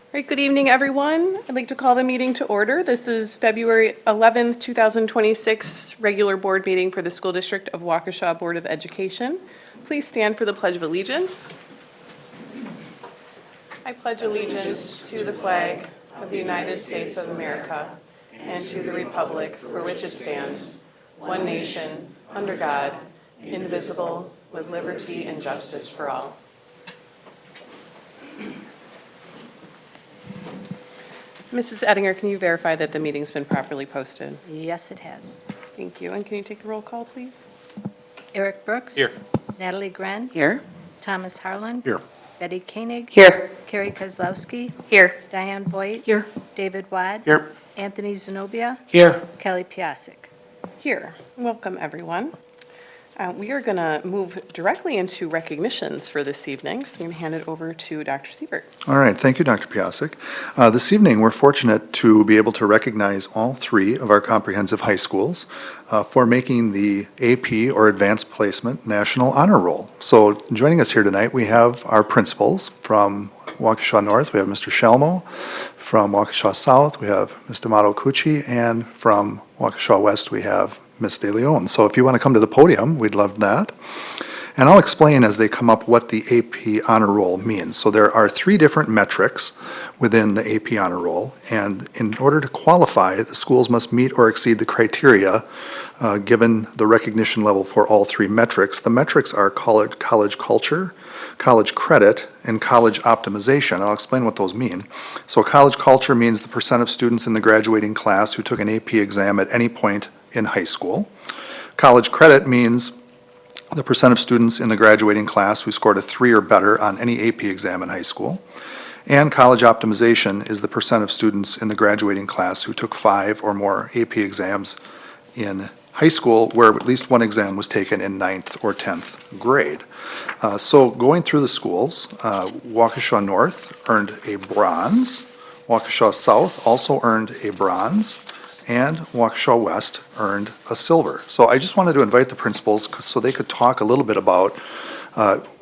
All right, good evening, everyone. I'd like to call the meeting to order. This is February 11th, 2026, regular board meeting for the School District of Waukesha Board of Education. Please stand for the Pledge of Allegiance. I pledge allegiance to the flag of the United States of America and to the republic for which it stands, one nation, under God, indivisible, with liberty and justice for all. Mrs. Ettinger, can you verify that the meeting's been properly posted? Yes, it has. Thank you. And can you take the roll call, please? Eric Brooks. Here. Natalie Gren. Here. Thomas Harlan. Here. Betty Koenig. Here. Carrie Kozlowski. Here. Diane Voigt. Here. David Wad. Here. Anthony Zenobia. Here. Kelly Piasek. Here. Welcome, everyone. We are going to move directly into recognitions for this evening, so I'm going to hand it over to Dr. Siebert. All right, thank you, Dr. Piasek. This evening, we're fortunate to be able to recognize all three of our comprehensive high schools for making the AP, or Advanced Placement, National Honor Roll. So joining us here tonight, we have our principals from Waukesha North. We have Mr. Shelmo. From Waukesha South, we have Ms. D'Amato Cucci, and from Waukesha West, we have Ms. De Leon. So if you want to come to the podium, we'd love that. And I'll explain as they come up what the AP Honor Roll means. So there are three different metrics within the AP Honor Roll, and in order to qualify, the schools must meet or exceed the criteria given the recognition level for all three metrics. The metrics are college culture, college credit, and college optimization. I'll explain what those mean. So college culture means the percent of students in the graduating class who took an AP exam at any point in high school. College credit means the percent of students in the graduating class who scored a 3 or better on any AP exam in high school. And college optimization is the percent of students in the graduating class who took 5 or more AP exams in high school where at least one exam was taken in 9th or 10th grade. So going through the schools, Waukesha North earned a bronze, Waukesha South also earned a bronze, and Waukesha West earned a silver. So I just wanted to invite the principals so they could talk a little bit about,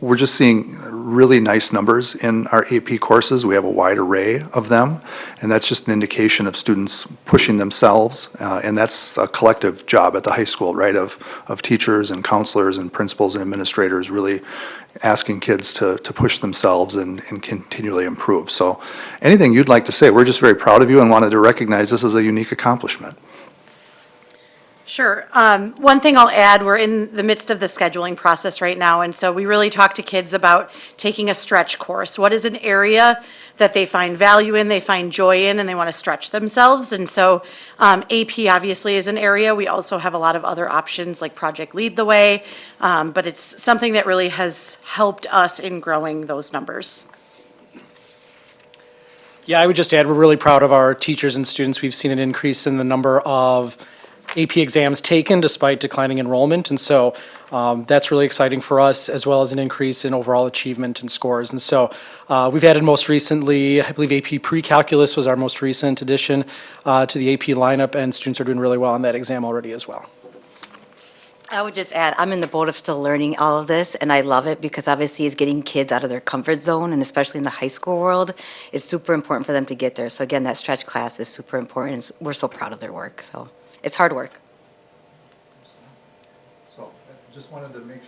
we're just seeing really nice numbers in our AP courses. We have a wide array of them, and that's just an indication of students pushing themselves, and that's a collective job at the high school, right, of teachers and counselors and principals and administrators really asking kids to push themselves and continually improve. So anything you'd like to say, we're just very proud of you and wanted to recognize this as a unique accomplishment. Sure. One thing I'll add, we're in the midst of the scheduling process right now, and so we really talk to kids about taking a stretch course. What is an area that they find value in, they find joy in, and they want to stretch themselves? And so AP obviously is an area. We also have a lot of other options like Project Lead the Way, but it's something that really has helped us in growing those numbers. Yeah, I would just add, we're really proud of our teachers and students. We've seen an increase in the number of AP exams taken despite declining enrollment, and so that's really exciting for us, as well as an increase in overall achievement and scores. And so we've added most recently, I believe AP Pre-Calculus was our most recent addition to the AP lineup, and students are doing really well on that exam already as well. I would just add, I'm in the boat of still learning all of this, and I love it because obviously it's getting kids out of their comfort zone, and especially in the high school world, it's super important for them to get there. So again, that stretch class is super important. We're so proud of their work, so it's hard work. So I just wanted to make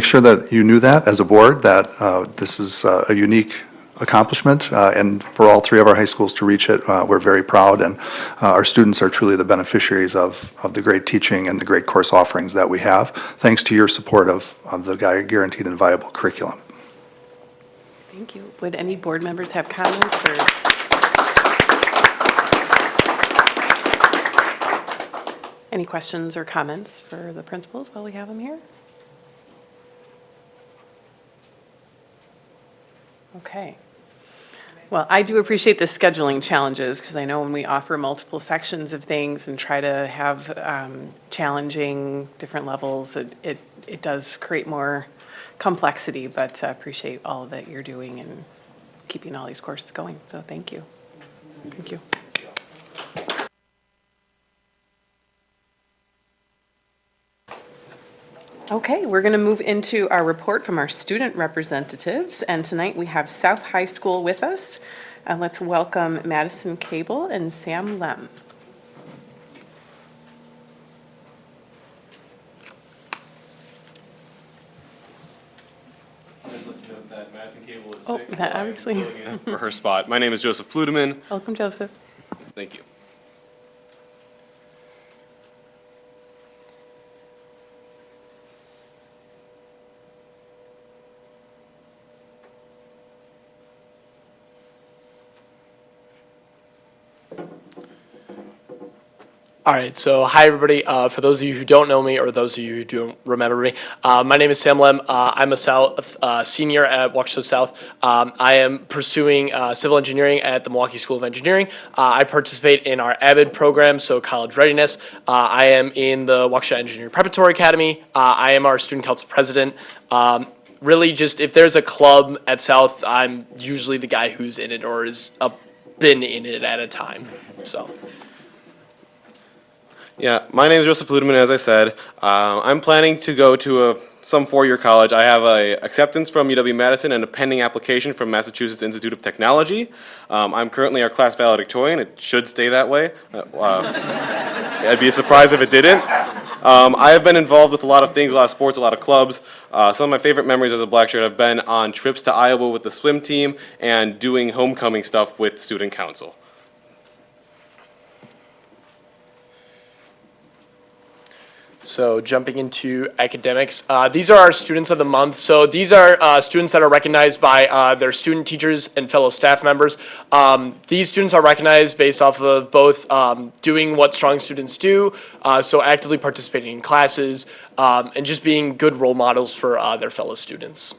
sure that you knew that as a board, that this is a unique accomplishment, and for all three of our high schools to reach it, we're very proud, and our students are truly the beneficiaries of the great teaching and the great course offerings that we have, thanks to your support of the Guaranteed and Viable Curriculum. Thank you. Would any board members have comments or? Any questions or comments for the principals while we have them here? Okay. Well, I do appreciate the scheduling challenges because I know when we offer multiple sections of things and try to have challenging different levels, it does create more complexity, but appreciate all that you're doing and keeping all these courses going. So thank you. Thank you. Okay, we're going to move into our report from our student representatives, and tonight we have South High School with us. Let's welcome Madison Cable and Sam Lem. That Madison Cable is Oh, sick, that so I'm obviously- filling in for her spot. My name is Joseph Pludeman. Welcome, Joseph. Thank you. All right, so hi everybody. For those of you who don't know me or those of you who don't remember me, my name is Sam Lem. I'm a senior at Waukesha South. I am pursuing civil engineering at the Milwaukee School of Engineering. I participate in our ABID program, so college readiness. I am in the Waukesha Engineering Preparatory Academy. I am our student council president. Really, just if there's a club at South, I'm usually the guy who's in it or has been in it at a time. So. Yeah, my name is Joseph Pludeman, as I said. I'm planning to go to some four-year college. I have a acceptance from UW-Madison and a pending application from Massachusetts Institute of Technology. I'm currently our class valedictorian. It should stay that way. I'd be surprised if it didn't. I have been involved with a lot of things, a lot of sports, a lot of clubs. Some of my favorite memories as a black shirt have been on trips to Iowa with the swim team and doing homecoming stuff with student council. So jumping into academics, these are our students of the month. So these are students that are recognized by their student teachers and fellow staff members. These students are recognized based off of both doing what strong students do, so actively participating in classes, and just being good role models for their fellow students.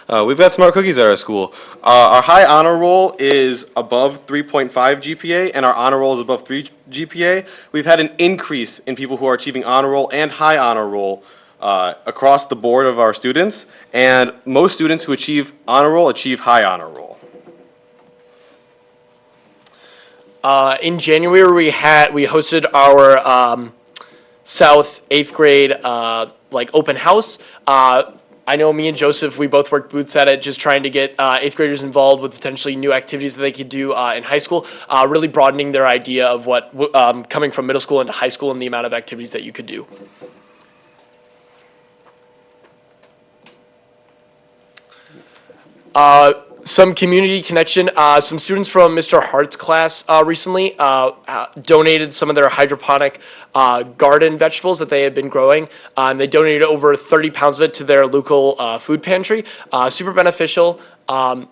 We've got smart cookies at our school. Our high honor roll is above 3.5 GPA, and our honor roll is above 3 GPA. We've had an increase in people who are achieving honor roll and high honor roll across the board of our students, and most students who achieve honor roll achieve high honor roll. In January, we hosted our South 8th grade open house. I know me and Joseph, we both worked booths at it, just trying to get 8th graders involved with potentially new activities that they could do in high school, really broadening their idea of what coming from middle school into high school and the amount of activities that you could do. Some community connection. Some students from Mr. Hart's class recently donated some of their hydroponic garden vegetables that they had been growing. And they donated over 30 pounds of it to their local food pantry. Super beneficial. Yeah.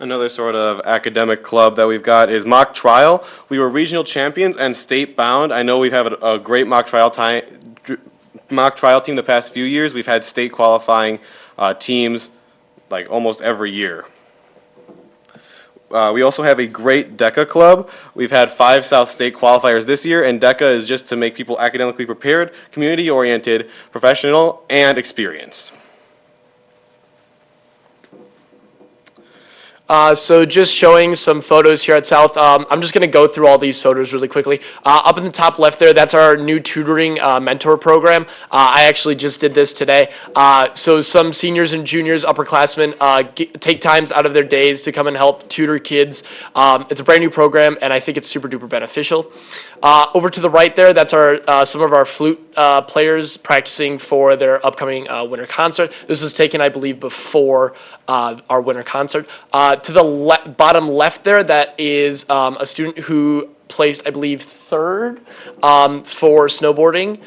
Another sort of academic club that we've got is mock trial. We were regional champions and state bound. I know we've had a great mock trial team the past few years. We've had state qualifying teams like almost every year. We also have a great DECA club. We've had 5 South State qualifiers this year, and DECA is just to make people academically prepared, community-oriented, professional, and experienced. So just showing some photos here at South. I'm just going to go through all these photos really quickly. Up in the top left there, that's our new tutoring mentor program. I actually just did this today. So some seniors and juniors, upperclassmen, take times out of their days to come and help tutor kids. It's a brand new program, and I think it's super duper beneficial. Over to the right there, that's our some of our flute players practicing for their upcoming winter concert. This was taken, I believe, before our winter concert. To the bottom left there, that is a student who placed, I believe, 3rd for snowboarding.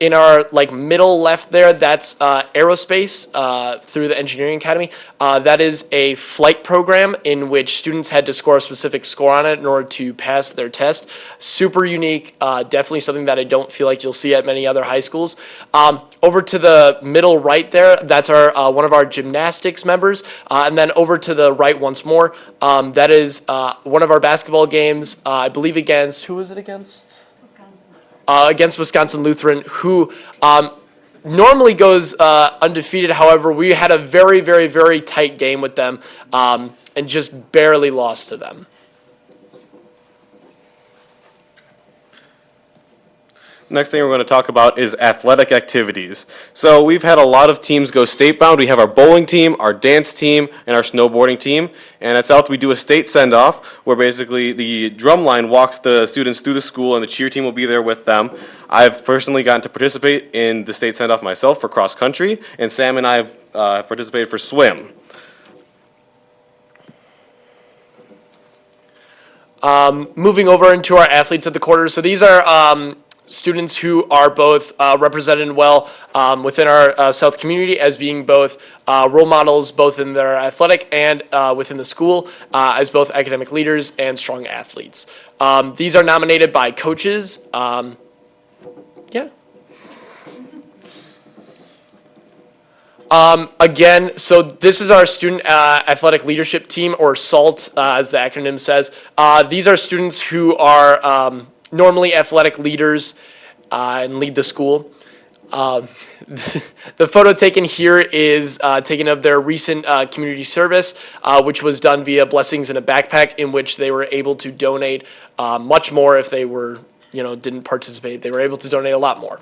In our middle left there, that's aerospace through the engineering academy. That is a flight program in which students had to score a specific score on it in order to pass their test. Super unique, definitely something that I don't feel like you'll see at many other high schools. Over to the middle right there, that's our one of our gymnastics members. And then over to the right once more, that is one of our basketball games, I believe against, who was it against? Against Wisconsin Lutheran, who normally goes undefeated. However, we had a very, very, very tight game with them and just barely lost to them. Next thing we're going to talk about is athletic activities. So we've had a lot of teams go state-bound. We have our bowling team, our dance team, and our snowboarding team. And at South, we do a state send-off where basically the drum line walks the students through the school and the cheer team will be there with them. I've personally gotten to participate in the state send-off myself for cross-country, and Sam and I have participated for swim. Moving over into our athletes of the quarter. So these are students who are both represented well within our South community as being both role models, both in their athletic and within the school, as both academic leaders and strong athletes. These are nominated by coaches. Again, so this is our student athletic leadership team, or SALT, as the acronym says. These are students who are normally athletic leaders and lead the school. The photo taken here is taken of their recent community service, which was done via Blessings in a Backpack, in which they were able to donate much more if they were, didn't participate. They were able to donate a lot more.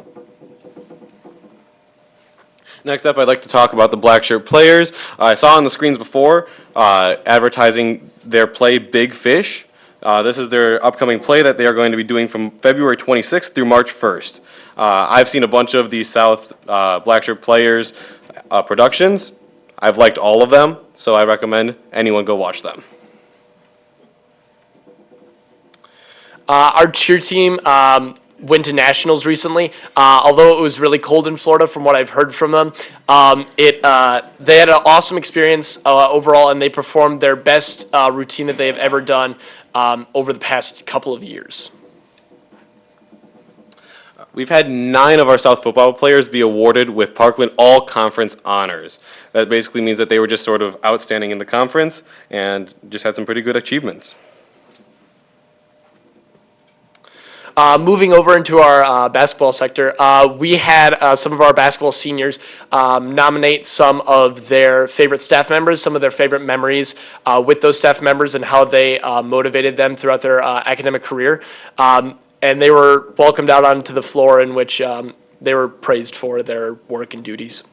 Next up, I'd like to talk about the Black Shirt Players. I saw on the screens before advertising their play Big Fish. This is their upcoming play that they are going to be doing from February 26th through March 1st. I've seen a bunch of the South Black Shirt Players productions. I've liked all of them, so I recommend anyone go watch them. Our cheer team went to nationals recently. Although it was really cold in Florida, from what I've heard from them, they had an awesome experience overall, and they performed their best routine that they have ever done over the past couple of years. We've had 9 of our South football players be awarded with Parkland All-Conference honors. That basically means that they were just sort of outstanding in the conference and just had some pretty good achievements. Moving over into our basketball sector, we had some of our basketball seniors nominate some of their favorite staff members, some of their favorite memories with those staff members and how they motivated them throughout their academic career. And they were welcomed out onto the floor, in which they were praised for their work and duties.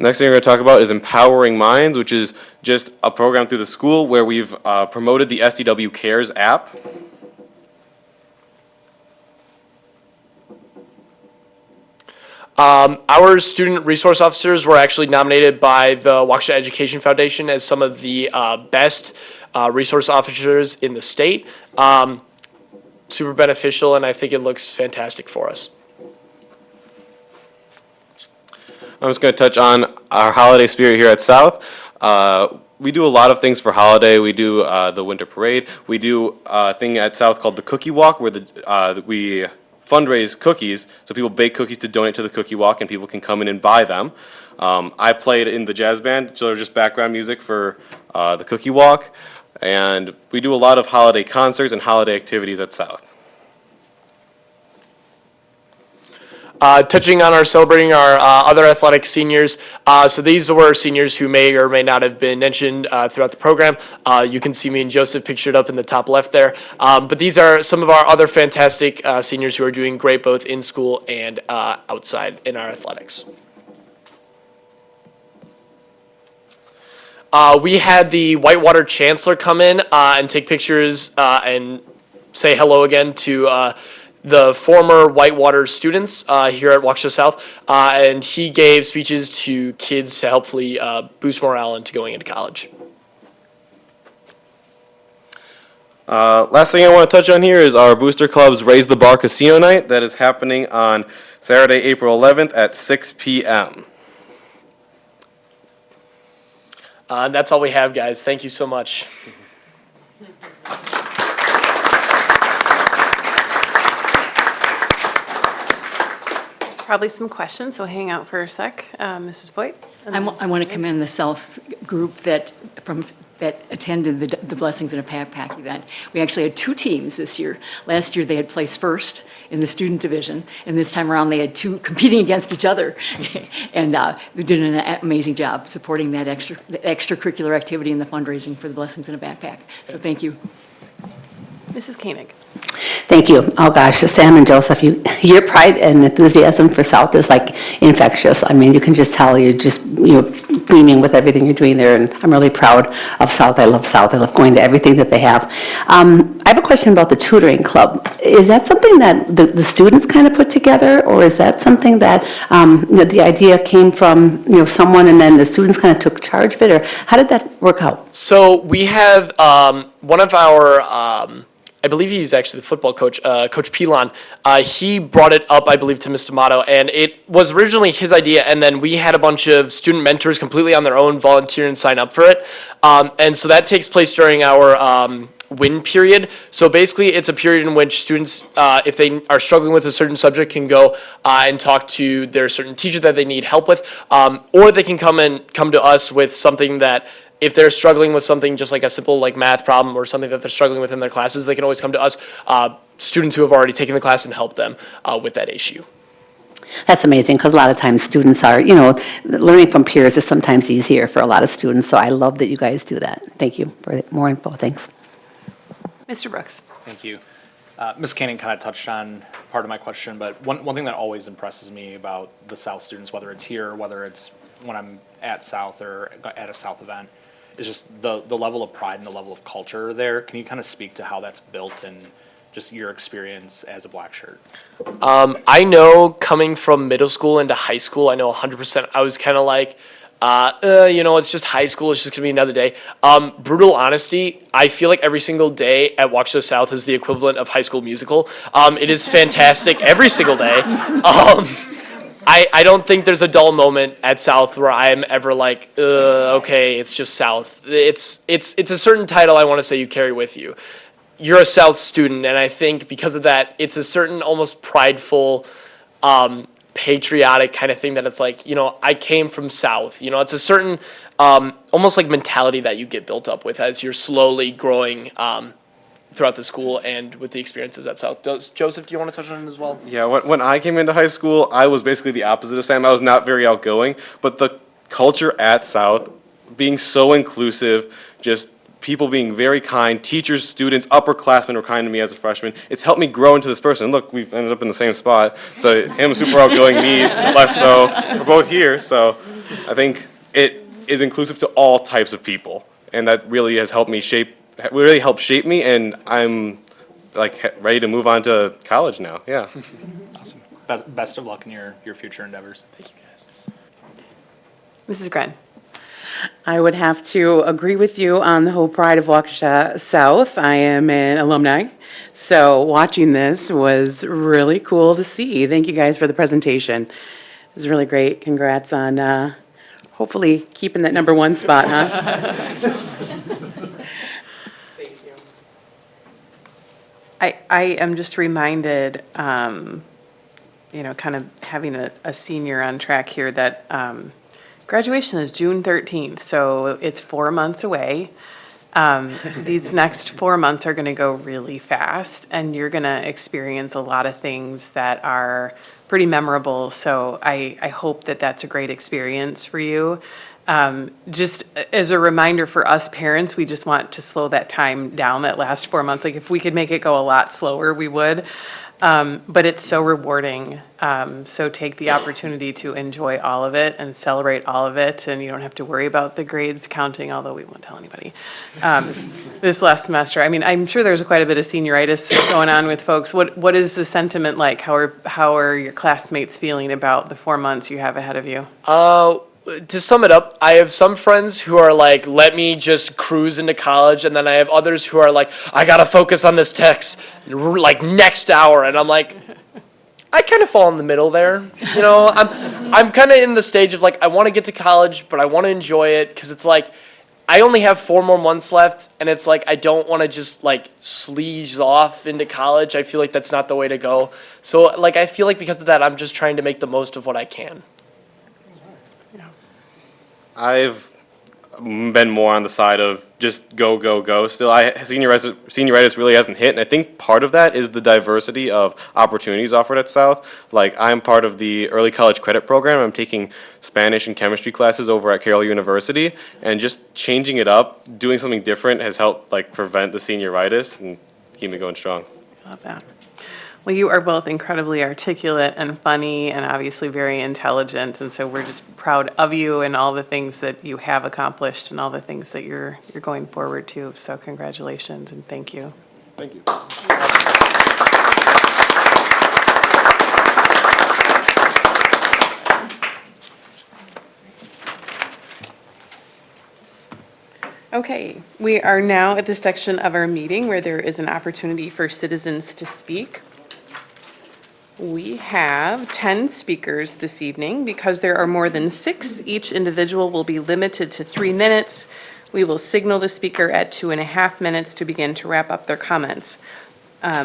Next thing we're going to talk about is Empowering Minds, which is just a program through the school where we've promoted the SDW Cares app. Our student resource officers were actually nominated by the Waukesha Education Foundation as some of the best resource officers in the state. Super beneficial, and I think it looks fantastic for us. I'm just going to touch on our holiday spirit here at South. We do a lot of things for holiday. We do the winter parade. We do a thing at South called the Cookie Walk, where we fundraise cookies. So people bake cookies to donate to the Cookie Walk, and people can come in and buy them. I played in the jazz band, so just background music for the Cookie Walk. And we do a lot of holiday concerts and holiday activities at South. Touching on our celebrating our other athletic seniors. So these were seniors who may or may not have been mentioned throughout the program. You can see me and Joseph pictured up in the top left there. But these are some of our other fantastic seniors who are doing great both in school and outside in our athletics. We had the Whitewater Chancellor come in and take pictures and say hello again to the former Whitewater students here at Waukesha South, and he gave speeches to kids to hopefully boost morale into going into college. Last thing I want to touch on here is our Booster Club's Raise the Bar Casino Night that is happening on Saturday, April 11th at 6 p.m. That's all we have, guys. Thank you so much. Probably some questions, so hang out for a sec. Mrs. Voigt? I want to commend the South group that attended the Blessings in a Backpack event. We actually had 2 teams this year. Last year, they had placed first in the student division, and this time around, they had 2 competing against each other. And they did an amazing job supporting that the extracurricular activity and the fundraising for the Blessings in a Backpack. So thank you. Mrs. Koenig. Thank you. Oh, gosh, Sam and Joseph, your pride and enthusiasm for South is like infectious. I mean, you can just tell you're just, beaming with everything you're doing there, and I'm really proud of South. I love South. I love going to everything that they have. I have a question about the tutoring club. Is that something that the students kind of put together, or is that something that, the idea came from, someone and then the students kind of took charge of it, or how did that work out? So we have one of our, I believe he's actually the football coach, Coach Pilon. He brought it up, I believe, to Ms. D'Amato, and it was originally his idea, and then we had a bunch of student mentors completely on their own volunteer and sign up for it. And so that takes place during our win period. So basically, it's a period in which students, if they are struggling with a certain subject, can go and talk to their certain teacher that they need help with, or they can come to us with something that, if they're struggling with something just like a simple like math problem or something that they're struggling with in their classes, they can always come to us, students who have already taken the class, and help them with that issue. That's amazing, because a lot of times students are, learning from peers is sometimes easier for a lot of students, so I love that you guys do that. Thank you for more info. Thanks. Mr. Brooks. Thank you. Ms. Canning kind of touched on part of my question, but one thing that always impresses me about the South students, whether it's here, whether it's when I'm at South or at a South event, is just the level of pride and the level of culture there. Can you kind of speak to how that's built and just your experience as a black shirt? I know coming from middle school into high school, I know 100%, I was kind of like, it's just high school, it's just going to be another day. Brutal honesty, I feel like every single day at Waukesha South is the equivalent of High School Musical. It is fantastic every single day. I don't think there's a dull moment at South where I'm ever like, okay, it's just South. It's a certain title I want to say you carry with you. You're a South student, and I think because of that, it's a certain almost prideful, patriotic kind of thing that it's like, I came from South. It's a certain almost like mentality that you get built up with as you're slowly growing throughout the school and with the experiences at South. Joseph, do you want to touch on it as well? Yeah, when I came into high school, I was basically the opposite of Sam. I was not very outgoing, but the culture at South being so inclusive, just people being very kind, teachers, students, upperclassmen were kind to me as a freshman. It's helped me grow into this person. Look, we've ended up in the same spot. So him super outgoing, me less so. We're both here, so I think it is inclusive to all types of people, and that really has helped me shape me, and I'm ready to move on to college now. Yeah. Awesome. Best of luck in your future endeavors. Thank you, guys. Mrs. Gren. I would have to agree with you on the whole pride of Waukesha South. I am an alumni, so watching this was really cool to see. Thank you guys for the presentation. It was really great. Congrats on hopefully keeping that number one spot, huh? I am just reminded, kind of having a senior on track here, that graduation is June 13th, so it's 4 months away. These next 4 months are going to go really fast, and you're going to experience a lot of things that are pretty memorable. So I hope that that's a great experience for you. Just as a reminder for us parents, we just want to slow that time down, that last 4 months. Like if we could make it go a lot slower, we would. But it's so rewarding. So take the opportunity to enjoy all of it and celebrate all of it. And you don't have to worry about the grades counting, although we won't tell anybody. This last semester, I mean, I'm sure there's quite a bit of senioritis going on with folks. What is the sentiment like? How are your classmates feeling about the 4 months you have ahead of you? To sum it up, I have some friends who are like, let me just cruise into college, and then I have others who are like, I gotta focus on this text, like next hour, and I'm like, I kind of fall in the middle there, I'm kind of in the stage of like, I want to get to college, but I want to enjoy it, because it's like, I only have 4 more months left, and it's like, I don't want to just like sleaze off into college. I feel like that's not the way to go. So like, I feel like because of that, I'm just trying to make the most of what I can. I've been more on the side of just go, go, go. Still, senioritis really hasn't hit, and I think part of that is the diversity of opportunities offered at South. Like, I'm part of the early college credit program. I'm taking Spanish and chemistry classes over at Carroll University, and just changing it up, doing something different has helped like prevent the senioritis and keep me going strong. Love that. Well, you are both incredibly articulate and funny and obviously very intelligent, and so we're just proud of you and all the things that you have accomplished and all the things that you're going forward to. So congratulations and thank you. Thank you. Okay, we are now at the section of our meeting where there is an opportunity for citizens to speak. We have 10 speakers this evening. Because there are more than 6, each individual will be limited to 3 minutes. We will signal the speaker at 2.5 minutes to begin to wrap up their comments.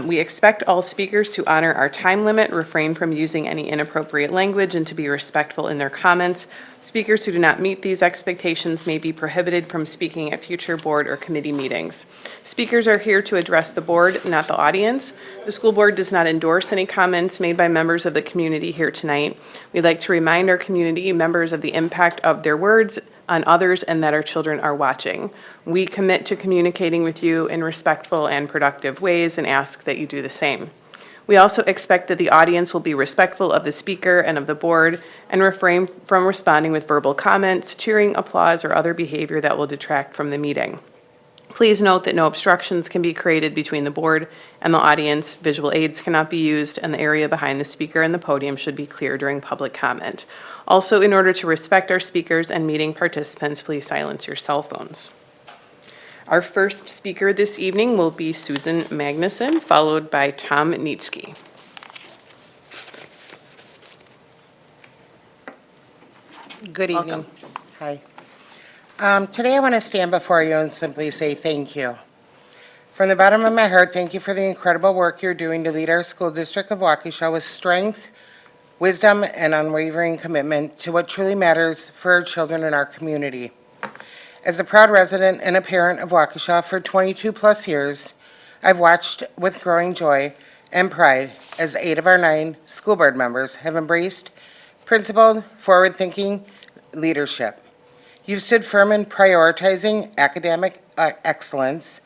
We expect all speakers to honor our time limit, refrain from using any inappropriate language, and to be respectful in their comments. Speakers who do not meet these expectations may be prohibited from speaking at future board or committee meetings. Speakers are here to address the board, not the audience. The school board does not endorse any comments made by members of the community here tonight. We'd like to remind our community members of the impact of their words on others and that our children are watching. We commit to communicating with you in respectful and productive ways and ask that you do the same. We also expect that the audience will be respectful of the speaker and of the board and refrain from responding with verbal comments, cheering, applause, or other behavior that will detract from the meeting. Please note that no obstructions can be created between the board and the audience. Visual aids cannot be used, and the area behind the speaker and the podium should be clear during public comment. Also, in order to respect our speakers and meeting participants, please silence your cell phones. Our first speaker this evening will be Susan Magnuson, followed by Tom Nietzsche. Good evening. Welcome. Hi. Today I want to stand before you and simply say thank you. From the bottom of my heart, thank you for the incredible work you're doing to lead our school district of Waukesha with strength, wisdom, and unwavering commitment to what truly matters for our children and our community. As a proud resident and a parent of Waukesha for 22-plus years, I've watched with growing joy and pride as 8 of our 9 school board members have embraced principled, forward-thinking leadership. You've stood firm in prioritizing academic excellence,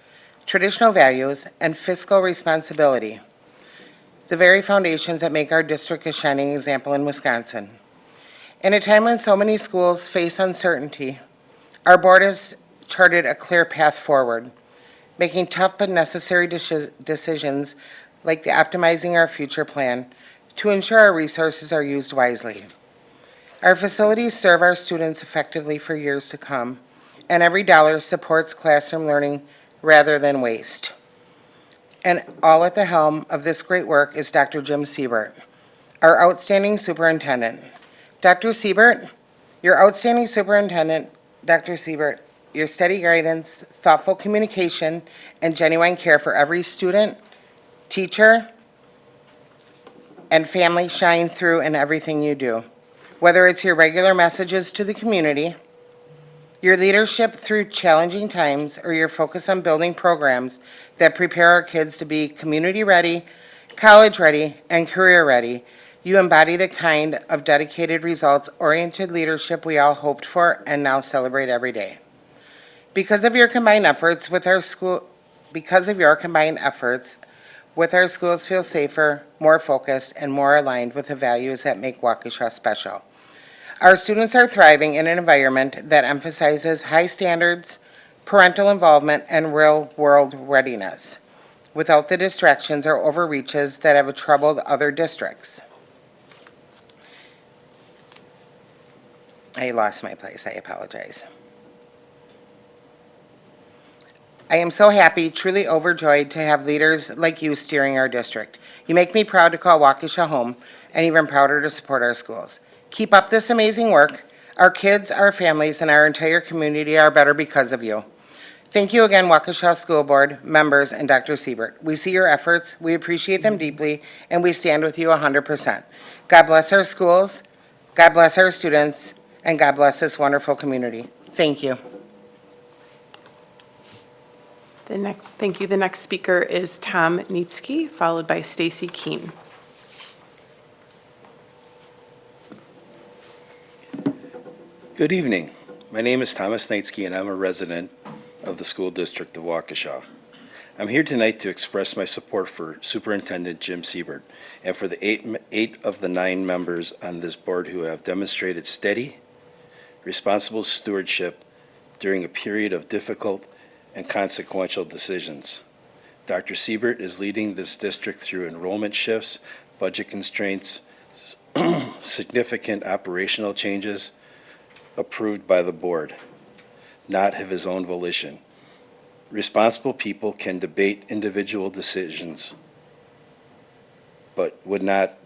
traditional values, and fiscal responsibility, the very foundations that make our district a shining example in Wisconsin. In a time when so many schools face uncertainty, our board has charted a clear path forward, making tough but necessary decisions like the optimizing our future plan to ensure our resources are used wisely. Our facilities serve our students effectively for years to come, and every dollar supports classroom learning rather than waste. And all at the helm of this great work is Dr. Jim Siebert, our outstanding superintendent. Dr. Siebert, your outstanding superintendent, Dr. Siebert, your steady guidance, thoughtful communication, and genuine care for every student, teacher, and family shine through in everything you do. Whether it's your regular messages to the community, your leadership through challenging times, or your focus on building programs that prepare our kids to be community-ready, college-ready, and career-ready, you embody the kind of dedicated, results-oriented leadership we all hoped for and now celebrate every day. Because of your combined efforts with our schools feel safer, more focused, and more aligned with the values that make Waukesha special. Our students are thriving in an environment that emphasizes high standards, parental involvement, and real-world readiness, without the distractions or overreaches that have troubled other districts. I lost my place, I apologize. I am so happy, truly overjoyed to have leaders like you steering our district. You make me proud to call Waukesha home, and even prouder to support our schools. Keep up this amazing work. Our kids, our families, and our entire community are better because of you. Thank you again, Waukesha School Board members and Dr. Siebert. We see your efforts, we appreciate them deeply, and we stand with you 100%. God bless our schools, God bless our students, and God bless this wonderful community. Thank you. Thank you. The next speaker is Tom Nietzsche, followed by Stacy Keene. Good evening. My name is Thomas Nietzsche, and I'm a resident of the School District of Waukesha. I'm here tonight to express my support for Superintendent Jim Siebert and for the eight of the 9 members on this board who have demonstrated steady, responsible stewardship during a period of difficult and consequential decisions. Dr. Siebert is leading this district through enrollment shifts, budget constraints, significant operational changes approved by the board, not of his own volition. Responsible people can debate individual decisions, but would not,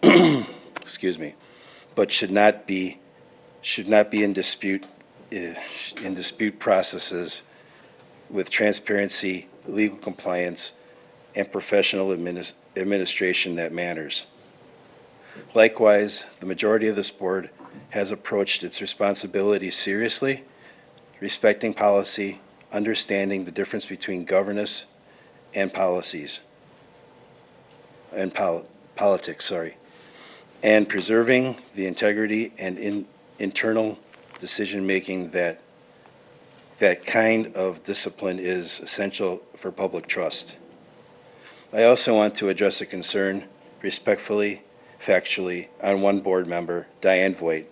but should not be in dispute processes with transparency, legal compliance, and professional administration that matters. Likewise, the majority of this board has approached its responsibilities seriously, respecting policy, understanding the difference between governance and policies, and politics, and preserving the integrity and internal decision-making that kind of discipline is essential for public trust. I also want to address a concern respectfully, factually, on one board member, Diane Voigt,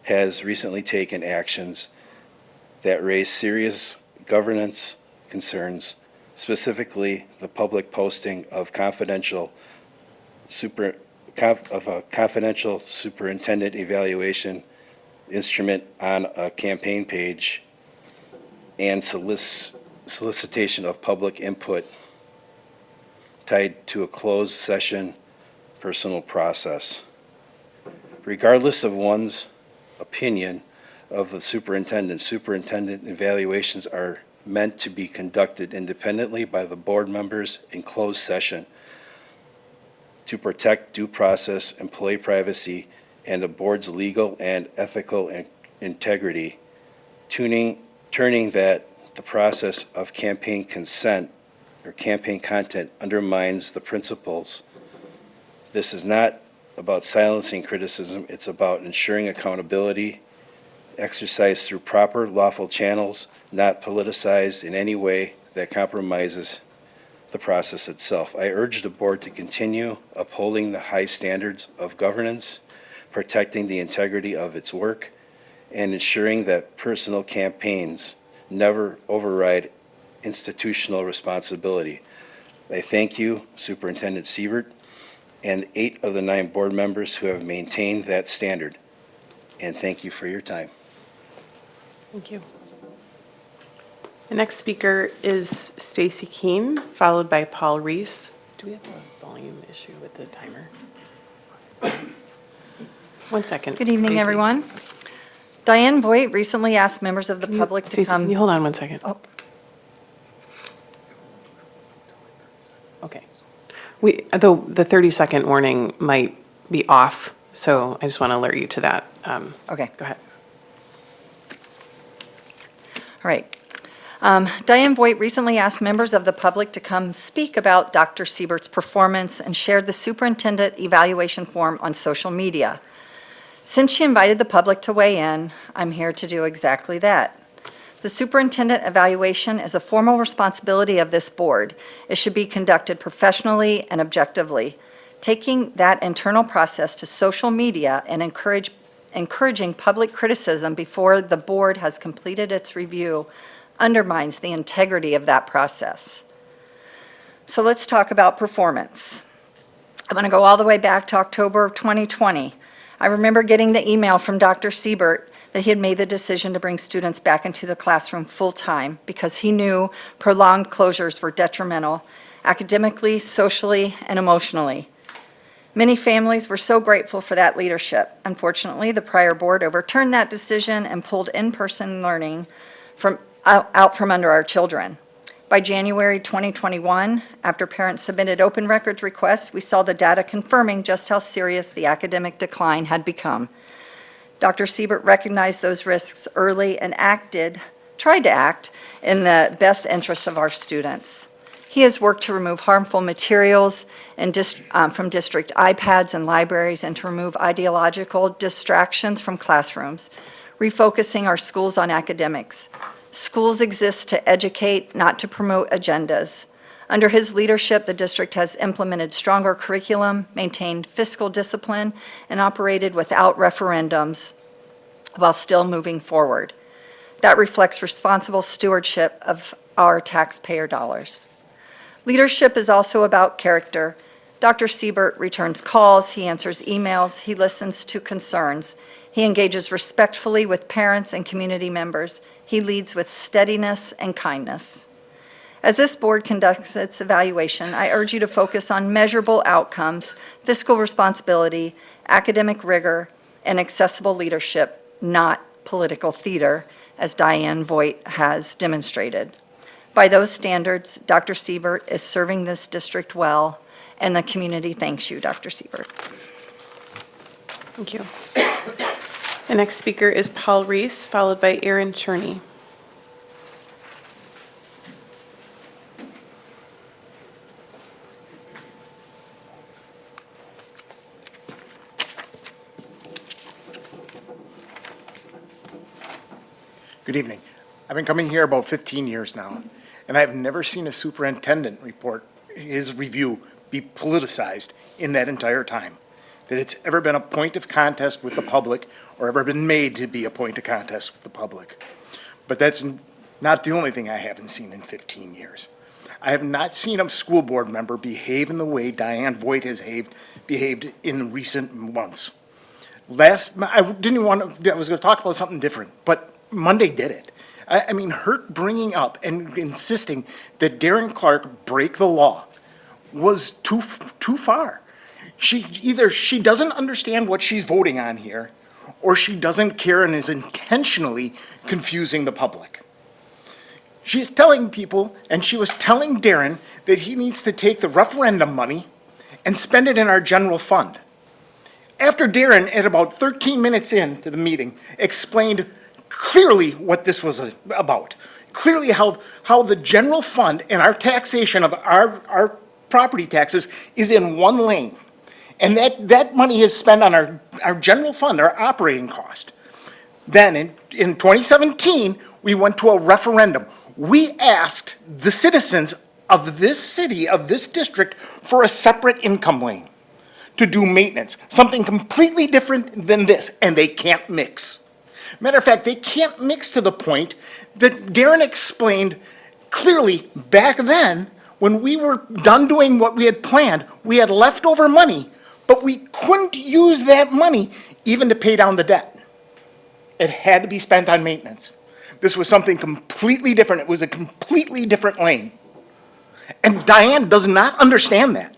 has recently taken actions that raise serious governance concerns, specifically the public posting of a confidential superintendent evaluation instrument on a campaign page and solicitation of public input tied to a closed session personal process. Regardless of one's opinion of the superintendent evaluations are meant to be conducted independently by the board members in closed session to protect due process, employee privacy, and the board's legal and ethical integrity, turning that the process of campaign consent or campaign content undermines the principles. This is not about silencing criticism, it's about ensuring accountability, exercised through proper lawful channels, not politicized in any way that compromises the process itself. I urge the board to continue upholding the high standards of governance, protecting the integrity of its work, and ensuring that personal campaigns never override institutional responsibility. I thank you, Superintendent Siebert, and 8 of the 9 board members who have maintained that standard. And thank you for your time. Thank you. The next speaker is Stacy Keene, followed by Paul Reese. Do we have a volume issue with the timer? 1 second. Good evening, Stacy. everyone. Diane Voigt recently asked members of the public to Stacy, can you come. hold on 1 second? Oh. Okay. The 30-second warning might be off, so I just want to alert you to that. Okay. Go ahead. All right. Diane Voigt recently asked members of the public to come speak about Dr. Siebert's performance and shared the superintendent evaluation form on social media. Since she invited the public to weigh in, I'm here to do exactly that. The superintendent evaluation is a formal responsibility of this board. It should be conducted professionally and objectively. Taking that internal process to social media and encouraging public criticism before the board has completed its review undermines the integrity of that process. So let's talk about performance. I'm going to go all the way back to October of 2020. I remember getting the email from Dr. Siebert that he had made the decision to bring students back into the classroom full-time because he knew prolonged closures were detrimental academically, socially, and emotionally. Many families were so grateful for that leadership. Unfortunately, the prior board overturned that decision and pulled in-person learning out from under our children. By January 2021, after parents submitted open records requests, we saw the data confirming just how serious the academic decline had become. Dr. Siebert recognized those risks early and tried to act in the best interests of our students. He has worked to remove harmful materials from district iPads and libraries and to remove ideological distractions from classrooms, refocusing our schools on academics. Schools exist to educate, not to promote agendas. Under his leadership, the district has implemented stronger curriculum, maintained fiscal discipline, and operated without referendums while still moving forward. That reflects responsible stewardship of our taxpayer dollars. Leadership is also about character. Dr. Siebert returns calls, he answers emails, he listens to concerns, he engages respectfully with parents and community members, he leads with steadiness and kindness. As this board conducts its evaluation, I urge you to focus on measurable outcomes, fiscal responsibility, academic rigor, and accessible leadership, not political theater, as Diane Voigt has demonstrated. By those standards, Dr. Siebert is serving this district well, and the community thanks you, Dr. Siebert. Thank you. The next speaker is Paul Reese, followed by Aaron Cherney. Good evening. I've been coming here about 15 years now, and I've never seen a superintendent report, his review, be politicized in that entire time. That it's ever been a point of contest with the public or ever been made to be a point of contest with the public. But that's not the only thing I haven't seen in 15 years. I have not seen a school board member behave in the way Diane Voigt has behaved in recent months. I was going to talk about something different, but Monday did it. I mean, her bringing up and insisting that Darren Clark break the law was too far. She doesn't understand what she's voting on here, or she doesn't care and is intentionally confusing the public. She's telling people, and she was telling Darren, that he needs to take the referendum money and spend it in our general fund. After Darren, at about 13 minutes into the meeting, explained clearly what this was about, clearly how the general fund and our taxation of our property taxes is in one lane. And that money is spent on our general fund, our operating cost. Then in 2017, we went to a referendum. We asked the citizens of this city, of this district, for a separate income lane to do maintenance, something completely different than this, and they can't mix. Matter of fact, they can't mix to the point that Darren explained clearly back then, when we were done doing what we had planned, we had leftover money, but we couldn't use that money even to pay down the debt. It had to be spent on maintenance. This was something completely different. It was a completely different lane. And Diane does not understand that.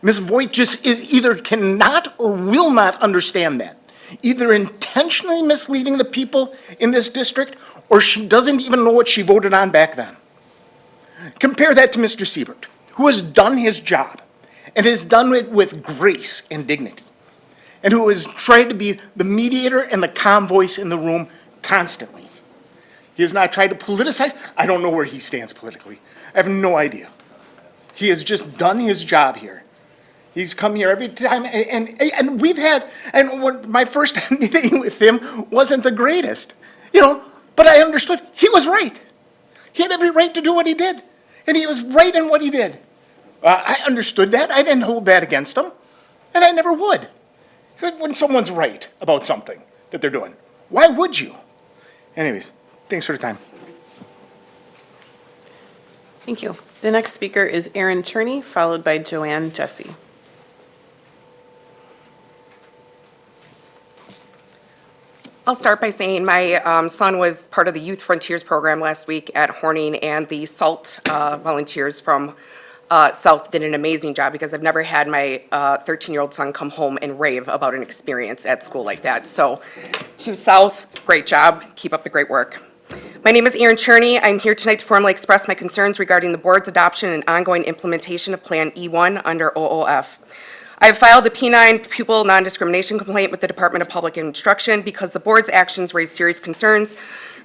Ms. Voigt just either cannot or will not understand that. Either intentionally misleading the people in this district, or she doesn't even know what she voted on back then. Compare that to Mr. Siebert, who has done his job and has done it with grace and dignity, and who has tried to be the mediator and the calm voice in the room constantly. He has not tried to politicize. I don't know where he stands politically. I have no idea. He has just done his job here. He's come here every time, and we've had, and when my first meeting with him wasn't the greatest, but I understood he was right. He had every right to do what he did, and he was right in what he did. I understood that. I didn't hold that against him, and I never would. When someone's right about something that they're doing, why would you? Anyways, thanks for the time. Thank you. The next speaker is Aaron Cherney, followed by Joanne Jesse. I'll start by saying my son was part of the Youth Frontiers program last week at Horning, and the SALT volunteers from South did an amazing job, because I've never had my 13-year-old son come home and rave about an experience at school like that. So to South, great job. Keep up the great work. My name is Aaron Cherney. I'm here tonight to formally express my concerns regarding the board's adoption and ongoing implementation of Plan E1 under OOF. I have filed a P9 pupil non-discrimination complaint with the Department of Public Instruction because the board's actions raise serious concerns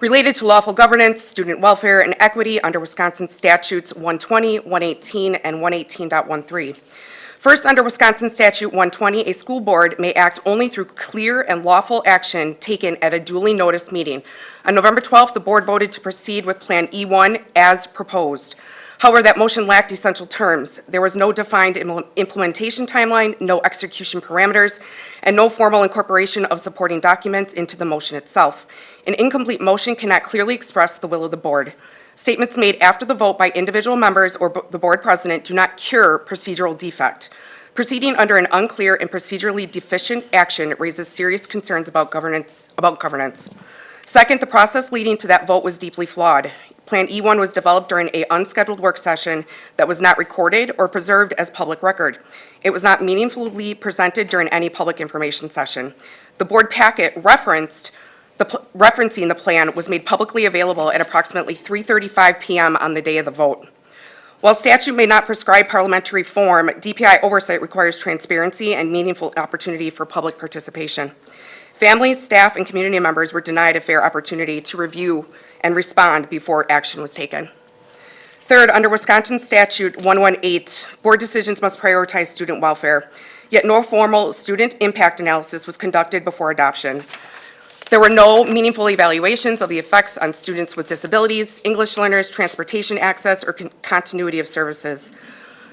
related to lawful governance, student welfare, and equity under Wisconsin statutes 120, 118, and 118.13. First, under Wisconsin Statute 120, a school board may act only through clear and lawful action taken at a duly noticed meeting. On November 12th, the board voted to proceed with Plan E1 as proposed. However, that motion lacked essential terms. There was no defined implementation timeline, no execution parameters, and no formal incorporation of supporting documents into the motion itself. An incomplete motion cannot clearly express the will of the board. Statements made after the vote by individual members or the board president do not cure procedural defect. Proceeding under an unclear and procedurally deficient action raises serious concerns about governance. Second, the process leading to that vote was deeply flawed. Plan E1 was developed during an unscheduled work session that was not recorded or preserved as public record. It was not meaningfully presented during any public information session. The board packet referencing the plan was made publicly available at approximately 3:35 p.m. on the day of the vote. While statute may not prescribe parliamentary form, DPI oversight requires transparency and meaningful opportunity for public participation. Families, staff, and community members were denied a fair opportunity to review and respond before action was taken. Third, under Wisconsin Statute 118, board decisions must prioritize student welfare, yet no formal student impact analysis was conducted before adoption. There were no meaningful evaluations of the effects on students with disabilities, English learners, transportation access, or continuity of services.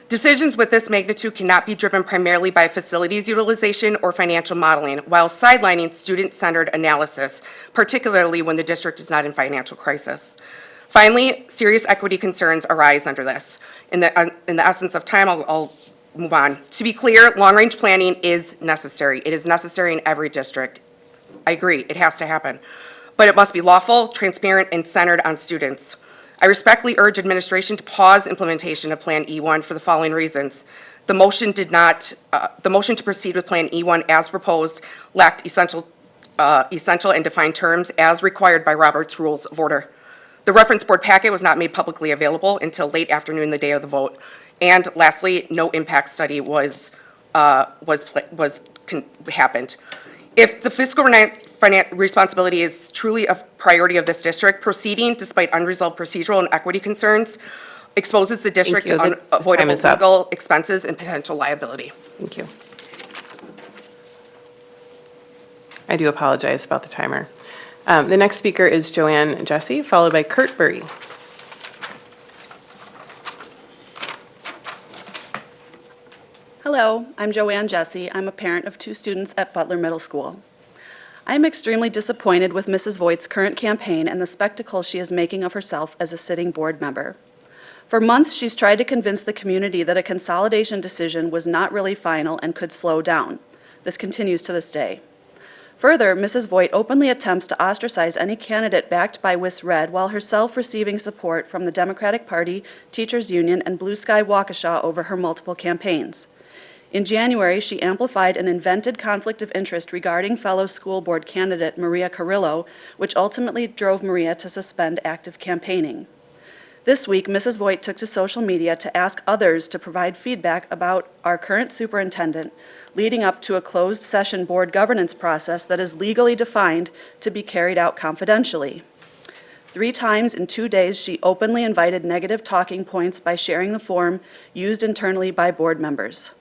Decisions with this magnitude cannot be driven primarily by facilities utilization or financial modeling, while sidelining student-centered analysis, particularly when the district is not in financial crisis. Finally, serious equity concerns arise under this. In the essence of time, I'll move on. To be clear, long-range planning is necessary. It is necessary in every district. I agree, it has to happen. But it must be lawful, transparent, and centered on students. I respectfully urge administration to pause implementation of Plan E1 for the following reasons. The motion to proceed with Plan E1 as proposed lacked essential and defined terms as required by Robert's Rules of Order. The reference board packet was not made publicly available until late afternoon the day of the vote. And lastly, no impact study happened. If the fiscal responsibility is truly a priority of this district, proceeding despite unresolved procedural and equity concerns exposes the district to Thank you. The unavoidable time is up. legal expenses and potential liability. Thank you. I do apologize about the timer. The next speaker is Joanne Jesse, followed by Kurt Burry. Hello, I'm Joanne Jesse. I'm a parent of 2 students at Butler Middle School. I am extremely disappointed with Mrs. Voigt's current campaign and the spectacle she is making of herself as a sitting board member. For months, she's tried to convince the community that a consolidation decision was not really final and could slow down. This continues to this day. Further, Mrs. Voigt openly attempts to ostracize any candidate backed by WIS Red while herself receiving support from the Democratic Party, Teachers Union, and Blue Sky Waukesha over her multiple campaigns. In January, she amplified an invented conflict of interest regarding fellow school board candidate Maria Carrillo, which ultimately drove Maria to suspend active campaigning. This week, Mrs. Voigt took to social media to ask others to provide feedback about our current superintendent, leading up to a closed session board governance process that is legally defined to be carried out confidentially. 3 times in 2 days, she openly invited negative talking points by sharing the form used internally by board members.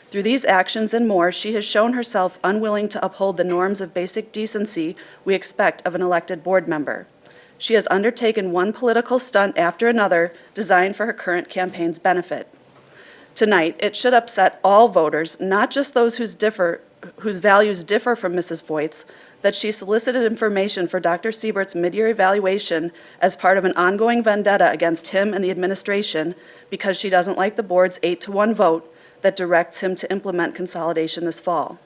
Through these actions and more, she has shown herself unwilling to uphold the norms of basic decency we expect of an elected board member. She has undertaken one political stunt after another designed for her current campaign's benefit. Tonight, it should upset all voters, not just those whose values differ from Mrs. Voigt's, that she solicited information for Dr. Siebert's mid-year evaluation as part of an ongoing vendetta against him and the administration because she doesn't like the board's 8-to-1 vote that directs him to implement consolidation this fall.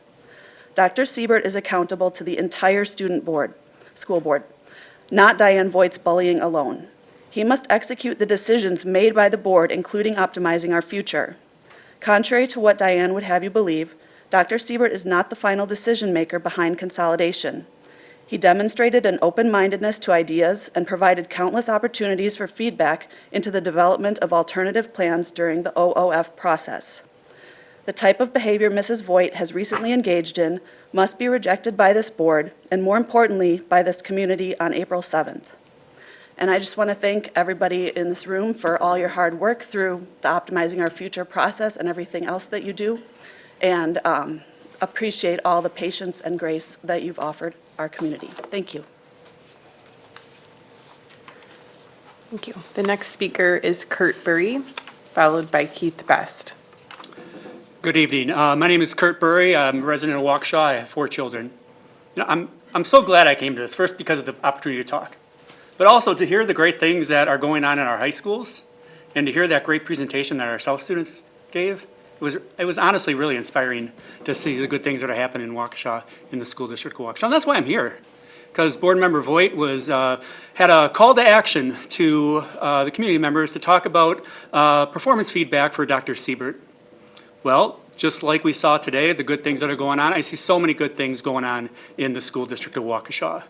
Dr. Siebert is accountable to the entire school board, not Diane Voigt's bullying alone. He must execute the decisions made by the board, including optimizing our future. Contrary to what Diane would have you believe, Dr. Siebert is not the final decision maker behind consolidation. He demonstrated an open-mindedness to ideas and provided countless opportunities for feedback into the development of alternative plans during the OOF process. The type of behavior Mrs. Voigt has recently engaged in must be rejected by this board, and more importantly, by this community on April 7th. And I just want to thank everybody in this room for all your hard work through the Optimizing Our Future process and everything else that you do, and appreciate all the patience and grace that you've offered our community. Thank you. Thank you. The next speaker is Kurt Burry, followed by Keith Best. Good evening. My name is Kurt Burry. I'm a resident of Waukesha. I have 4 children. You know, I'm so glad I came to this, first because of the opportunity to talk, but also to hear the great things that are going on in our high schools and to hear that great presentation that our South students gave. It was honestly really inspiring to see the good things that are happening in Waukesha, in the school district of Waukesha. And that's why I'm here, because Board Member Voigt had a call to action to the community members to talk about performance feedback for Dr. Siebert. Well, just like we saw today, the good things that are going on, I see so many good things going on in the school district of Waukesha.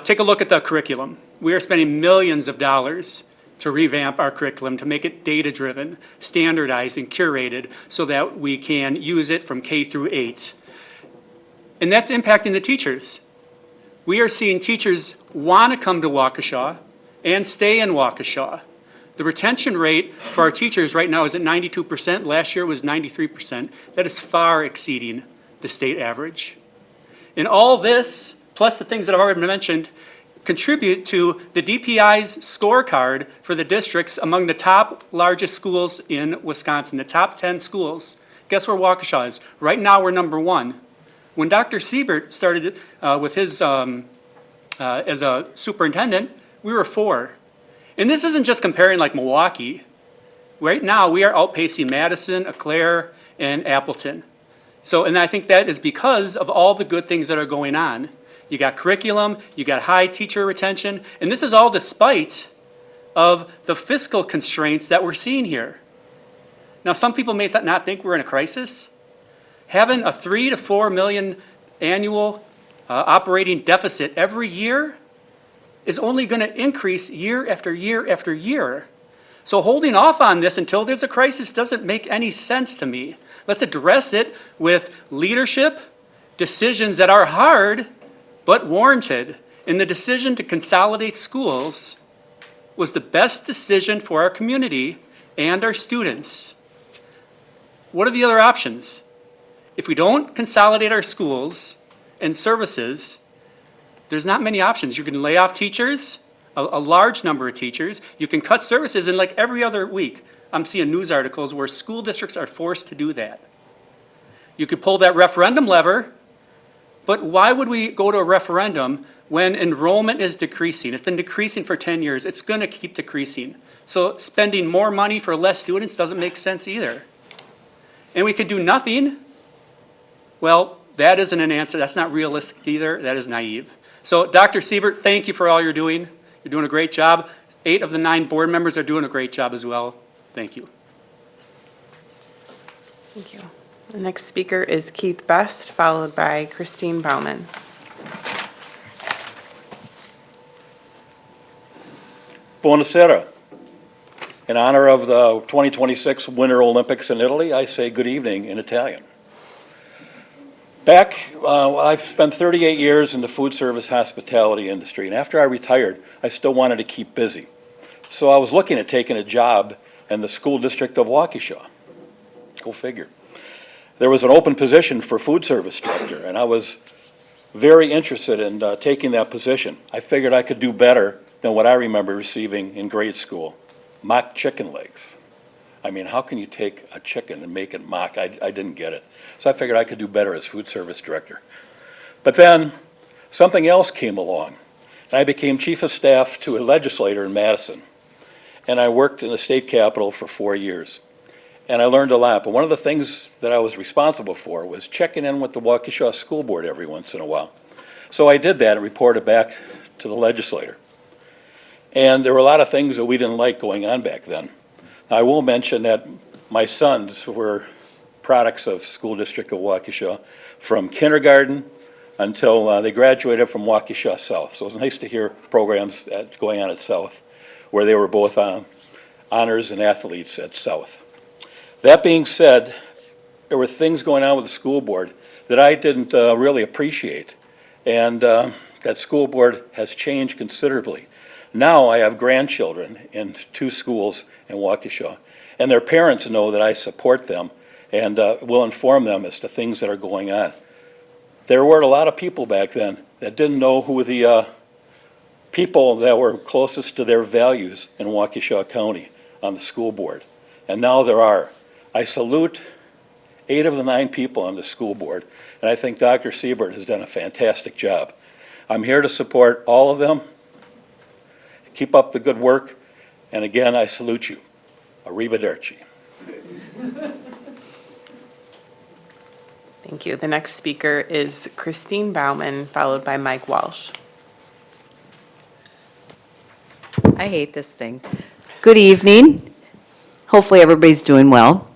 Take a look at the curriculum. We are spending millions of dollars to revamp our curriculum, to make it data-driven, standardized, and curated so that we can use it from K through 8. And that's impacting the teachers. We are seeing teachers want to come to Waukesha and stay in Waukesha. The retention rate for our teachers right now is at 92%. Last year it was 93%. That is far exceeding the state average. And all this, plus the things that I've already mentioned, contribute to the DPI's scorecard for the districts among the top largest schools in Wisconsin, the top 10 schools. Guess where Waukesha is? Right now we're number 1. When Dr. Siebert started with his, as a superintendent, we were 4. And this isn't just comparing like Milwaukee. Right now, we are outpacing Madison, Eau Claire, and Appleton. So, and I think that is because of all the good things that are going on. You got curriculum, you got high teacher retention, and this is all despite of the fiscal constraints that we're seeing here. Now, some people may not think we're in a crisis. Having a 3 to 4 million annual operating deficit every year is only going to increase year after year after year. So holding off on this until there's a crisis doesn't make any sense to me. Let's address it with leadership, decisions that are hard but warranted. And the decision to consolidate schools was the best decision for our community and our students. What are the other options? If we don't consolidate our schools and services, there's not many options. You can lay off teachers, a large number of teachers. You can cut services, and like every other week, I'm seeing news articles where school districts are forced to do that. You could pull that referendum lever, but why would we go to a referendum when enrollment is decreasing? It's been decreasing for 10 years. It's going to keep decreasing. So spending more money for less students doesn't make sense either. And we could do nothing. Well, that isn't an answer. That's not realistic either. That is naive. So Dr. Siebert, thank you for all you're doing. You're doing a great job. 8 of the 9 board members are doing a great job as well. Thank you. Thank you. The next speaker is Keith Best, followed by Christine Baumann. Buonasera. In honor of the 2026 Winter Olympics in Italy, I say good evening in Italian. I've spent 38 years in the food service hospitality industry, and after I retired, I still wanted to keep busy. So I was looking at taking a job in the school district of Waukesha. Go figure. There was an open position for food service director, and I was very interested in taking that position. I figured I could do better than what I remember receiving in grade school, mock chicken legs. I mean, how can you take a chicken and make it mock? I didn't get it. So I figured I could do better as food service director. But then something else came along, and I became chief of staff to a legislator in Madison. And I worked in the state capitol for 4 years. And I learned a lot. But one of the things that I was responsible for was checking in with the Waukesha School Board every once in a while. So I did that and reported back to the legislator. And there were a lot of things that we didn't like going on back then. I will mention that my sons were products of School District of Waukesha from kindergarten until they graduated from Waukesha South. So it was nice to hear programs going on at South where they were both honors and athletes at South. That being said, there were things going on with the school board that I didn't really appreciate. And that school board has changed considerably. Now I have grandchildren in 2 schools in Waukesha, and their parents know that I support them and will inform them as to things that are going on. There were a lot of people back then that didn't know who the people that were closest to their values in Waukesha County on the school board. And now there are. I salute 8 of the 9 people on the school board, and I think Dr. Siebert has done a fantastic job. I'm here to support all of them. Keep up the good work, and again, I salute you. Arrivederci. Thank you. The next speaker is Christine Bauman, followed by Mike Walsh. I hate this thing. Good evening. Hopefully everybody's doing well.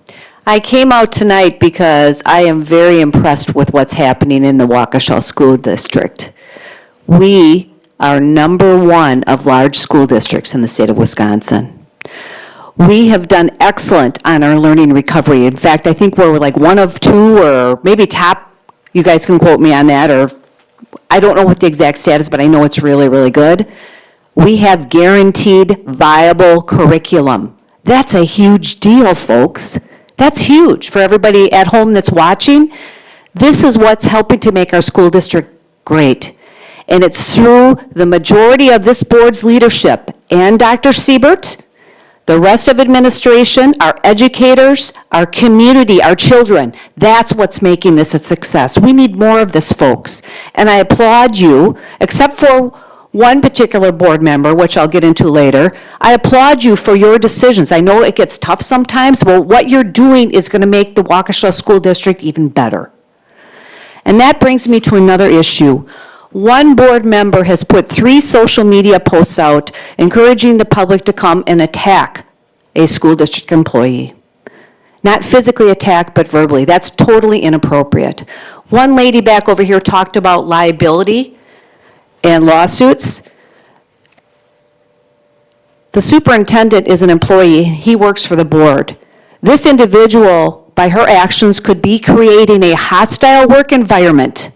I came out tonight because I am very impressed with what's happening in the Waukesha School District. We are #1 of large school districts in the state of Wisconsin. We have done excellent on our learning recovery. In fact, I think we're like 1 of 2 or maybe top, you guys can quote me on that, or I don't know what the exact status, but I know it's really, really good. We have guaranteed viable curriculum. That's a huge deal, folks. That's huge for everybody at home that's watching. This is what's helping to make our school district great. And it's through the majority of this board's leadership and Dr. Siebert, the rest of administration, our educators, our community, our children. That's what's making this a success. We need more of this, folks. And I applaud you, except for one particular board member, which I'll get into later. I applaud you for your decisions. I know it gets tough sometimes. Well, what you're doing is going to make the Waukesha School District even better. And that brings me to another issue. One board member has put 3 social media posts out encouraging the public to come and attack a school district employee. Not physically attack, but verbally. That's totally inappropriate. One lady back over here talked about liability and lawsuits. The superintendent is an employee. He works for the board. This individual, by her actions, could be creating a hostile work environment.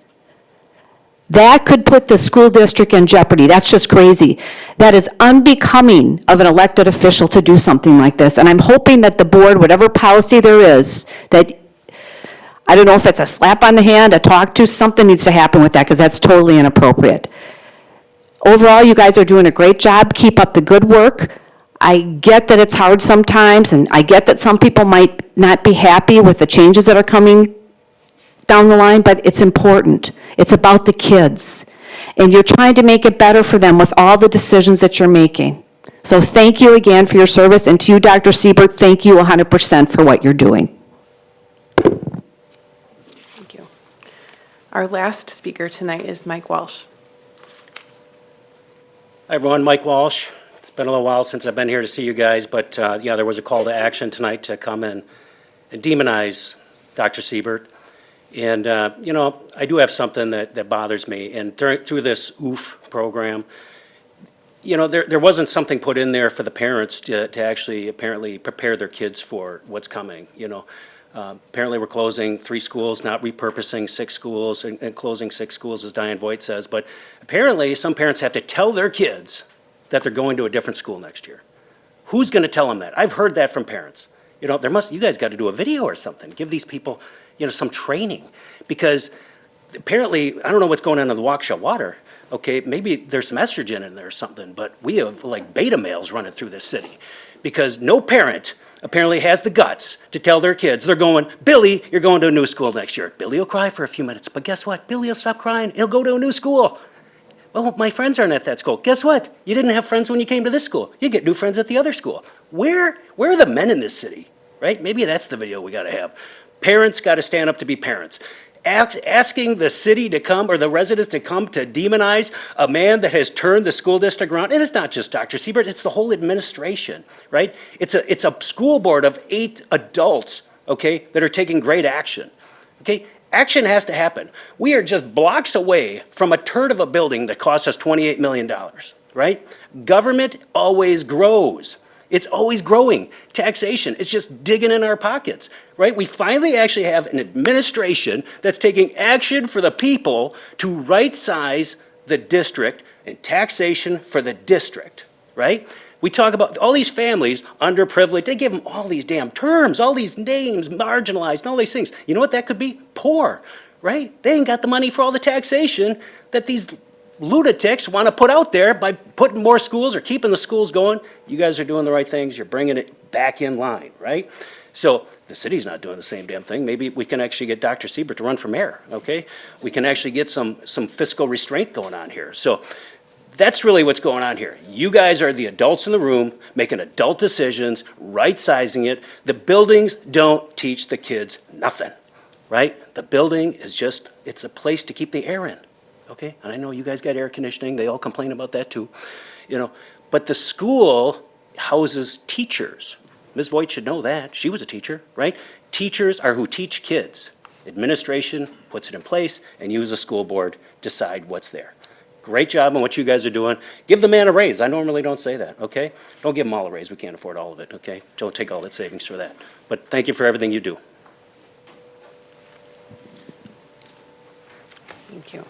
That could put the school district in jeopardy. That's just crazy. That is unbecoming of an elected official to do something like this. And I'm hoping that the board, whatever policy there is, that, I don't know if it's a slap on the hand, a talk to, something needs to happen with that, because that's totally inappropriate. Overall, you guys are doing a great job. Keep up the good work. I get that it's hard sometimes, and I get that some people might not be happy with the changes that are coming down the line, but it's important. It's about the kids. And you're trying to make it better for them with all the decisions that you're making. So thank you again for your service, and to you, Dr. Siebert, thank you 100% for what you're doing. Thank you. Our last speaker tonight is Mike Walsh. Hi, everyone. Mike Walsh. It's been a little while since I've been here to see you guys, but yeah, there was a call to action tonight to come in and demonize Dr. Siebert. And, you know, I do have something that bothers me. And through this OOF program, you know, there wasn't something put in there for the parents to actually apparently prepare their kids for what's coming, you know. Apparently we're closing 3 schools, not repurposing 6 schools, and closing 6 schools, as Diane Voigt says. But apparently some parents have to tell their kids that they're going to a different school next year. Who's going to tell them that? I've heard that from parents. You know, you guys got to do a video or something. Give these people, you know, some training. Because apparently, I don't know what's going on in the Waukesha water. Okay, maybe there's some estrogen in there or something, but we have like beta males running through this city. Because no parent apparently has the guts to tell their kids, they're going, Billy, you're going to a new school next year. Billy will cry for a few minutes, but guess what? Billy will stop crying. He'll go to a new school. Well, my friends aren't at that school. Guess what? You didn't have friends when you came to this school. You get new friends at the other school. Where are the men in this city, right? Maybe that's the video we got to have. Parents got to stand up to be parents. Asking the city to come, or the residents to come to demonize a man that has turned the school district around. And it's not just Dr. Siebert, it's the whole administration, right? It's a school board of 8 adults, okay, that are taking great action, okay? Action has to happen. We are just blocks away from a turd of a building that cost us $28 million, right? Government always grows. It's always growing. Taxation, it's just digging in our pockets, right? We finally actually have an administration that's taking action for the people to right-size the district and taxation for the district, right? We talk about all these families, underprivileged, they give them all these damn terms, all these names, marginalized, and all these things. You know what that could be? Poor, right? They ain't got the money for all the taxation that these lunatics want to put out there by putting more schools or keeping the schools going. You guys are doing the right things. You're bringing it back in line, right? So the city's not doing the same damn thing. Maybe we can actually get Dr. Siebert to run for mayor, okay? We can actually get some fiscal restraint going on here. So that's really what's going on here. You guys are the adults in the room, making adult decisions, right-sizing it. The buildings don't teach the kids nothing, right? The building is just, it's a place to keep the air in, okay? And I know you guys got air conditioning. They all complain about that too, you know. But the school houses teachers. Ms. Voigt should know that. She was a teacher, right? Teachers are who teach kids. Administration puts it in place, and you as a school board decide what's there. Great job on what you guys are doing. Give the man a raise. I normally don't say that, okay? Don't give him all a raise. We can't afford all of it, okay? Don't take all that savings for that. But thank you for everything you do. Thank you.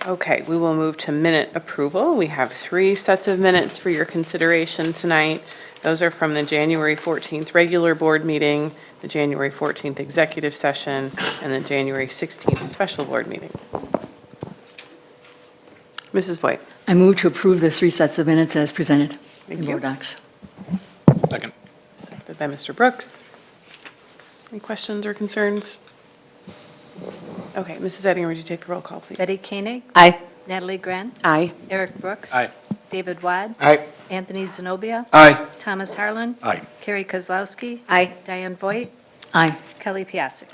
Okay, we will move to minute approval. We have 3 sets of minutes for your consideration tonight. Those are from the January 14th regular board meeting, the January 14th executive session, and the January 16th special board meeting. Mrs. Voigt. I move to approve the 3 sets of minutes as presented Thank in you. board docs. Second. Seconded by Mr. Brooks. Any questions or concerns? Okay, Mrs. Ettinger, would you take the roll call, please? Betty Koenig? Aye. Natalie Gren? Aye. Eric Brooks? Aye. David Wad? Aye. Anthony Zenobia? Aye. Thomas Harlan? Aye. Carrie Kozlowski? Aye. Diane Voigt? Aye. Kelly Piasek?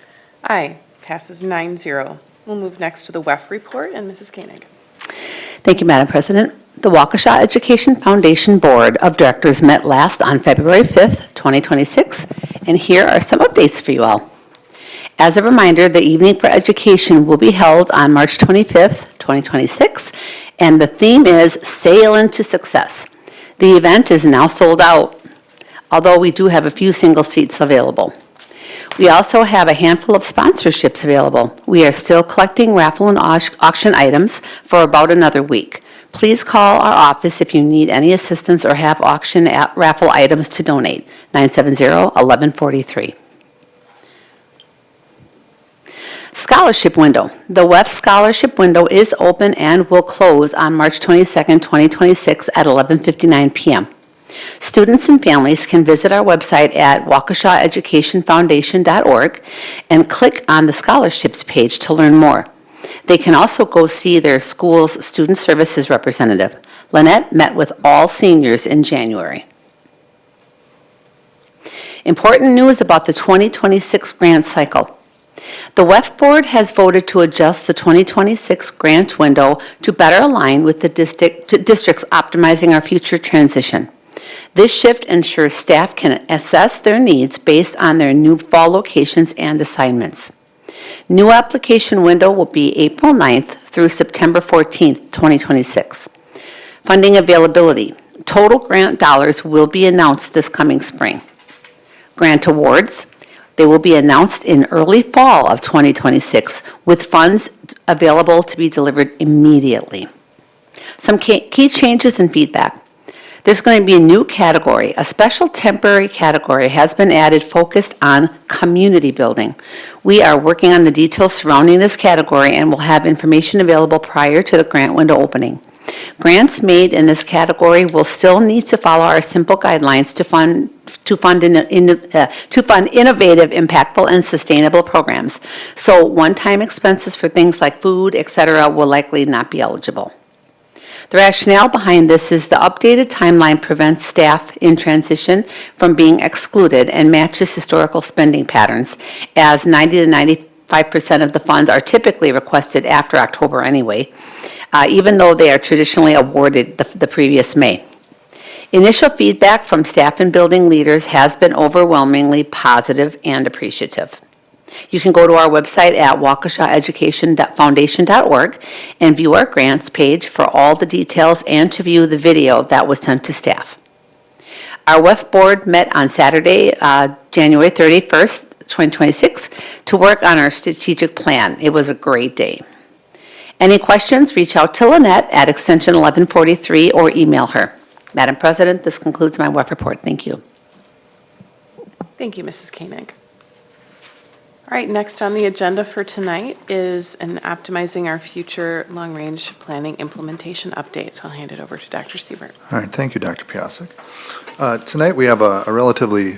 Aye. Passes 9-0. We'll move next to the WEF report, and Mrs. Koenig. Thank you, Madam President. The Waukesha Education Foundation Board of Directors met last on February 5th, 2026, and here are some updates for you all. As a reminder, the Evening for Education will be held on March 25th, 2026, and the theme is Sail into Success. The event is now sold out, although we do have a few single seats available. We also have a handful of sponsorships available. We are still collecting raffle and auction items for about another week. Please call our office if you need any assistance or have auction raffle items to donate, 970-1143. Scholarship window. The WEF scholarship window is open and will close on March 22nd, 2026 at 11:59 p.m. Students and families can visit our website at waukeshaeducationfoundation.org and click on the scholarships page to learn more. They can also go see their school's student services representative. Lynette met with all seniors in January. Important news about the 2026 grant cycle. The WEF Board has voted to adjust the 2026 grant window to better align with the districts optimizing our future transition. This shift ensures staff can assess their needs based on their new fall locations and assignments. New application window will be April 9th through September 14th, 2026. Funding availability. Total grant dollars will be announced this coming spring. Grant awards. They will be announced in early fall of 2026 with funds available to be delivered immediately. Some key changes and feedback. There's going to be a new category. A special temporary category has been added focused on community building. We are working on the details surrounding this category and will have information available prior to the grant window opening. Grants made in this category will still need to follow our simple guidelines to fund innovative, impactful, and sustainable programs. So one-time expenses for things like food, etc., will likely not be eligible. The rationale behind this is the updated timeline prevents staff in transition from being excluded and matches historical spending patterns, as 90 to 95% of the funds are typically requested after October anyway, even though they are traditionally awarded the previous May. Initial feedback from staff and building leaders has been overwhelmingly positive and appreciative. You can go to our website at waukeshaeducationfoundation.org and view our grants page for all the details and to view the video that was sent to staff. Our WEF board met on Saturday, January 31st, 2026, to work on our strategic plan. It was a great day. Any questions, reach out to Lynette at extension 1143 or email her. Madam President, this concludes my WEF report. Thank you. Thank you, Mrs. Koenig. All right, next on the agenda for tonight is an Optimizing Our Future Long-Range Planning Implementation Update. So I'll hand it over to Dr. Siebert. All right, thank you, Dr. Piasek. Tonight, we have a relatively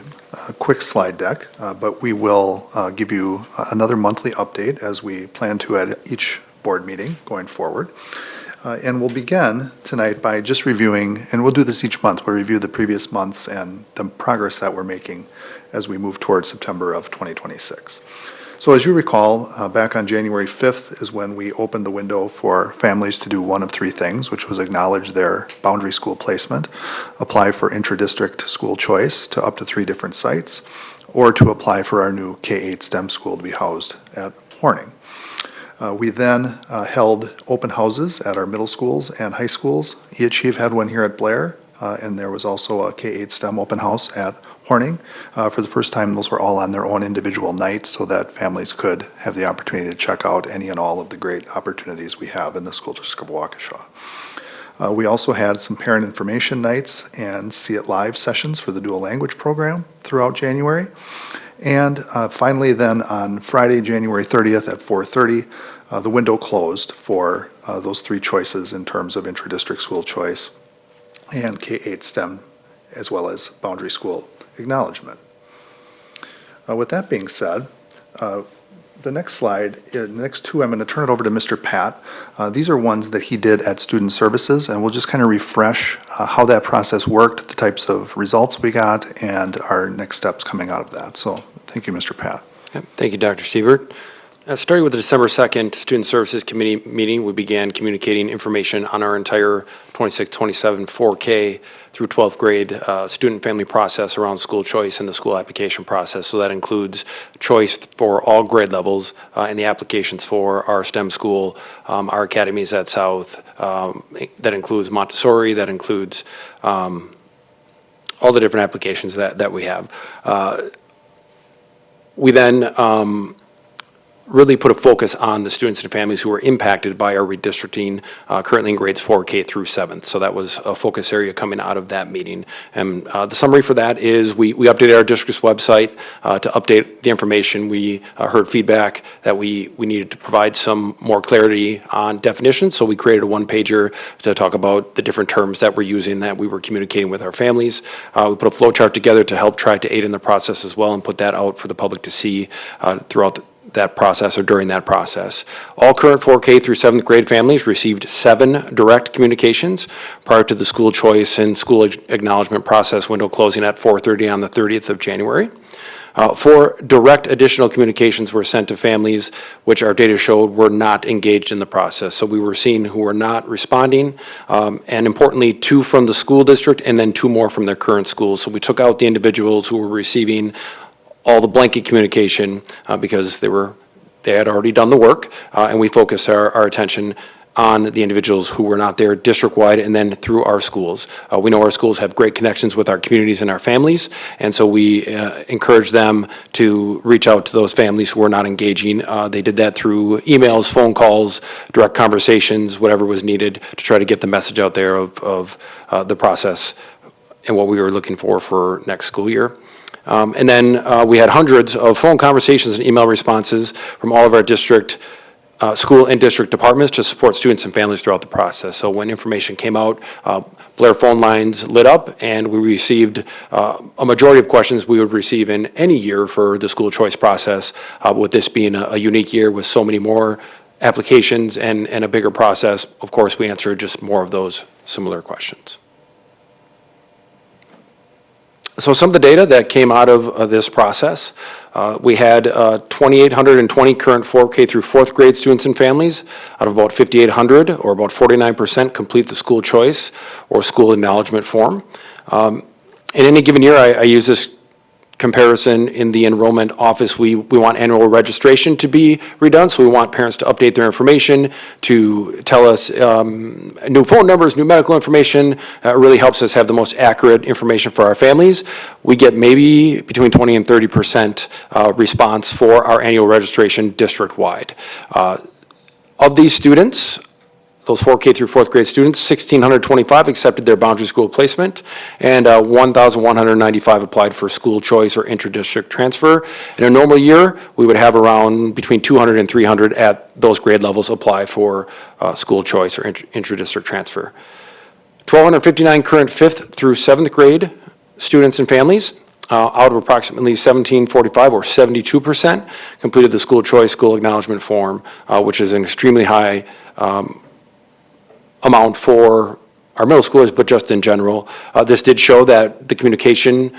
quick slide deck, but we will give you another monthly update as we plan to at each board meeting going forward. And we'll begin tonight by just reviewing, and we'll do this each month, we'll review the previous months and the progress that we're making as we move towards September of 2026. So as you recall, back on January 5th is when we opened the window for families to do one of three things, which was acknowledge their boundary school placement, apply for intra-district school choice to up to 3 different sites, or to apply for our new K-8 STEM school to be housed at Horning. We then held open houses at our middle schools and high schools. Each had one here at Blair, and there was also a K-8 STEM open house at Horning. For the first time, those were all on their own individual nights so that families could have the opportunity to check out any and all of the great opportunities we have in the school district of Waukesha. We also had some parent information nights and See It Live sessions for the dual language program throughout January. And finally then on Friday, January 30th at 4:30, the window closed for those 3 choices in terms of intra-district school choice and K-8 STEM, as well as boundary school acknowledgement. With that being said, the next slide, the next 2, I'm going to turn it over to Mr. Pat. These are ones that he did at Student Services, and we'll just kind of refresh how that process worked, the types of results we got, and our next steps coming out of that. So thank you, Mr. Pat. Yep. Thank you, Dr. Siebert. Starting with the December 2nd Student Services Committee meeting, we began communicating information on our entire 26-27 4K through 12th grade student family process around school choice and the school application process. So that includes choice for all grade levels and the applications for our STEM school, our academies at South. That includes Montessori, that includes all the different applications that we have. We then really put a focus on the students and families who were impacted by our redistricting currently in grades 4K through 7th. So that was a focus area coming out of that meeting. And the summary for that is we updated our district's website to update the information. We heard feedback that we needed to provide some more clarity on definitions. So we created a one-pager to talk about the different terms that we're using that we were communicating with our families. We put a flow chart together to help try to aid in the process as well and put that out for the public to see throughout that process or during that process. All current 4K through 7th grade families received 7 direct communications prior to the school choice and school acknowledgement process window closing at 4:30 on the 30th of January. 4 direct additional communications were sent to families which our data showed were not engaged in the process. So we were seeing who were not responding, and importantly, 2 from the school district and then 2 more from their current schools. So we took out the individuals who were receiving all the blanket communication because they had already done the work, and we focused our attention on the individuals who were not there district-wide and then through our schools. We know our schools have great connections with our communities and our families, and so we encourage them to reach out to those families who were not engaging. They did that through emails, phone calls, direct conversations, whatever was needed to try to get the message out there of the process and what we were looking for next school year. And then we had hundreds of phone conversations and email responses from all of our district, school and district departments to support students and families throughout the process. So when information came out, Blair phone lines lit up and we received a majority of questions we would receive in any year for the school choice process, with this being a unique year with so many more applications and a bigger process. Of course, we answered just more of those similar questions. So some of the data that came out of this process, we had 2,820 current 4K through 4th grade students and families out of about 5,800, or about 49%, complete the school choice or school acknowledgement form. In any given year, I use this comparison in the enrollment office. We want annual registration to be redone, so we want parents to update their information, to tell us new phone numbers, new medical information. It really helps us have the most accurate information for our families. We get maybe between 20 and 30% response for our annual registration district-wide. Of these students, those 4K through 4th grade students, 1,625 accepted their boundary school placement, and 1,195 applied for school choice or intra-district transfer. In a normal year, we would have around between 200 and 300 at those grade levels apply for school choice or intra-district transfer. 1,259 current 5th through 7th grade students and families, out of approximately 1,745 or 72%, completed the school choice, school acknowledgement form, which is an extremely high amount for our middle schoolers, but just in general. This did show that the communication,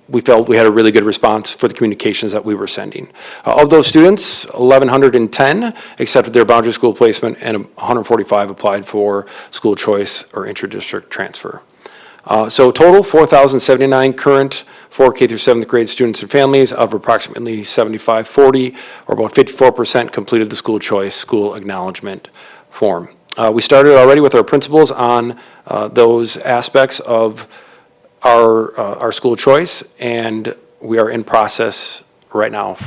we felt we had a really good response for the communications that we were sending. Of those students, 1,110 accepted their boundary school placement and 145 applied for school choice or intra-district transfer. So total, 4,079 current 4K through 7th grade students and families of approximately 7,540, or about 54% completed the school choice, school acknowledgement form. We started already with our principals on those aspects of our school choice, and we are in process right now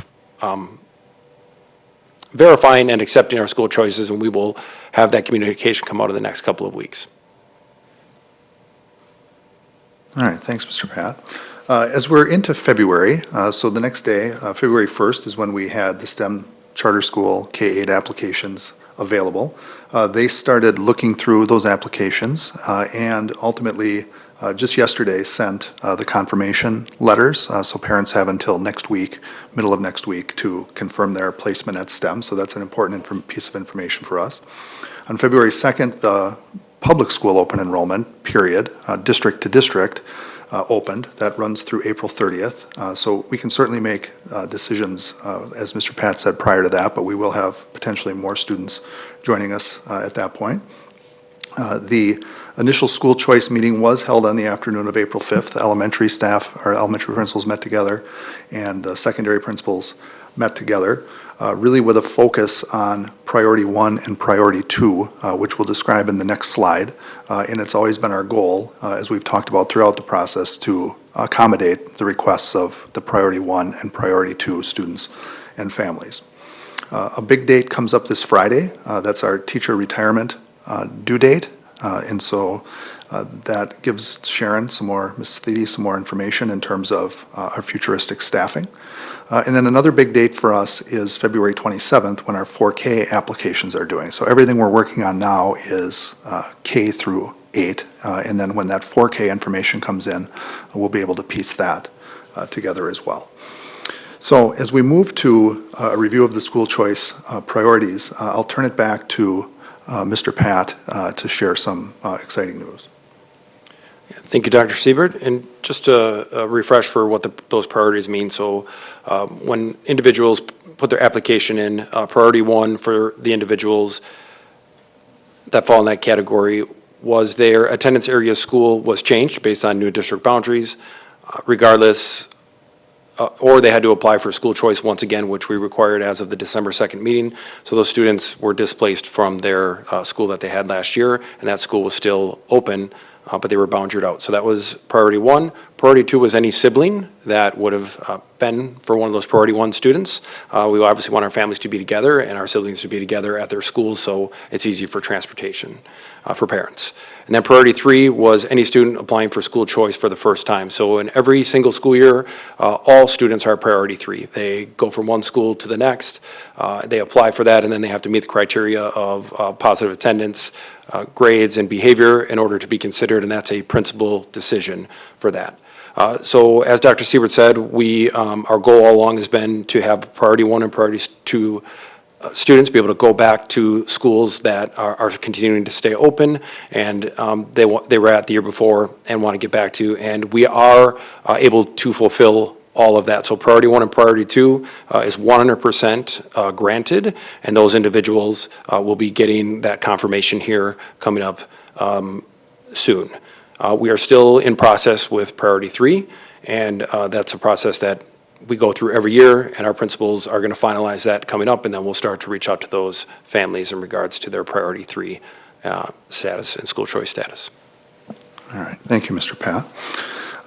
verifying and accepting our school choices, and we will have that communication come out in the next couple of weeks. All right, thanks, Mr. Pat. As we're into February, so the next day, February 1st, is when we had the STEM charter school K-8 applications available. They started looking through those applications and ultimately just yesterday sent the confirmation letters. So parents have until next week, middle of next week, to confirm their placement at STEM. So that's an important piece of information for us. On February 2nd, the public school open enrollment period, district to district, opened. That runs through April 30th. So we can certainly make decisions, as Mr. Pat said, prior to that, but we will have potentially more students joining us at that point. The initial school choice meeting was held on the afternoon of April 5th. Elementary staff, or elementary principals met together, and secondary principals met together, really with a focus on priority 1 and priority 2, which we'll describe in the next slide. And it's always been our goal, as we've talked about throughout the process, to accommodate the requests of the priority 1 and priority 2 students and families. A big date comes up this Friday. That's our teacher retirement due date. And so that gives Sharon Ms. Thede some more information in terms of our futuristic staffing. And then another big date for us is February 27th, when our 4K applications are due. So everything we're working on now is K through 8. And then when that 4K information comes in, we'll be able to piece that together as well. So as we move to a review of the school choice priorities, I'll turn it back to Mr. Pat to share some exciting news. Thank you, Dr. Siebert. And just a refresh for what those priorities mean. So when individuals put their application in, priority 1 for the individuals that fall in that category was their attendance area school was changed based on new district boundaries, regardless, or they had to apply for school choice once again, which we required as of the December 2nd meeting. So those students were displaced from their school that they had last year, and that school was still open, but they were boundaried out. So that was priority 1. Priority 2 was any sibling that would have been for one of those priority 1 students. We obviously want our families to be together and our siblings to be together at their schools, so it's easy for transportation for parents. And then priority 3 was any student applying for school choice for the first time. So in every single school year, all students are priority 3. They go from one school to the next, they apply for that, and then they have to meet the criteria of positive attendance, grades, and behavior in order to be considered, and that's a principal decision for that. So as Dr. Siebert said, our goal all along has been to have priority 1 and priority 2 students be able to go back to schools that are continuing to stay open, and they were at the year before and want to get back to, and we are able to fulfill all of that. So priority 1 and priority 2 is 100% granted, and those individuals will be getting that confirmation here coming up soon. We are still in process with priority 3, and that's a process that we go through every year, and our principals are going to finalize that coming up, and then we'll start to reach out to those families in regards to their priority 3 status and school choice status. All right, thank you, Mr. Pat.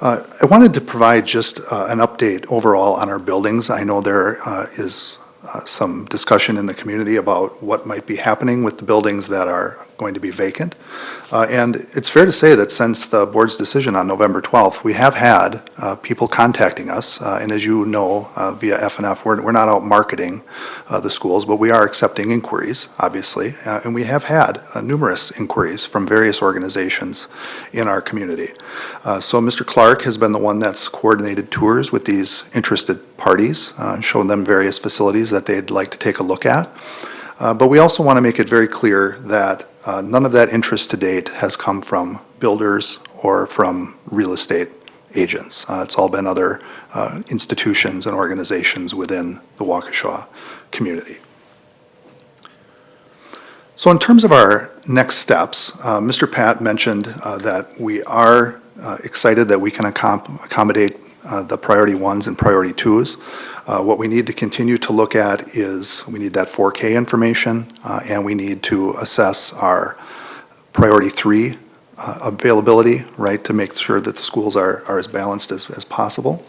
I wanted to provide just an update overall on our buildings. I know there is some discussion in the community about what might be happening with the buildings that are going to be vacant. And it's fair to say that since the board's decision on November 12th, we have had people contacting us. And as you know, via F&F, we're not out marketing the schools, but we are accepting inquiries, obviously. And we have had numerous inquiries from various organizations in our community. So Mr. Clark has been the one that's coordinated tours with these interested parties, shown them various facilities that they'd like to take a look at. But we also want to make it very clear that none of that interest to date has come from builders or from real estate agents. It's all been other institutions and organizations within the Waukesha community. So in terms of our next steps, Mr. Pat mentioned that we are excited that we can accommodate the priority ones and priority twos. What we need to continue to look at is we need that 4K information, and we need to assess our priority 3 availability, right, to make sure that the schools are as balanced as possible.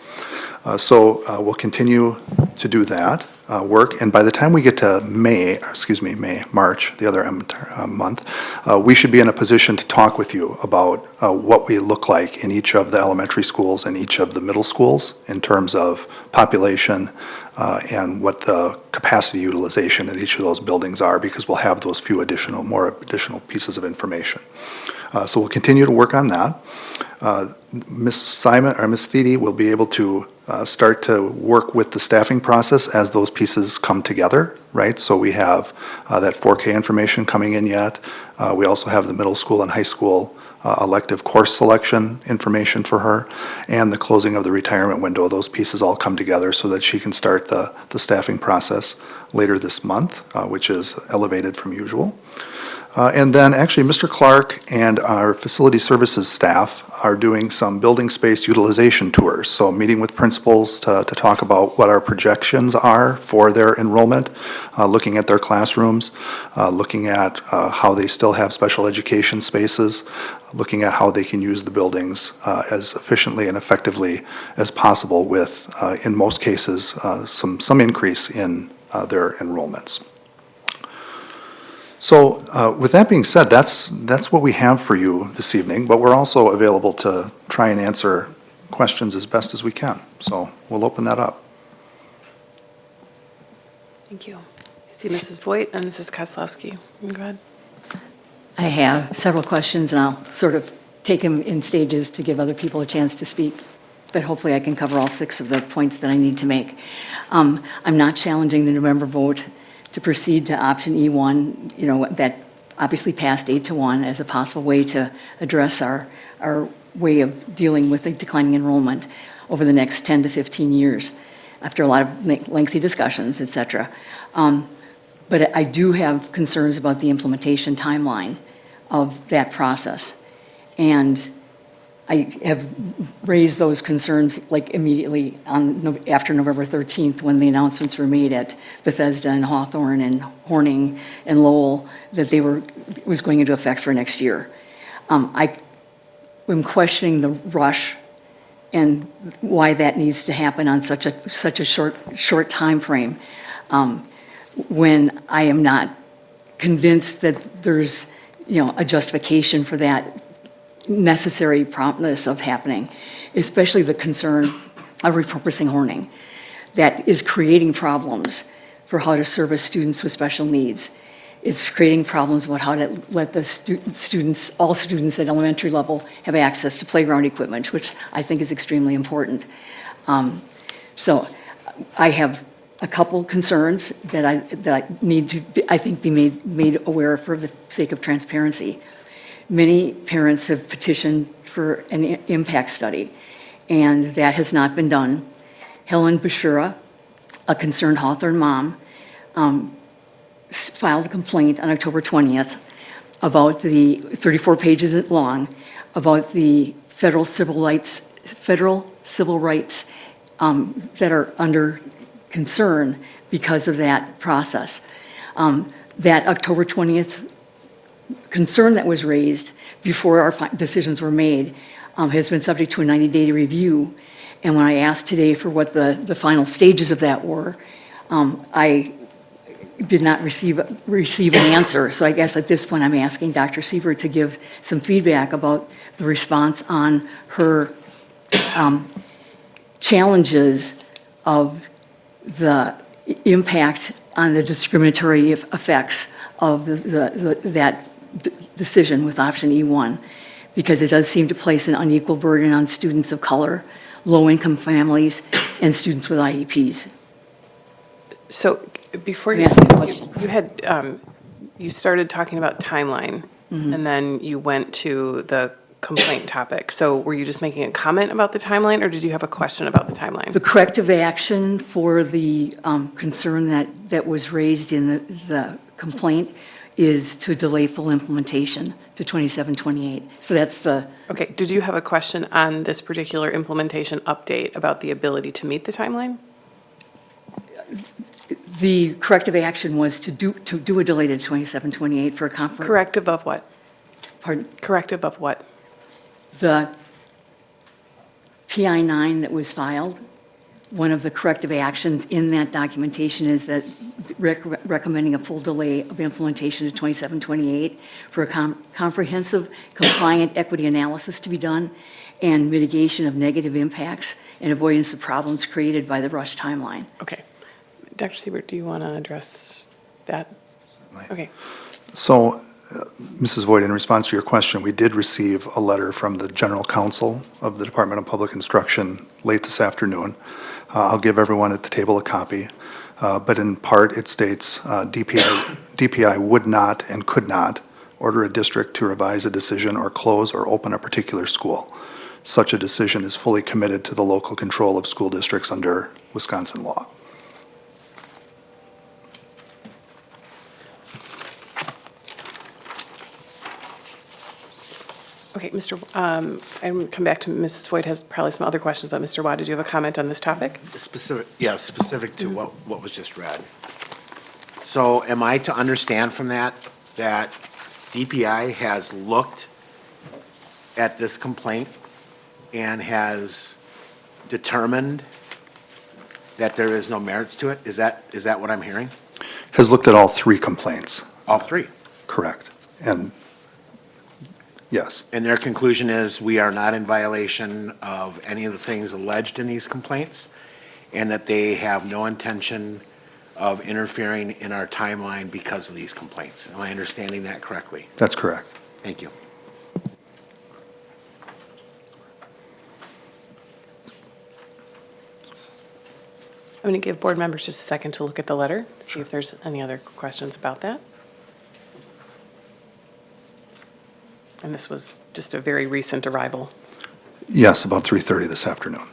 So we'll continue to do that work, and by the time we get to March, the other month, we should be in a position to talk with you about what we look like in each of the elementary schools and each of the middle schools in terms of population and what the capacity utilization in each of those buildings are, because we'll have those few more additional pieces of information. So we'll continue to work on that. Ms. Simon or Ms. Thiede will be able to start to work with the staffing process as those pieces come together, right? So we have that 4K information coming in yet. We also have the middle school and high school elective course selection information for her, and the closing of the retirement window. Those pieces all come together so that she can start the staffing process later this month, which is elevated from usual. And then actually Mr. Clark and our facility services staff are doing some building space utilization tours. So meeting with principals to talk about what our projections are for their enrollment, looking at their classrooms, looking at how they still have special education spaces, looking at how they can use the buildings as efficiently and effectively as possible with, in most cases, some increase in their enrollments. So with that being said, that's what we have for you this evening, but we're also available to try and answer questions as best as we can. So we'll open that up. Thank you. I see Mrs. Voigt and Mrs. Kozlowski. Go ahead. I have several questions, and I'll sort of take them in stages to give other people a chance to speak, but hopefully I can cover all 6 of the points that I need to make. I'm not challenging the November vote to proceed to option E1, that obviously passed 8-1 as a possible way to address our way of dealing with the declining enrollment over the next 10 to 15 years, after a lot of lengthy discussions, et cetera. But I do have concerns about the implementation timeline of that process. And I have raised those concerns immediately after November 13th, when the announcements were made at Bethesda and Hawthorne and Horning and Lowell that was going into effect for next year. I am questioning the rush and why that needs to happen on such a short time frame, when I am not convinced that there's a justification for that necessary promptness of happening, especially the concern of repurposing Horning. That is creating problems for how to service students with special needs. It's creating problems about how to let the all students at elementary level have access to playground equipment, which I think is extremely important. So I have a couple concerns that I need to, I think, be made aware of for the sake of transparency. Many parents have petitioned for an impact study, and that has not been done. Helen Bashura, a concerned Hawthorne mom, filed a complaint on October 20th about the 34 pages long about the federal civil rights that are under concern because of that process. That October 20th concern that was raised before our decisions were made has been subject to a 90-day review. And when I asked today for what the final stages of that were, I did not receive an answer. So I guess at this point, I'm asking Dr. Siebert to give some feedback about the response on her challenges of the impact on the discriminatory effects of that decision with option E1, because it does seem to place an unequal burden on students of color, low-income families, and students with IEPs. So before you, Let me ask you a question. you had, you started talking about timeline, and then you went to the complaint topic. So were you just making a comment about the timeline, or did you have a question about the timeline? The corrective action for the concern that was raised in the complaint is to delay full implementation to 27-28. So that's the, Okay, did you have a question on this particular implementation update about the ability to meet the timeline? the corrective action was to do a delay to 27-28 for a conference. Corrective of what? Pardon? Corrective of what? The PI-9 that was filed, one of the corrective actions in that documentation is that recommending a full delay of implementation to 27-28 for a comprehensive compliant equity analysis to be done and mitigation of negative impacts and avoidance of problems created by the rush timeline. Okay. Dr. Siebert, do you want to address that? Okay. So, Mrs. Voigt, in response to your question, we did receive a letter from the General Counsel of the Department of Public Instruction late this afternoon. I'll give everyone at the table a copy, but in part it states DPI would not and could not order a district to revise a decision or close or open a particular school. Such a decision is fully committed to the local control of school districts under Wisconsin law. Okay, I'm going to come back to Mrs. Voigt has probably some other questions, but Mr. Watt, did you have a comment on this topic? Specific to what was just read. So am I to understand from that DPI has looked at this complaint and has determined that there is no merits to it? Is that what I'm hearing? Has looked at all three complaints. All three? Correct. And yes. And their conclusion is we are not in violation of any of the things alleged in these complaints, and that they have no intention of interfering in our timeline because of these complaints. Am I understanding that correctly? That's correct. Thank you. I'm going to give board members just a second to look at the letter, see if there's any other questions about that. And this was just a very recent arrival. Yes, about 3:30 this afternoon.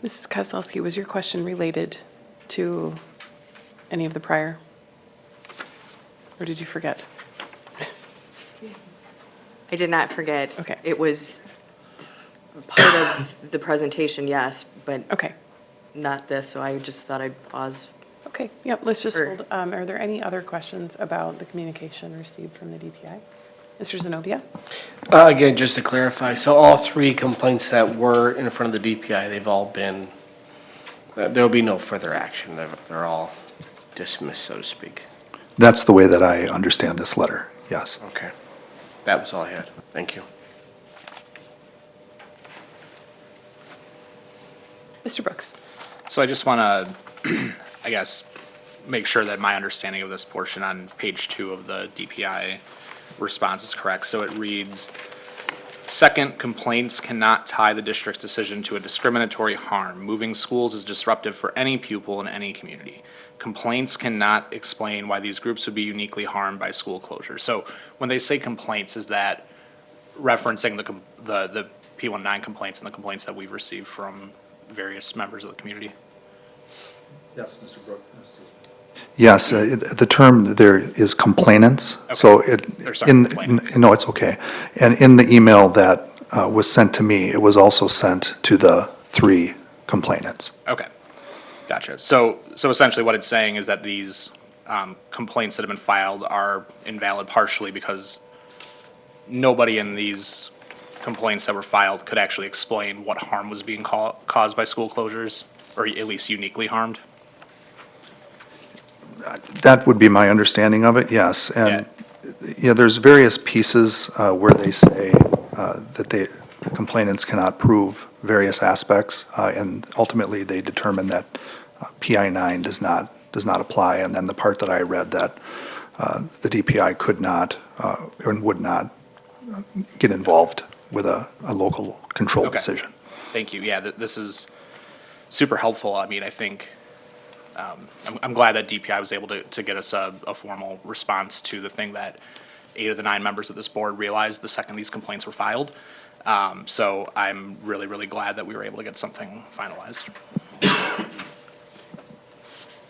Mrs. Kozlowski, was your question related to any of the prior? Or did you forget? I did not forget. Okay. It was part of the presentation, yes, but Okay. not this, so I just thought I'd pause. Okay, yep, let's just Or- hold. Are there any other questions about the communication received from the DPI? Mr. Zenobia? Again, just to clarify, so all three complaints that were in front of the DPI, they've all been, there'll be no further action. They're all dismissed, so to speak. That's the way that I understand this letter, yes. Okay. That was all I had. Thank you. Mr. Brooks? So I just want to, I guess, make sure that my understanding of this portion on page 2 of the DPI response is correct. So it reads, second, complaints cannot tie the district's decision to a discriminatory harm. Moving schools is disruptive for any pupil in any community. Complaints cannot explain why these groups would be uniquely harmed by school closure. So when they say complaints, is that referencing the P19 complaints and the complaints that we've received from various members of the community? Yes, Mr. Brooks. Yes, the term there is complainants. Okay. So Or sorry, complainants. no, it's okay. And in the email that was sent to me, it was also sent to the three complainants. Okay, gotcha. So essentially what it's saying is that these complaints that have been filed are invalid partially because nobody in these complaints that were filed could actually explain what harm was being caused by school closures, or at least uniquely harmed. That would be my understanding of it, yes. And, there's various pieces where they say that the complainants cannot prove various aspects, and ultimately they determine that PI 9 does not apply. And then the part that I read that the DPI could not and would not get involved with a local control Okay. decision. Thank you. Yeah, this is super helpful. I mean, I think, I'm glad that DPI was able to get us a formal response to the thing that 8 of the 9 members of this board realized the second these complaints were filed. So I'm really, really glad that we were able to get something finalized.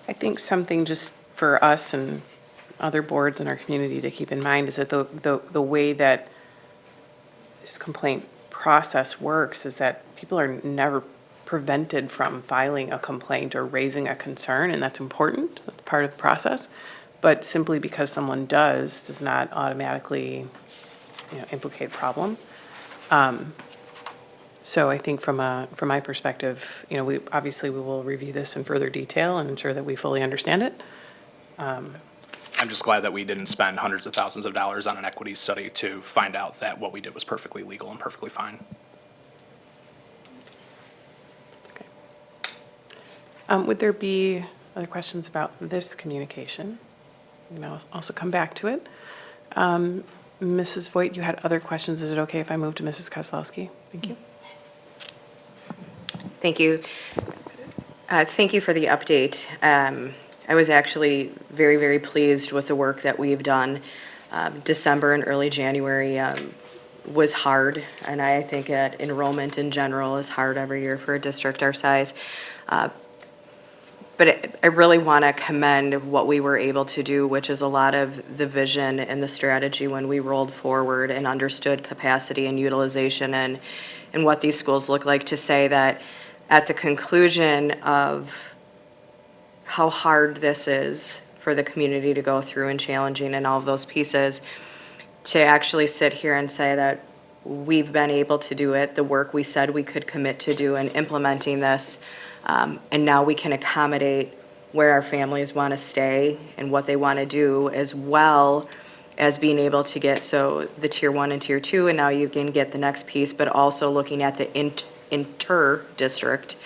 I think something just for us and other boards in our community to keep in mind is that the way that this complaint process works is that people are never prevented from filing a complaint or raising a concern, and that's important. That's part of the process. But simply because someone does not automatically, implicate a problem. So I think from my perspective, we will review this in further detail and ensure that we fully understand it. I'm just glad that we didn't spend hundreds of thousands of dollars on an equity study to find out that what we did was perfectly legal and perfectly fine. Would there be other questions about this communication? I'll also come back to it. Mrs. Voigt, you had other questions. Is it okay if I move to Mrs. Kozlowski? Thank you. Thank you. Thank you for the update. I was actually very, very pleased with the work that we've done. December and early January was hard, and I think that enrollment in general is hard every year for a district our size. But I really want to commend what we were able to do, which is a lot of the vision and the strategy when we rolled forward and understood capacity and utilization and what these schools look like, to say that at the conclusion of how hard this is for the community to go through and challenging and all of those pieces, to actually sit here and say that we've been able to do it, the work we said we could commit to do in implementing this, and now we can accommodate where our families want to stay and what they want to do, as well as being able to get the tier 1 and tier 2, and now you can get the next piece, but also looking at the inter-district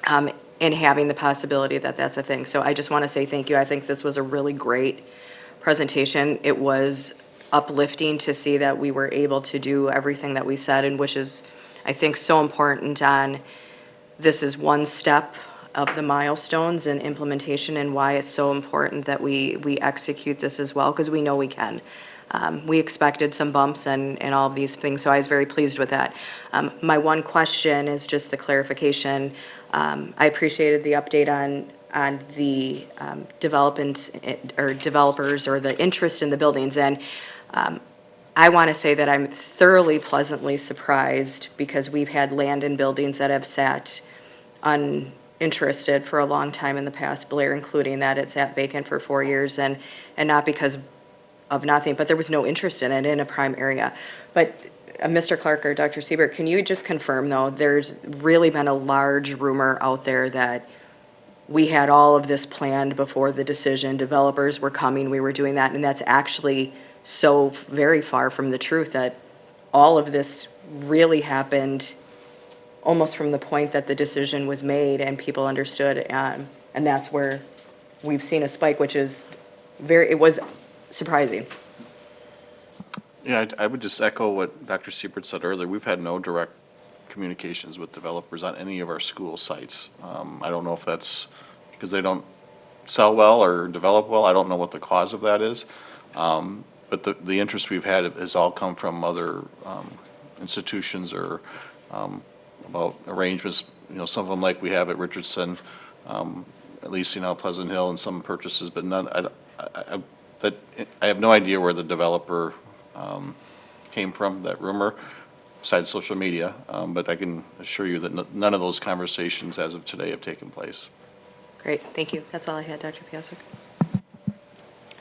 and having the possibility that that's a thing. So I just want to say thank you. I think this was a really great presentation. It was uplifting to see that we were able to do everything that we said, and which is, I think, so important on this is one step of the milestones and implementation, and why it's so important that we execute this as well, because we know we can. We expected some bumps and all of these things, so I was very pleased with that. My one question is just the clarification. I appreciated the update on the development or developers or the interest in the buildings, and I want to say that I'm thoroughly pleasantly surprised, because we've had land and buildings that have sat uninterested for a long time in the past, Blair including that. It sat vacant for 4 years, and not because of nothing, but there was no interest in it in a prime area. But Mr. Clark or Dr. Siebert, can you just confirm, though, there's really been a large rumor out there that we had all of this planned before the decision, developers were coming, we were doing that, and that's actually so very far from the truth, that all of this really happened almost from the point that the decision was made and people understood, and that's where we've seen a spike, which is it was surprising. Yeah, I would just echo what Dr. Siebert said earlier. We've had no direct communications with developers on any of our school sites. I don't know if that's because they don't sell well or develop well. I don't know what the cause of that is. But the interest we've had has all come from other institutions or about arrangements, some of them like we have at Richardson, at least, Pleasant Hill, and some purchases, but none, I have no idea where the developer came from, that rumor, besides social media, but I can assure you that none of those conversations as of today have taken place. Great, thank you. That's all I had, Dr. Piasek.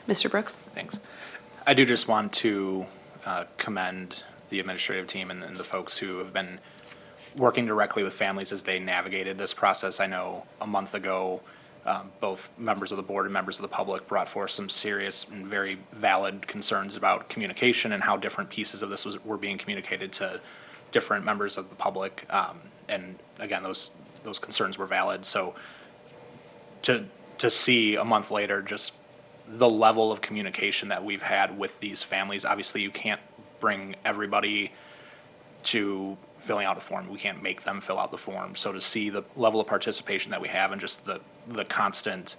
Mr. Brooks? Thanks. I do just want to commend the administrative team and the folks who have been working directly with families as they navigated this process. I know a month ago, both members of the board and members of the public brought forth some serious and very valid concerns about communication and how different pieces of this were being communicated to different members of the public. And again, those concerns were valid. So to see a month later just the level of communication that we've had with these families, obviously you can't bring everybody to filling out a form. We can't make them fill out the form. So to see the level of participation that we have and just the constant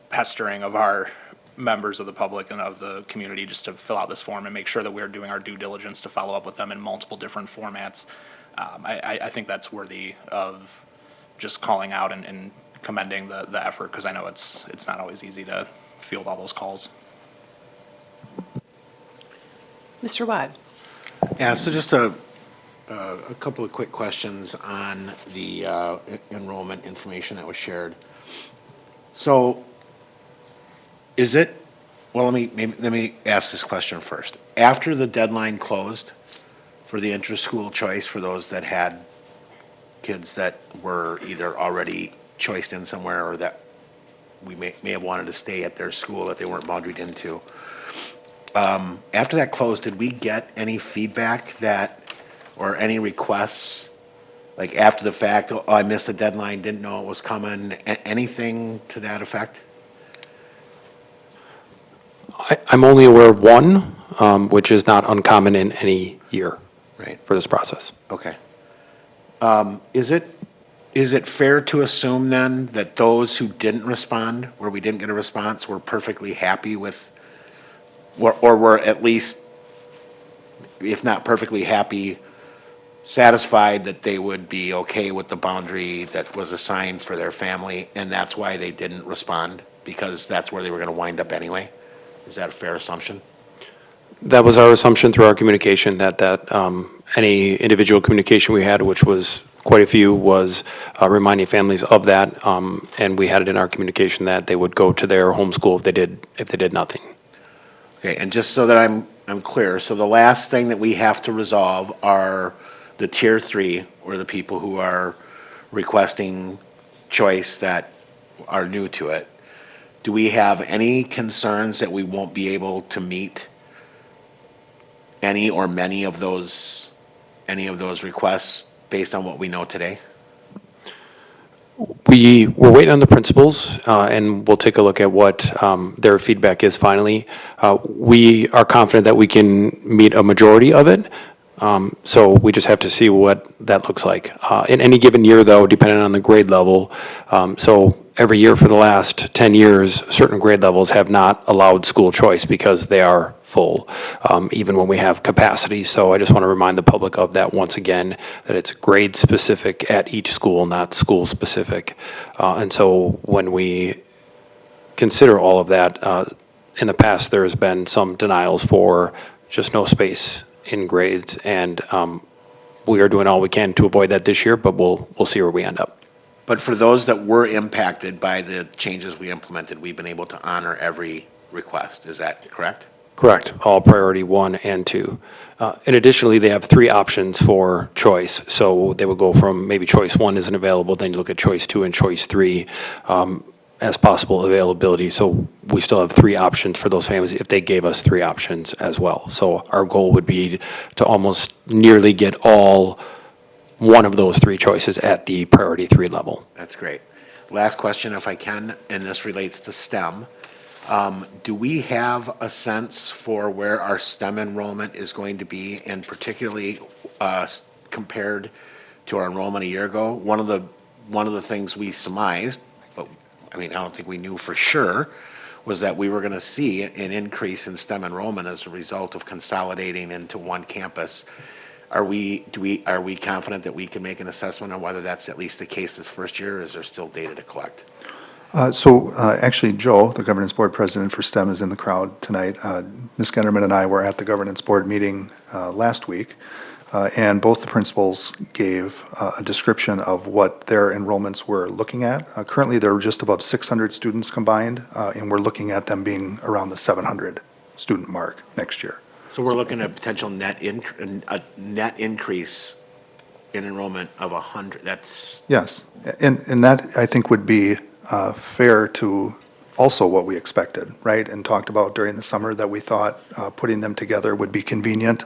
pestering of our members of the public and of the community just to fill out this form and make sure that we're doing our due diligence to follow up with them in multiple different formats. I think that's worthy of just calling out and commending the effort, because I know it's not always easy to field all those calls. Mr. Wad? Yeah, so just a couple of quick questions on the enrollment information that was shared. So is it, well, let me ask this question first. After the deadline closed for the intra-school choice for those that had kids that were either already choiced in somewhere or that we may have wanted to stay at their school that they weren't boundaried into, after that closed, did we get any feedback or any requests, like after the fact, oh, I missed the deadline, didn't know it was coming, anything to that effect? I'm only aware of one, which is not uncommon in any year. Right. For this process. Okay. Is it fair to assume then that those who didn't respond, where we didn't get a response, were perfectly happy with, or were at least, if not perfectly happy, satisfied that they would be okay with the boundary that was assigned for their family, and that's why they didn't respond, because that's where they were going to wind up anyway? Is that a fair assumption? That was our assumption through our communication, that any individual communication we had, which was quite a few, was reminding families of that, and we had it in our communication that they would go to their homeschool if they did nothing. Okay, and just so that I'm clear, so the last thing that we have to resolve are the tier 3, or the people who are requesting choice that are new to it. Do we have any concerns that we won't be able to meet any or many of those requests based on what we know today? We're waiting on the principals, and we'll take a look at what their feedback is finally. We are confident that we can meet a majority of it, so we just have to see what that looks like. In any given year, though, depending on the grade level, so every year for the last 10 years, certain grade levels have not allowed school choice because they are full, even when we have capacity. So I just want to remind the public of that once again, that it's grade specific at each school, not school specific. And so when we consider all of that, in the past, there's been some denials for just no space in grades, and we are doing all we can to avoid that this year, but we'll see where we end up. But for those that were impacted by the changes we implemented, we've been able to honor every request. Is that correct? Correct, all priority 1 and 2. And additionally, they have 3 options for choice. So they would go from maybe choice 1 isn't available, then you look at choice 2 and choice 3 as possible availability. So we still have 3 options for those families if they gave us 3 options as well. So our goal would be to almost nearly get all one of those 3 choices at the priority 3 level. That's great. Last question, if I can, and this relates to STEM. Do we have a sense for where our STEM enrollment is going to be, and particularly compared to our enrollment a year ago? One of the things we surmised, but I don't think we knew for sure, was that we were going to see an increase in STEM enrollment as a result of consolidating into one campus. Are we confident that we can make an assessment on whether that's at least the case this first year, or is there still data to collect? Actually, Joe, the governance board president for STEM, is in the crowd tonight. Ms. Genderman and I were at the governance board meeting last week, and both the principals gave a description of what their enrollments were looking at. Currently, there are just above 600 students combined, and we're looking at them being around the 700 student mark next year. So we're looking at a potential a net increase in enrollment of 100, that's, Yes, and that, I think, would be fair to also what we expected, right? And talked about during the summer that we thought putting them together would be convenient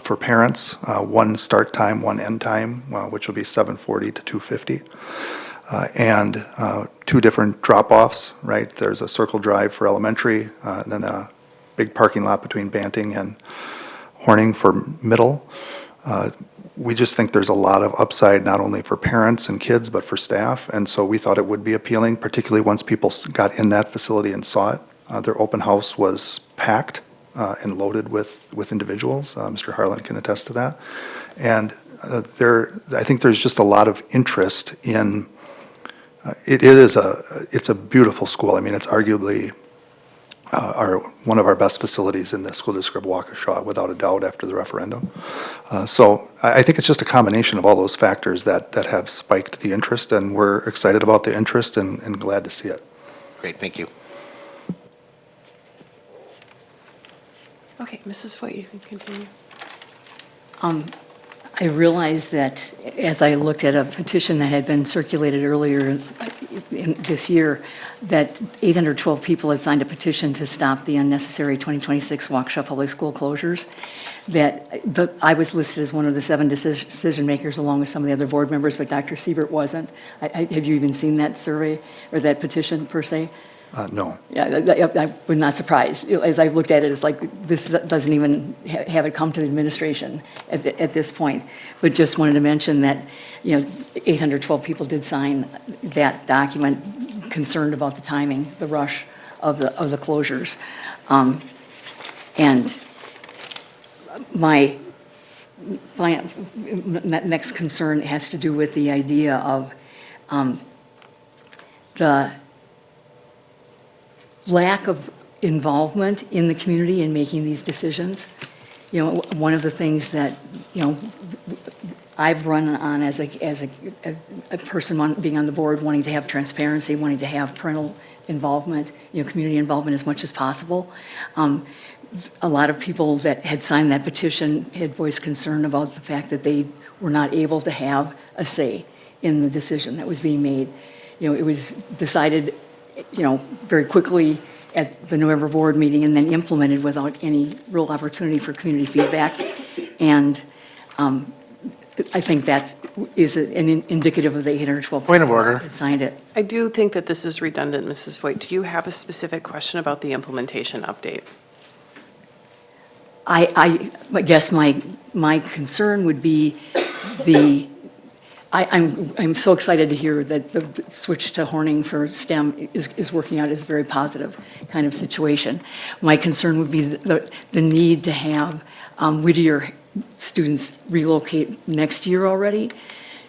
for parents. One start time, one end time, which will be 7:40 to 2:50. And two different drop-offs, right? There's a circle drive for elementary, and then a big parking lot between Banting and Horning for middle. We just think there's a lot of upside, not only for parents and kids, but for staff. And so we thought it would be appealing, particularly once people got in that facility and saw it. Their open house was packed and loaded with individuals. Mr. Harlan can attest to that. And I think there's just a lot of interest in, it's a beautiful school. I mean, it's arguably one of our best facilities in the school district of Waukesha, without a doubt, after the referendum. So I think it's just a combination of all those factors that have spiked the interest, and we're excited about the interest and glad to see it. great, thank you. Okay, Mrs. Voigt, you can continue. I realized that as I looked at a petition that had been circulated earlier this year, that 812 people had signed a petition to stop the unnecessary 2026 Waukesha Public School closures, that I was listed as one of the 7 decision makers along with some of the other board members, but Dr. Siebert wasn't. Have you even seen that survey or that petition per se? No. Yeah, I was not surprised. As I looked at it, it's like, this doesn't even have it come to the administration at this point. But just wanted to mention that, 812 people did sign that document, concerned about the timing, the rush of the closures. And my next concern has to do with the idea of the lack of involvement in the community in making these decisions. One of the things that, I've run on as a person being on the board, wanting to have transparency, wanting to have parental involvement, community involvement as much as possible. A lot of people that had signed that petition had voiced concern about the fact that they were not able to have a say in the decision that was being made. It was decided very quickly at the November board meeting and then implemented without any real opportunity for community feedback. And I think that is an indicative of the 812 Point of people order. that signed it. I do think that this is redundant, Mrs. Voigt. Do you have a specific question about the implementation update? I guess my concern would be I'm so excited to hear that the switch to Horning for STEM is working out as a very positive kind of situation. My concern would be the need to have Whittier students relocate next year already,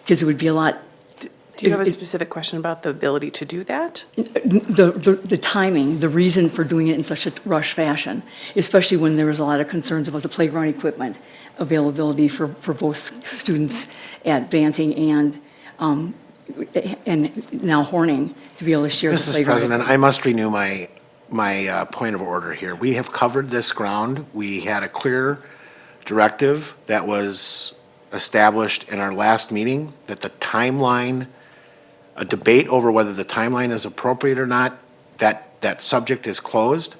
because it would be a lot. Do you have a specific question about the ability to do that? The timing, the reason for doing it in such a rush fashion, especially when there was a lot of concerns about the playground equipment availability for both students at Banting and now Horning to be able to share the Mrs. playground. President, I must renew my point of order here. We have covered this ground. We had a clear directive that was established in our last meeting, that the timeline, a debate over whether the timeline is appropriate or not, that subject is closed.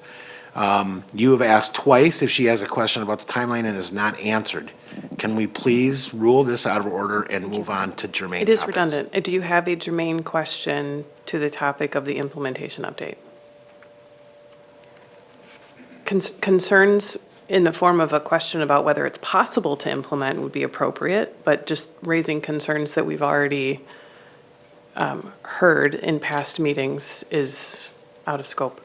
You have asked twice if she has a question about the timeline and has not answered. Can we please rule this out of order and move on to germane It is topics? redundant. Do you have a germane question to the topic of the implementation update? Concerns in the form of a question about whether it's possible to implement would be appropriate, but just raising concerns that we've already heard in past meetings is out of scope.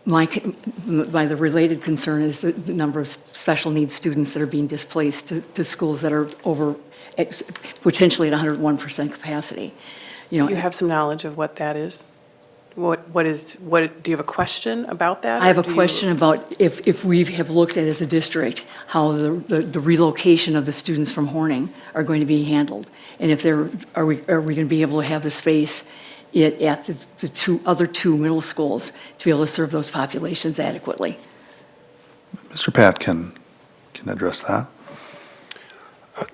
The related concern is the number of special needs students that are being displaced to schools that are potentially at 101% capacity. Do you have some knowledge of what that is? Do you have a question about that? I have a question about if we have looked at as a district how the relocation of the students from Horning are going to be handled, and if are we going to be able to have the space it at the other two middle schools to be able to serve those populations adequately. Mr. Pat can address that.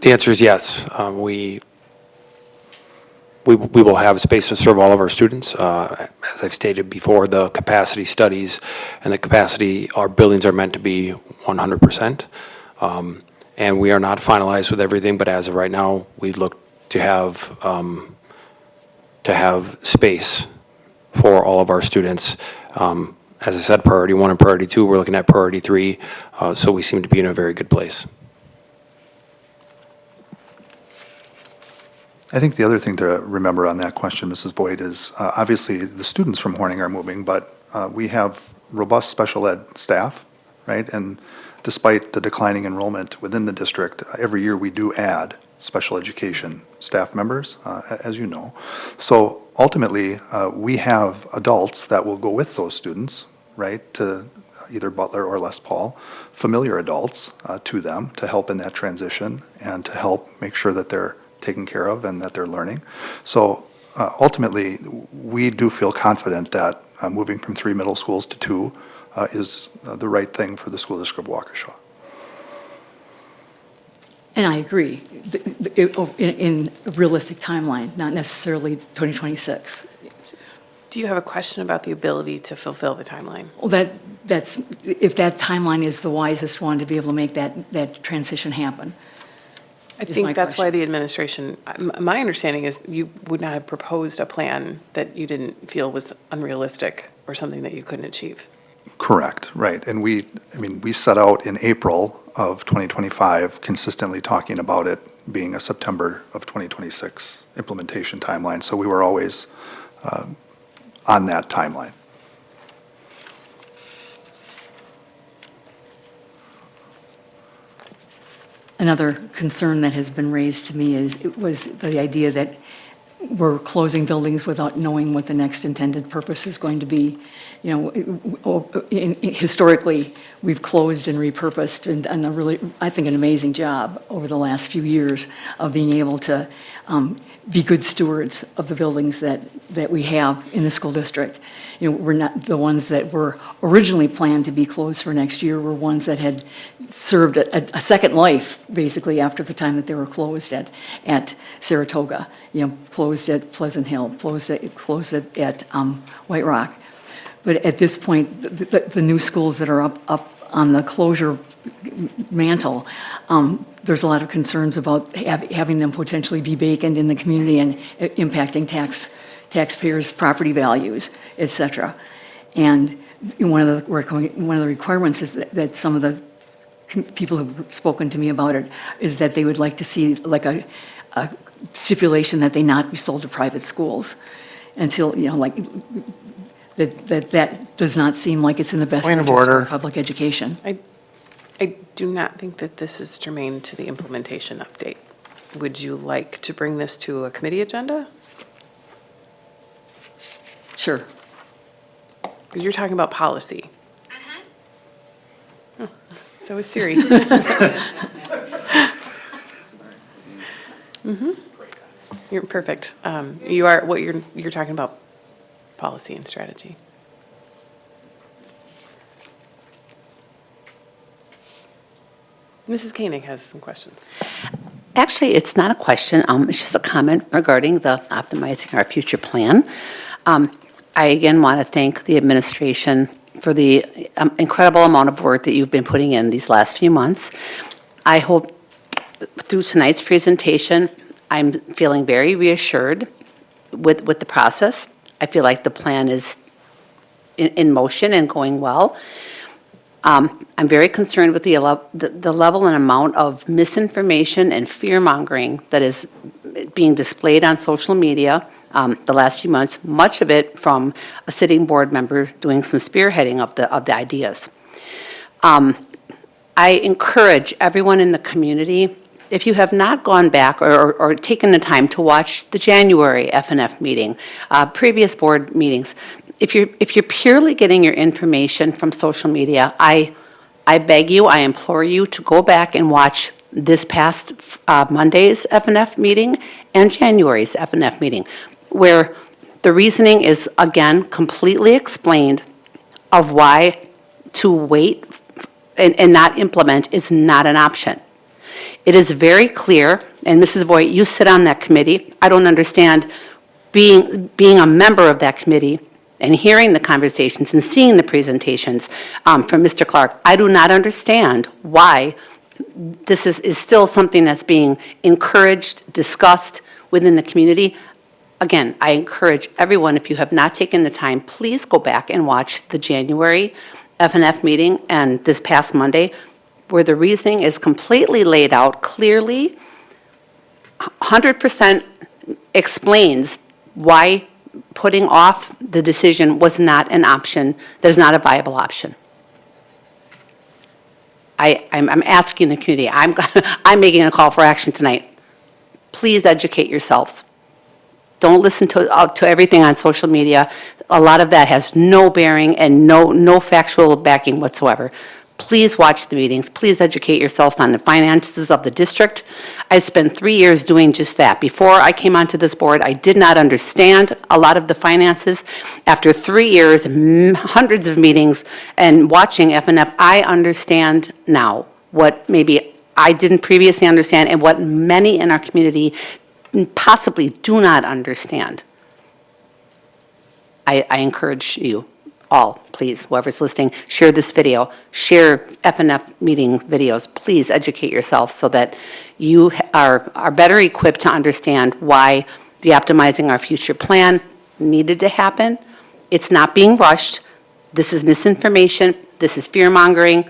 The answer is yes. We will have space to serve all of our students. As I've stated before, the capacity studies and the capacity, our buildings are meant to be 100%. And we are not finalized with everything, but as of right now, we look to have space for all of our students. As I said, priority 1 and priority 2, we're looking at priority 3, so we seem to be in a very good place. I think the other thing to remember on that question, Mrs. Voigt, is obviously the students from Horning are moving, but we have robust special ed staff, right? And despite the declining enrollment within the district, every year we do add special education staff members, as you know. So ultimately, we have adults that will go with those students, right, to either Butler or Les Paul, familiar adults to them to help in that transition and to help make sure that they're taken care of and that they're learning. So ultimately, we do feel confident that moving from 3 middle schools to 2 is the right thing for the school district of Waukesha. And I agree, in a realistic timeline, not necessarily 2026. Do you have a question about the ability to fulfill the timeline? Well, that's, if that timeline is the wisest one to be able to make that transition happen. I think that's why the administration, my understanding is you would not have proposed a plan that you didn't feel was unrealistic or something that you couldn't achieve. Correct, right. And we set out in April of 2025, consistently talking about it being a September of 2026 implementation timeline. So we were always on that timeline. Another concern that has been raised to me was the idea that we're closing buildings without knowing what the next intended purpose is going to be. Historically, we've closed and repurposed and done a really, I think, an amazing job over the last few years of being able to be good stewards of the buildings that we have in the school district. We're not, the ones that were originally planned to be closed for next year were ones that had served a second life, basically, after the time that they were closed at Saratoga, closed at Pleasant Hill, closed at White Rock. But at this point, the new schools that are up on the closure mantle, there's a lot of concerns about having them potentially be vacant in the community and impacting taxpayers' property values, et cetera. And one of the requirements is that some of the people who've spoken to me about it is that they would like to see like a stipulation that they not be sold to private schools until, that does not seem like it's in the best Point of interest order. of public education. I do not think that this is germane to the implementation update. Would you like to bring this to a committee agenda? Sure. Because you're talking about policy. Oh, so is Siri. You're perfect. You are, what you're talking about, policy and strategy. Mrs. Koenig has some questions. Actually, it's not a question, it's just a comment regarding the optimizing our future plan. I again want to thank the administration for the incredible amount of work that you've been putting in these last few months. I hope through tonight's presentation, I'm feeling very reassured with the process. I feel like the plan is in motion and going well. I'm very concerned with the level and amount of misinformation and fear-mongering that is being displayed on social media the last few months, much of it from a sitting board member doing some spearheading of the ideas. I encourage everyone in the community, if you have not gone back or taken the time to watch the January FNF meeting, previous board meetings, if you're purely getting your information from social media, I beg you, I implore you to go back and watch this past Monday's FNF meeting and January's FNF meeting, where the reasoning is, again, completely explained of why to wait and not implement is not an option. It is very clear, and Mrs. Voigt, you sit on that committee. I don't understand being a member of that committee and hearing the conversations and seeing the presentations from Mr. Clark. I do not understand why this is still something that's being encouraged, discussed within the community. Again, I encourage everyone, if you have not taken the time, please go back and watch the January FNF meeting and this past Monday, where the reasoning is completely laid out clearly, 100% explains why putting off the decision was not an option, that is not a viable option. I'm asking the community, I'm making a call for action tonight. Please educate yourselves. Don't listen to everything on social media. A lot of that has no bearing and no factual backing whatsoever. Please watch the meetings. Please educate yourselves on the finances of the district. I spent 3 years doing just that. Before I came onto this board, I did not understand a lot of the finances. After 3 years, hundreds of meetings, and watching FNF, I understand now what maybe I didn't previously understand and what many in our community possibly do not understand. I encourage you all, please, whoever's listening, share this video, share FNF meeting videos. Please educate yourself so that you are better equipped to understand why the Optimizing Our Future plan needed to happen. It's not being rushed. This is misinformation. This is fear-mongering.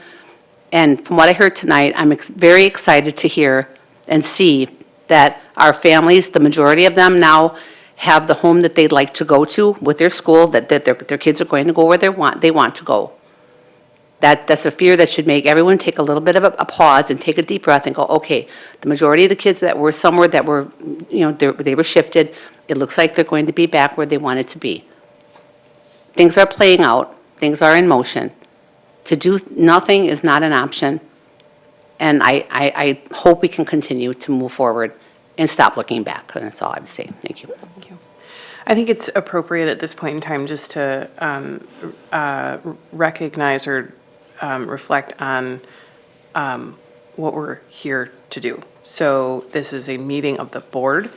And from what I heard tonight, I'm very excited to hear and see that our families, the majority of them now, have the home that they'd like to go to with their school, that their kids are going to go where they want to go. That's a fear that should make everyone take a little bit of a pause and take a deep breath and go, okay, the majority of the kids that were somewhere that were, they were shifted, it looks like they're going to be back where they wanted to be. Things are playing out. Things are in motion. To do nothing is not an option. And I hope we can continue to move forward and stop looking back. And that's all I would say. Thank you. Thank you. I think it's appropriate at this point in time just to recognize or reflect on what we're here to do. So this is a meeting of the board.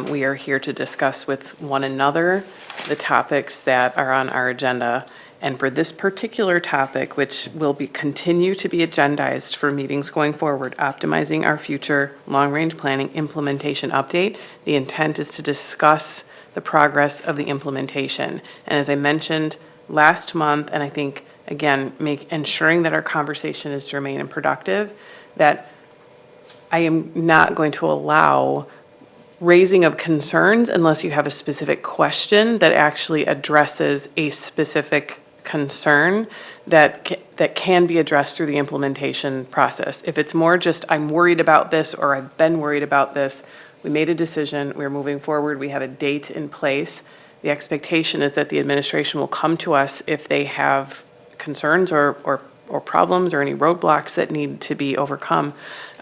We are here to discuss with one another the topics that are on our agenda. And for this particular topic, which will continue to be agendized for meetings going forward, Optimizing Our Future Long-Range Planning Implementation Update, the intent is to discuss the progress of the implementation. And as I mentioned last month, and I think, again, ensuring that our conversation is germane and productive, that I am not going to allow raising of concerns unless you have a specific question that actually addresses a specific concern that can be addressed through the implementation process. If it's more just, I'm worried about this, or I've been worried about this, we made a decision, we're moving forward, we have a date in place. The expectation is that the administration will come to us if they have concerns or problems or any roadblocks that need to be overcome.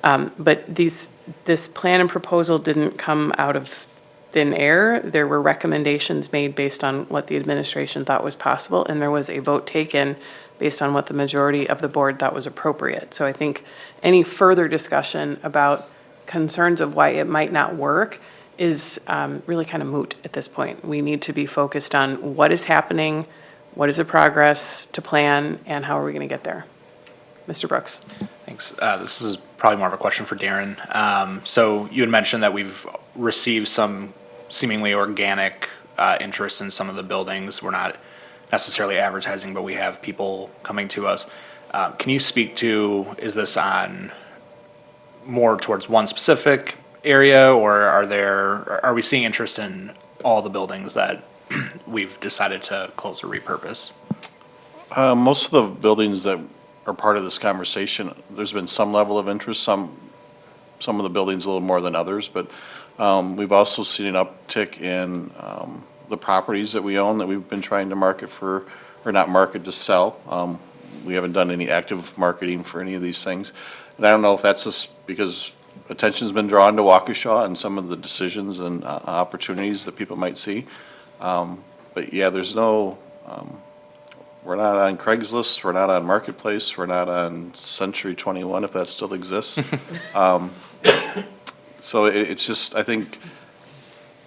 But this plan and proposal didn't come out of thin air. There were recommendations made based on what the administration thought was possible, and there was a vote taken based on what the majority of the board thought was appropriate. So I think any further discussion about concerns of why it might not work is really kind of moot at this point. We need to be focused on what is happening, what is the progress to plan, and how are we going to get there. Mr. Brooks. Thanks. This is probably more of a question for Darren. So you had mentioned that we've received some seemingly organic interest in some of the buildings. We're not necessarily advertising, but we have people coming to us. Can you speak to, is this on more towards one specific area, or are we seeing interest in all the buildings that we've decided to close or repurpose? Most of the buildings that are part of this conversation, there's been some level of interest, some of the buildings a little more than others, but we've also seen an uptick in the properties that we own that we've been trying to market for, or not market, to sell. We haven't done any active marketing for any of these things. And I don't know if that's just because attention's been drawn to Waukesha and some of the decisions and opportunities that people might see. But yeah, there's no, we're not on Craigslist, we're not on Marketplace, we're not on Century 21, if that still exists. So it's just, I think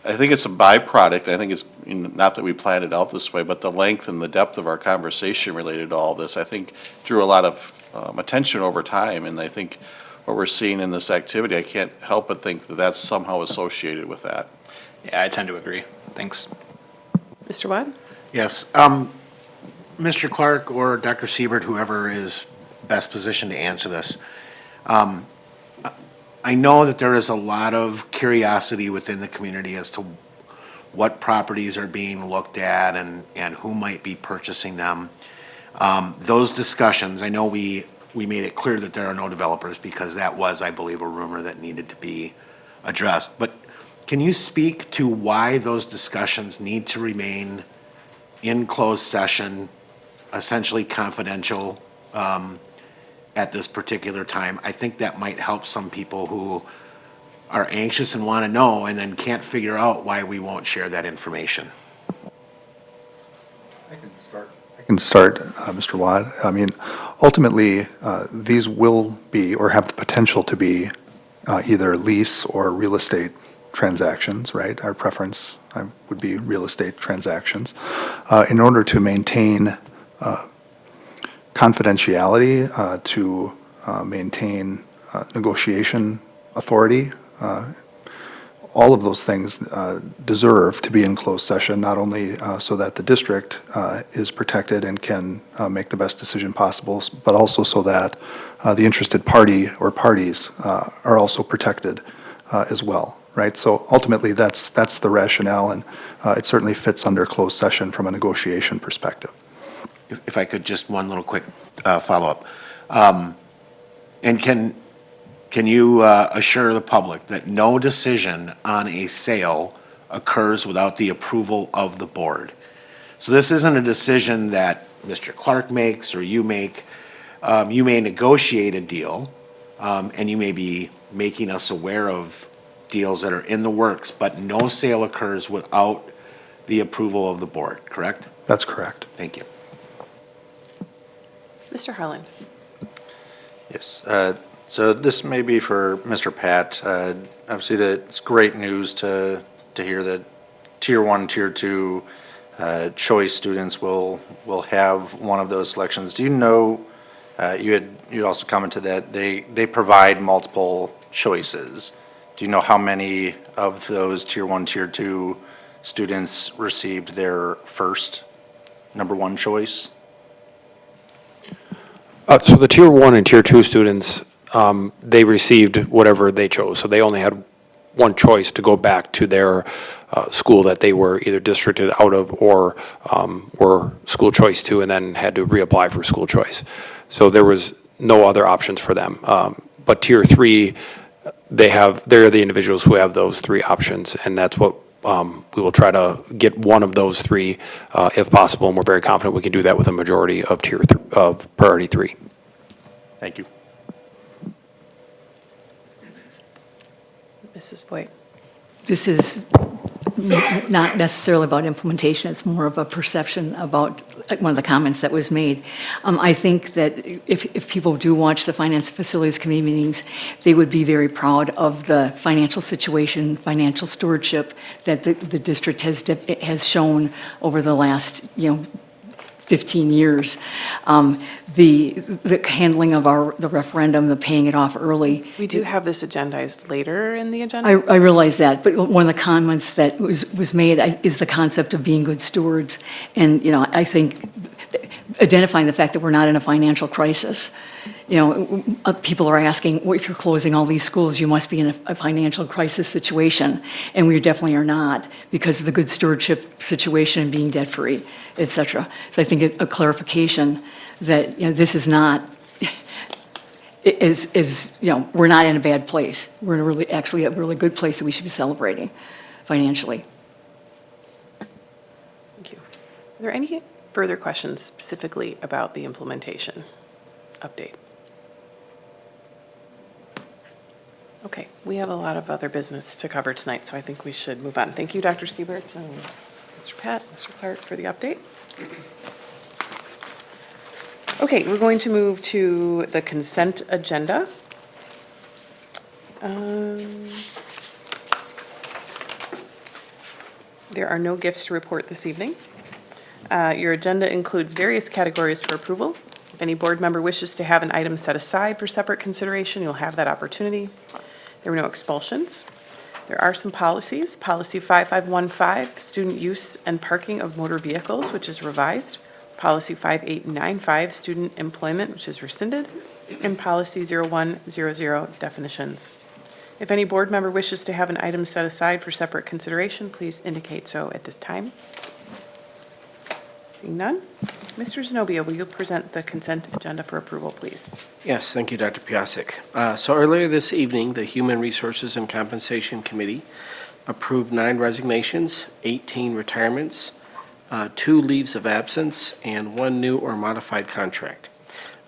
it's a byproduct. I think it's, not that we planned it out this way, but the length and the depth of our conversation related to all this, I think drew a lot of attention over time. And I think what we're seeing in this activity, I can't help but think that that's somehow associated with that. Yeah, I tend to agree. Thanks. Mr. Wadd? Yes. Mr. Clark or Dr. Siebert, whoever is best positioned to answer this. I know that there is a lot of curiosity within the community as to what properties are being looked at and who might be purchasing them. Those discussions, I know we made it clear that there are no developers because that was, I believe, a rumor that needed to be addressed. But can you speak to why those discussions need to remain in closed session, essentially confidential, at this particular time? I think that might help some people who are anxious and want to know and then can't figure out why we won't share that information. I can start, Mr. Wadd. I mean, ultimately, these will be or have the potential to be either lease or real estate transactions, right? Our preference would be real estate transactions. In order to maintain confidentiality, to maintain negotiation authority, all of those things deserve to be in closed session, not only so that the district is protected and can make the best decision possible, but also so that the interested party or parties are also protected as well, right? So ultimately, that's the rationale, and it certainly fits under closed session from a negotiation perspective. If I could, just one little quick follow-up. And can you assure the public that no decision on a sale occurs without the approval of the board? So this isn't a decision that Mr. Clark makes or you make. You may negotiate a deal, and you may be making us aware of deals that are in the works, but no sale occurs without the approval of the board, correct? That's correct. Thank you. Mr. Harlan? Yes. So this may be for Mr. Pat. Obviously, it's great news to hear that Tier 1, Tier 2 choice students will have one of those selections. Do you know, you also commented that they provide multiple choices. Do you know how many of those Tier 1, Tier 2 students received their first number one choice? So the Tier 1 and Tier 2 students, they received whatever they chose. So they only had one choice to go back to their school that they were either districted out of or were school choice to, and then had to reapply for school choice. So there was no other options for them. But Tier 3, they're the individuals who have those three options, and that's what we will try to get one of those three if possible, and we're very confident we can do that with a majority of of priority 3. Thank you. Mrs. Voigt? This is not necessarily about implementation, it's more of a perception about one of the comments that was made. I think that if people do watch the Finance Facilities Committee meetings, they would be very proud of the financial situation, financial stewardship that the district has shown over the last, 15 years. The handling of the referendum, the paying it off early. We do have this agendized later in the agenda. I realize that, but one of the comments that was made is the concept of being good stewards. And, I think identifying the fact that we're not in a financial crisis. People are asking, well, if you're closing all these schools, you must be in a financial crisis situation. And we definitely are not, because of the good stewardship situation and being debt-free, et cetera. So I think a clarification that, this is not, we're not in a bad place. We're in a really good place that we should be celebrating financially. Thank you. Are there any further questions specifically about the implementation update? Okay, we have a lot of other business to cover tonight, so I think we should move on. Thank you, Dr. Siebert. Mr. Pat, Mr. Clark for the update. Okay, we're going to move to the consent agenda. There are no gifts to report this evening. Your agenda includes various categories for approval. If any board member wishes to have an item set aside for separate consideration, you'll have that opportunity. There were no expulsions. There are some policies. Policy 5515, student use and parking of motor vehicles, which is revised. Policy 5895, student employment, which is rescinded. And policy 0100, definitions. If any board member wishes to have an item set aside for separate consideration, please indicate so at this time. Seeing none, Mr. Zenobia, will you present the consent agenda for approval, please? Yes, thank you, Dr. Piasek. So earlier this evening, the Human Resources and Compensation Committee approved 9 resignations, 18 retirements, 2 leaves of absence, and 1 new or modified contract.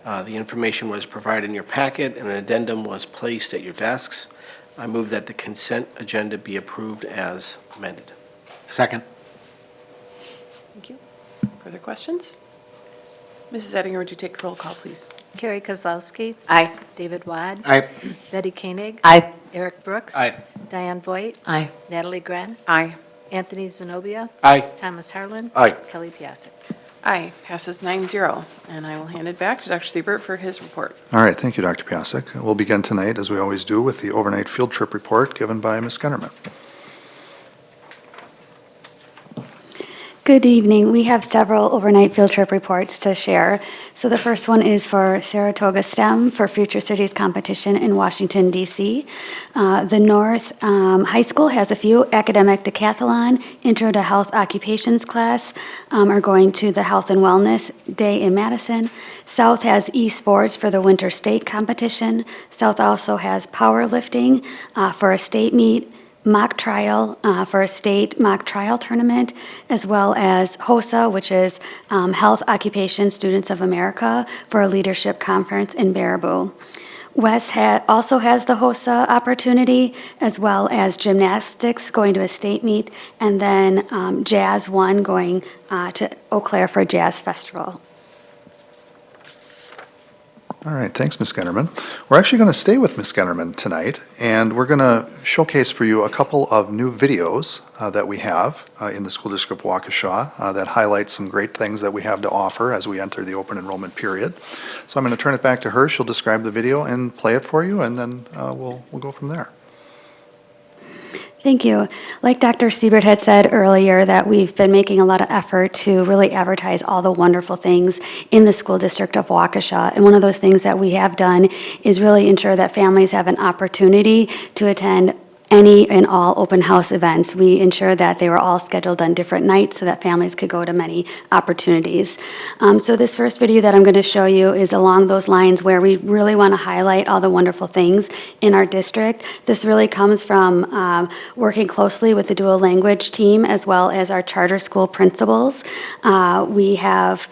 The information was provided in your packet, and an addendum was placed at your desks. I move that the consent agenda be approved as amended. Second. Thank you. Further questions? Mrs. Ettinger, would you take the roll call, please? Carrie Kozlowski. Aye. David Wad. Aye. Betty Koenig. Aye. Eric Brooks. Aye. Diane Voigt. Aye. Natalie Gren. Aye. Anthony Zenobia. Aye. Thomas Harlan. Aye. Kelly Piasek. Aye, passes 9-0. And I will hand it back to Dr. Siebert for his report. All right, thank you, Dr. Piasek. We'll begin tonight, as we always do, with the overnight field trip report given by Ms. Gunnerman. Good evening. We have several overnight field trip reports to share. So the first one is for Saratoga STEM for Future Cities competition in Washington, D.C. The North High School has a few. Academic Decathlon, Intro to Health Occupations class are going to the Health and Wellness Day in Madison. South has esports for the Winter State competition. South also has powerlifting for a state meet, mock trial for a state mock trial tournament, as well as HOSA, which is Health Occupation Students of America, for a leadership conference in Baraboo. West also has the HOSA opportunity, as well as gymnastics going to a state meet, and then Jazz 1 going to Eau Claire for a jazz festival. All right, thanks, Ms. Gunnerman. We're actually going to stay with Ms. Gunnerman tonight, and we're going to showcase for you a couple of new videos that we have in the School District of Waukesha that highlight some great things that we have to offer as we enter the open enrollment period. So I'm going to turn it back to her. She'll describe the video and play it for you, and then we'll go from there. Thank you. Like Dr. Siebert had said earlier, that we've been making a lot of effort to really advertise all the wonderful things in the School District of Waukesha. And one of those things that we have done is really ensure that families have an opportunity to attend any and all open house events. We ensure that they were all scheduled on different nights so that families could go to many opportunities. So this first video that I'm going to show you is along those lines, where we really want to highlight all the wonderful things in our district. This really comes from working closely with the dual language team as well as our charter school principals. We have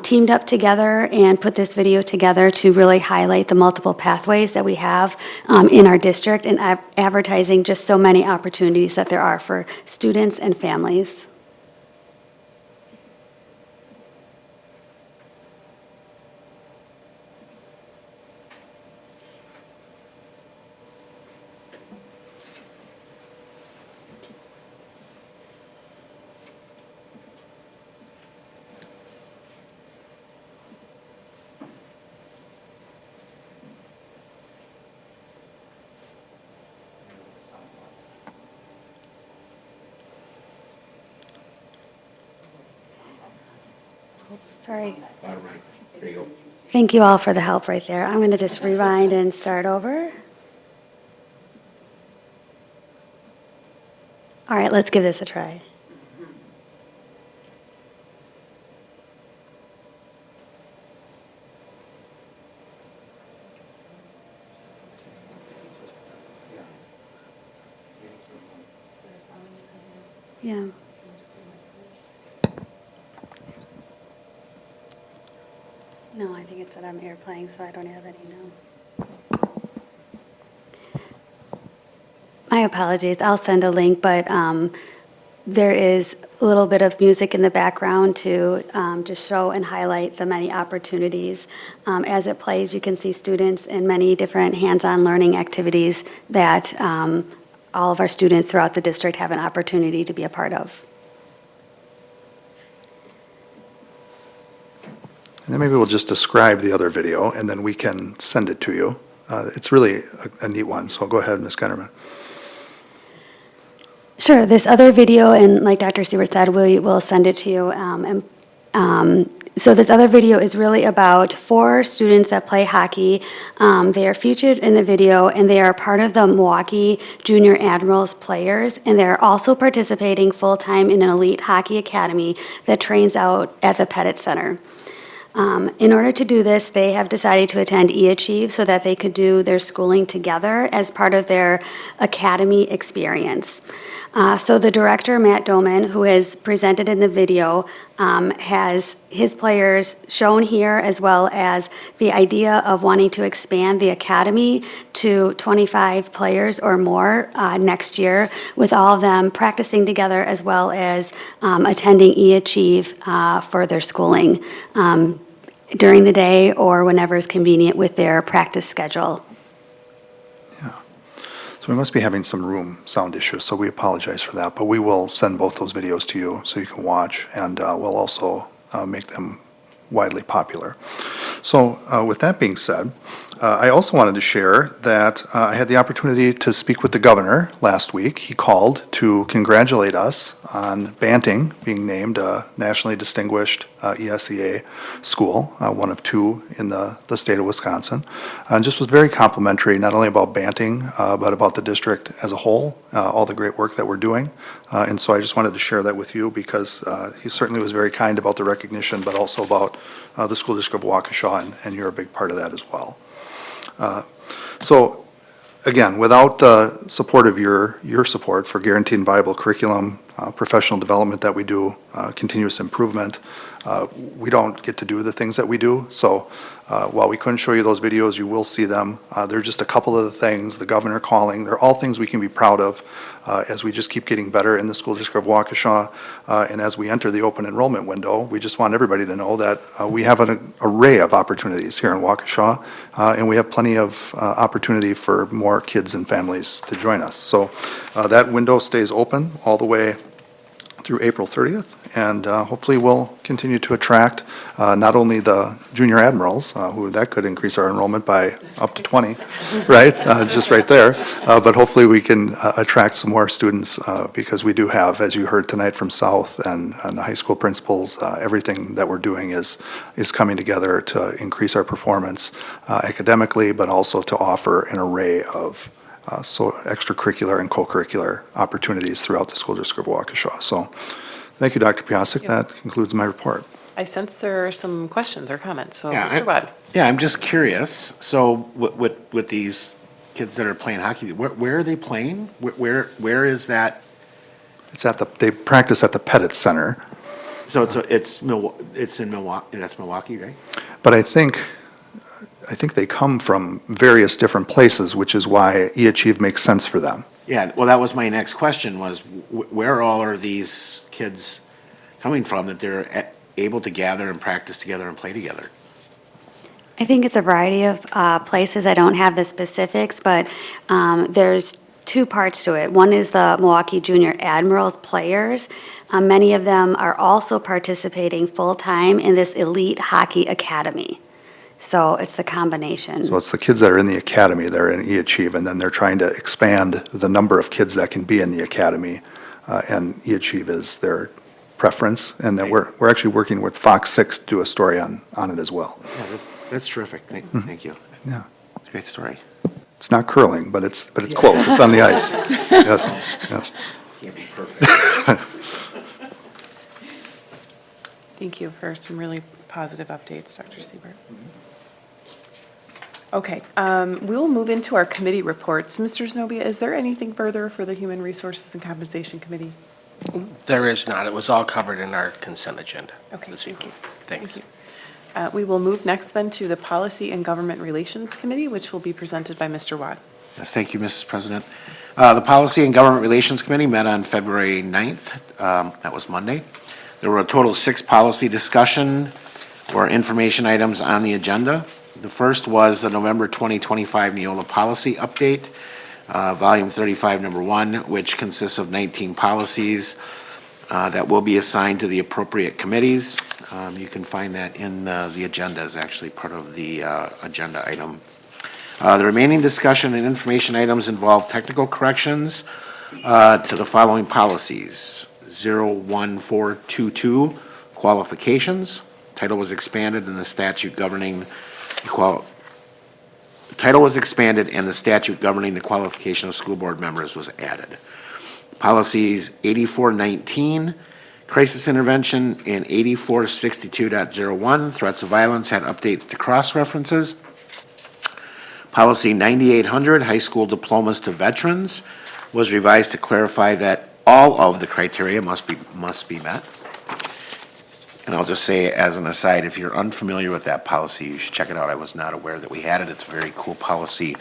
teamed up together and put this video together to really highlight the multiple pathways that we have in our district, and advertising just so many opportunities that there are for students and families. Sorry. Thank you all for the help right there. I'm going to just rewind and start over. All right, let's give this a try. Yeah. No, I think it's that I'm airplaying, so I don't have any now. My apologies. I'll send a link, but there is a little bit of music in the background to just show and highlight the many opportunities. As it plays, you can see students in many different hands-on learning activities that all of our students throughout the district have an opportunity to be a part of. And then maybe we'll just describe the other video, and then we can send it to you. It's really a neat one, so go ahead, Ms. Gunnerman. Sure, this other video, and like Dr. Siebert said, we will send it to you. So this other video is really about 4 students that play hockey. They are featured in the video, and they are part of the Milwaukee Junior Admirals players, and they're also participating full-time in an elite hockey academy that trains out at the Pettit Center. In order to do this, they have decided to attend eAchieve so that they could do their schooling together as part of their academy experience. So the director, Matt Doman, who is presented in the video, has his players shown here, as well as the idea of wanting to expand the academy to 25 players or more next year, with all of them practicing together as well as attending eAchieve for their schooling during the day or whenever is convenient with their practice schedule. So we must be having some room sound issues, so we apologize for that. But we will send both those videos to you so you can watch, and we'll also make them widely popular. So with that being said, I also wanted to share that I had the opportunity to speak with the governor last week. He called to congratulate us on Banting being named a nationally distinguished ESEA school, one of 2 in the state of Wisconsin, and just was very complimentary, not only about Banting, but about the district as a whole, all the great work that we're doing. And so I just wanted to share that with you because he certainly was very kind about the recognition, but also about the school district of Waukesha, and you're a big part of that as well. So again, without the support of your support for guaranteed and viable curriculum, professional development that we do, continuous improvement, we don't get to do the things that we do. So while we couldn't show you those videos, you will see them. They're just a couple of the things, the governor calling, they're all things we can be proud of as we just keep getting better in the school district of Waukesha. And as we enter the open enrollment window, we just want everybody to know that we have an array of opportunities here in Waukesha, and we have plenty of opportunity for more kids and families to join us. So that window stays open all the way through April 30th, and hopefully we'll continue to attract not only the junior admirals, who that could increase our enrollment by up to 20, right? Just right there. But hopefully we can attract some more students because we do have, as you heard tonight from South and the high school principals, everything that we're doing is coming together to increase our performance academically, but also to offer an array of so extracurricular and co-curricular opportunities throughout the school district of Waukesha. So thank you, Dr. Piasek. That concludes my report. I sense there are some questions or comments, so Yeah, Mr. Wad. Yeah, I'm just curious. So with these kids that are playing hockey, where are they playing? Where is that? They practice at the Pettit Center. So it's in Milwaukee. That's Milwaukee, right? But I think they come from various different places, which is why eAchieve makes sense for them. Yeah, well, that was my next question was where all are these kids coming from that they're able to gather and practice together and play together? I think it's a variety of places. I don't have the specifics, but there's 2 parts to it. One is the Milwaukee Junior Admirals players. Many of them are also participating full-time in this elite hockey academy. So it's the combination. So it's the kids that are in the academy, they're in eAchieve, and then they're trying to expand the number of kids that can be in the academy, and eAchieve is their preference, and that we're actually working with Fox 6 to do a story on it as well. Yeah, that's terrific. Thank you. Yeah. It's a great story. It's not curling, but it's close. It's on the ice. Yes, yes. Can't be perfect. Thank you for some really positive updates, Dr. Siebert. Okay, we'll move into our committee reports. Mr. Znobia, is there anything further for the Human Resources and Compensation Committee? There is not. It was all covered in our consent agenda Okay, this thank evening. you. Thanks. Thank We will move next then to the Policy and Government Relations Committee, which will be presented by Mr. Watt. Yes, thank you, Mrs. President. The Policy and Government Relations Committee met on February 9th. That was Monday. There were a total of 6 policy discussion or information items on the agenda. The first was the November 2025 Neola Policy Update, Volume 35, Number 1, which consists of 19 policies that will be assigned to the appropriate committees. You can find that in the agenda as actually part of the agenda item. The remaining discussion and information items involve technical corrections to the following policies. 01422, qualifications. Title was expanded and the statute governing the title was expanded and the statute governing the qualification of school board members was added. Policies 8419, crisis intervention, and 8462.01, threats of violence, had updates to cross-references. Policy 9800, high school diplomas to veterans, was revised to clarify that all of the criteria must be met. And I'll just say as an aside, if you're unfamiliar with that policy, you should check it out. I was not aware that we had it. It's a very cool policy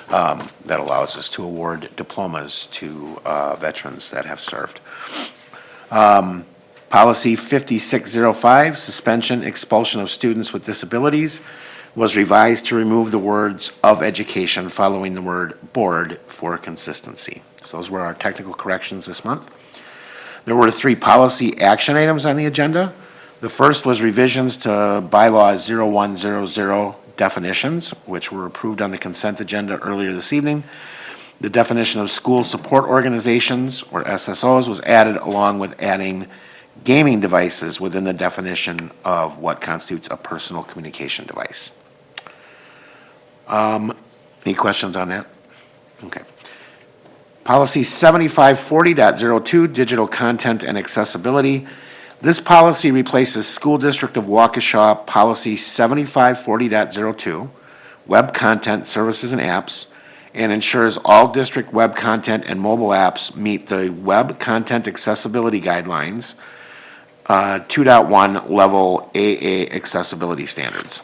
that allows us to award diplomas to veterans that have served. Policy 5605, suspension, expulsion of students with disabilities, was revised to remove the words "of education" following the word "board" for consistency. So those were our technical corrections this month. There were 3 policy action items on the agenda. The first was revisions to bylaw 0100 definitions, which were approved on the consent agenda earlier this evening. The definition of school support organizations, or SSOs, was added along with adding gaming devices within the definition of what constitutes a personal communication device. Any questions on that? Okay. Policy 7540.02, digital content and accessibility. This policy replaces School District of Waukesha Policy 7540.02, web content, services, and apps, and ensures all district web content and mobile apps meet the Web Content Accessibility Guidelines 2.1 Level AA accessibility standards.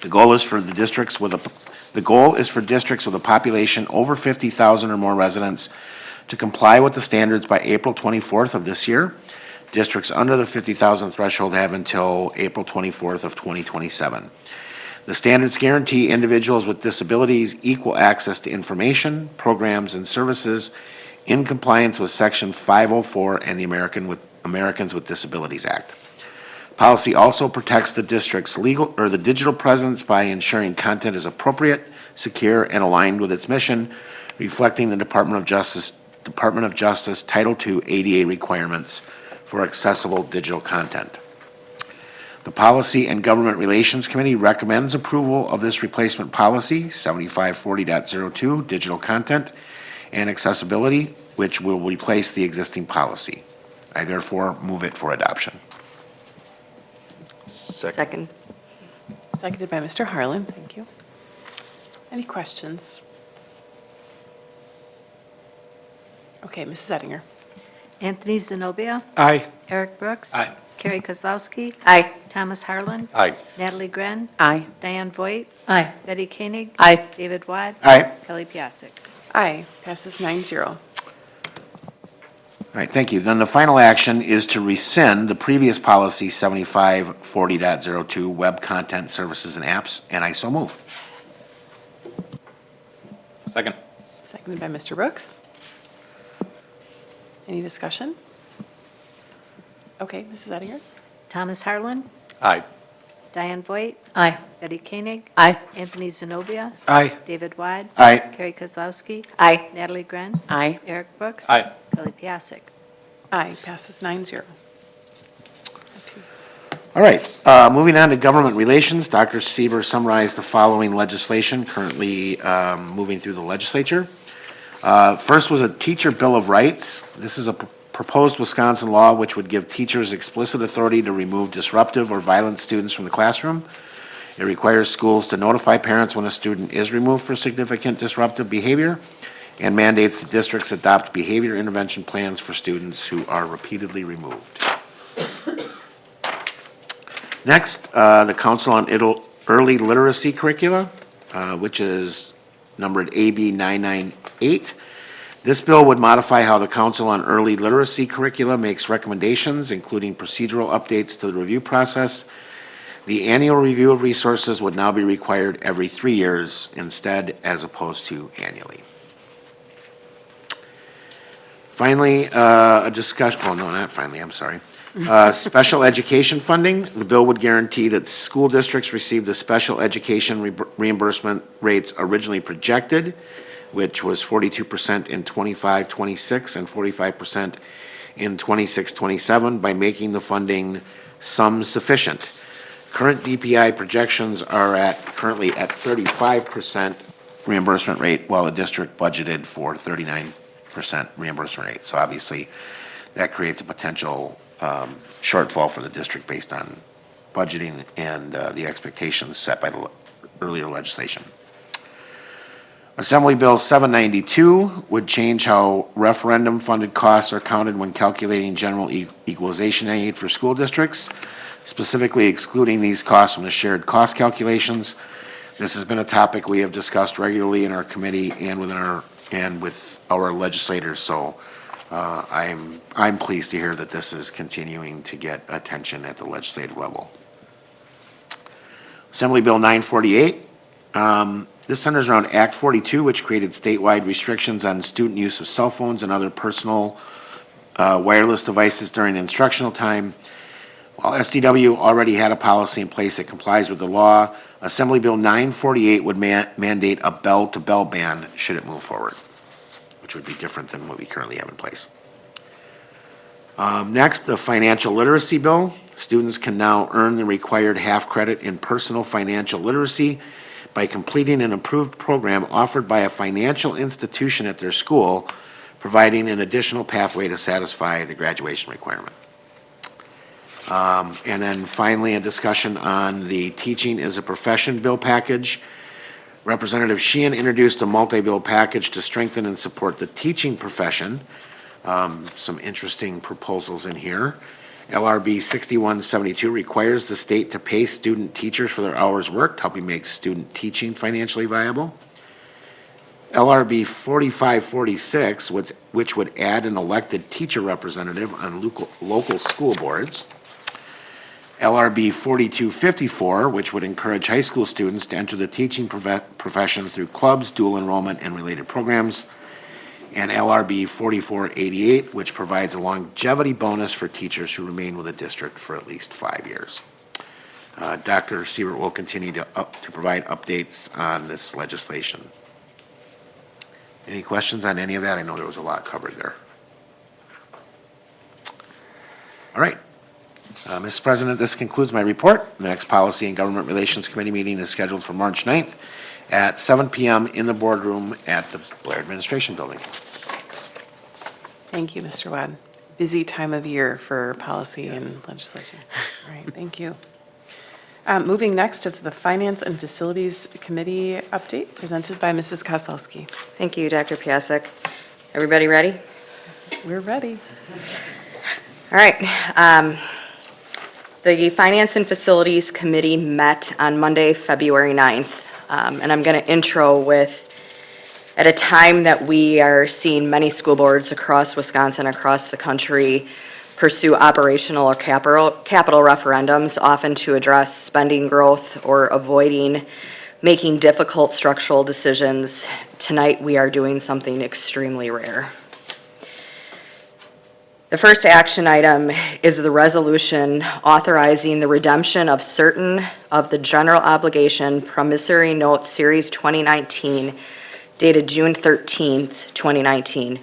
The goal is for districts with a population over 50,000 or more residents to comply with the standards by April 24th of this year. Districts under the 50,000 threshold have until April 24th of 2027. The standards guarantee individuals with disabilities equal access to information, programs, and services in compliance with Section 504 and the Americans with Disabilities Act. Policy also protects the district's the digital presence by ensuring content is appropriate, secure, and aligned with its mission, reflecting the Department of Justice Title II ADA requirements for accessible digital content. The Policy and Government Relations Committee recommends approval of this replacement policy, 7540.02, digital content and accessibility, which will replace the existing policy. I therefore move it for adoption. Second. Seconded by Mr. Harlan. Thank you. Any questions? Okay, Mrs. Ettinger. Anthony Zenobia. Aye. Eric Brooks. Aye. Carrie Kozlowski. Aye. Thomas Harlan. Aye. Natalie Gren. Aye. Diane Voigt. Aye. Betty Koenig. Aye. David Wad. Aye. Kelly Piasek. Aye. Passes 9-0. All right, thank you. Then the final action is to rescind the previous policy 7540.02, web content, services, and apps, and I so move. Second. Seconded by Mr. Brooks. Any discussion? Okay, Mrs. Ettinger. Thomas Harlan. Aye. Diane Voigt. Aye. Betty Koenig. Aye. Anthony Zenobia. Aye. David Wad. Aye. Carrie Kozlowski. Aye. Natalie Gren. Aye. Eric Brooks. Aye. Kelly Piasek. Aye. Passes 9-0. All right, moving on to government relations, Dr. Sieber summarized the following legislation currently moving through the legislature. First was a teacher bill of rights. This is a proposed Wisconsin law which would give teachers explicit authority to remove disruptive or violent students from the classroom. It requires schools to notify parents when a student is removed for significant disruptive behavior and mandates that districts adopt behavior intervention plans for students who are repeatedly removed. Next, the Council on Early Literacy Curricula, which is numbered AB 998. This bill would modify how the Council on Early Literacy Curricula makes recommendations, including procedural updates to the review process. The annual review of resources would now be required every 3 years instead, as opposed to annually. Finally, a discussion, oh, no, not finally, I'm sorry. Special education funding. The bill would guarantee that school districts receive the special education reimbursement rates originally projected, which was 42% in 25-26 and 45% in 26-27, by making the funding sum sufficient. Current DPI projections are currently at 35% reimbursement rate, while the district budgeted for 39% reimbursement rate. So obviously, that creates a potential shortfall for the district based on budgeting and the expectations set by the earlier legislation. Assembly Bill 792 would change how referendum-funded costs are counted when calculating general equalization aid for school districts, specifically excluding these costs from the shared cost calculations. This has been a topic we have discussed regularly in our committee and with our legislators, so I'm pleased to hear that this is continuing to get attention at the legislative level. Assembly Bill 948. This centers around Act 42, which created statewide restrictions on student use of cell phones and other personal wireless devices during instructional time. While SDW already had a policy in place that complies with the law, Assembly Bill 948 would mandate a bell-to-bell ban should it move forward, which would be different than what we currently have in place. Next, the financial literacy bill. Students can now earn the required half credit in personal financial literacy by completing an approved program offered by a financial institution at their school, providing an additional pathway to satisfy the graduation requirement. And then finally, a discussion on the Teaching is a Profession bill package. Representative Sheehan introduced a multi-bill package to strengthen and support the teaching profession. Some interesting proposals in here. LRB 6172 requires the state to pay student teachers for their hours worked, helping make student teaching financially viable. LRB 4546, which would add an elected teacher representative on local school boards. LRB 4254, which would encourage high school students to enter the teaching profession through clubs, dual enrollment, and related programs. And LRB 4488, which provides a longevity bonus for teachers who remain with the district for at least 5 years. Dr. Siebert will continue to provide updates on this legislation. Any questions on any of that? I know there was a lot covered there. All right. Mr. President, this concludes my report. The next Policy and Government Relations Committee meeting is scheduled for March 9th at 7 p.m. in the boardroom at the Blair Administration Building. Thank you, Mr. Wadd. Busy time of year for policy and legislation. All right, thank you. Moving next to the Finance and Facilities Committee update presented by Mrs. Kozlowski. Thank you, Dr. Piasek. Everybody ready? We're ready. All right. The Finance and Facilities Committee met on Monday, February 9th. And I'm going to intro with, at a time that we are seeing many school boards across Wisconsin, across the country, pursue operational or capital referendums, often to address spending growth or avoiding making difficult structural decisions. Tonight, we are doing something extremely rare. The first action item is the resolution authorizing the redemption of certain of the general obligation promissory notes series 2019 dated June 13th, 2019.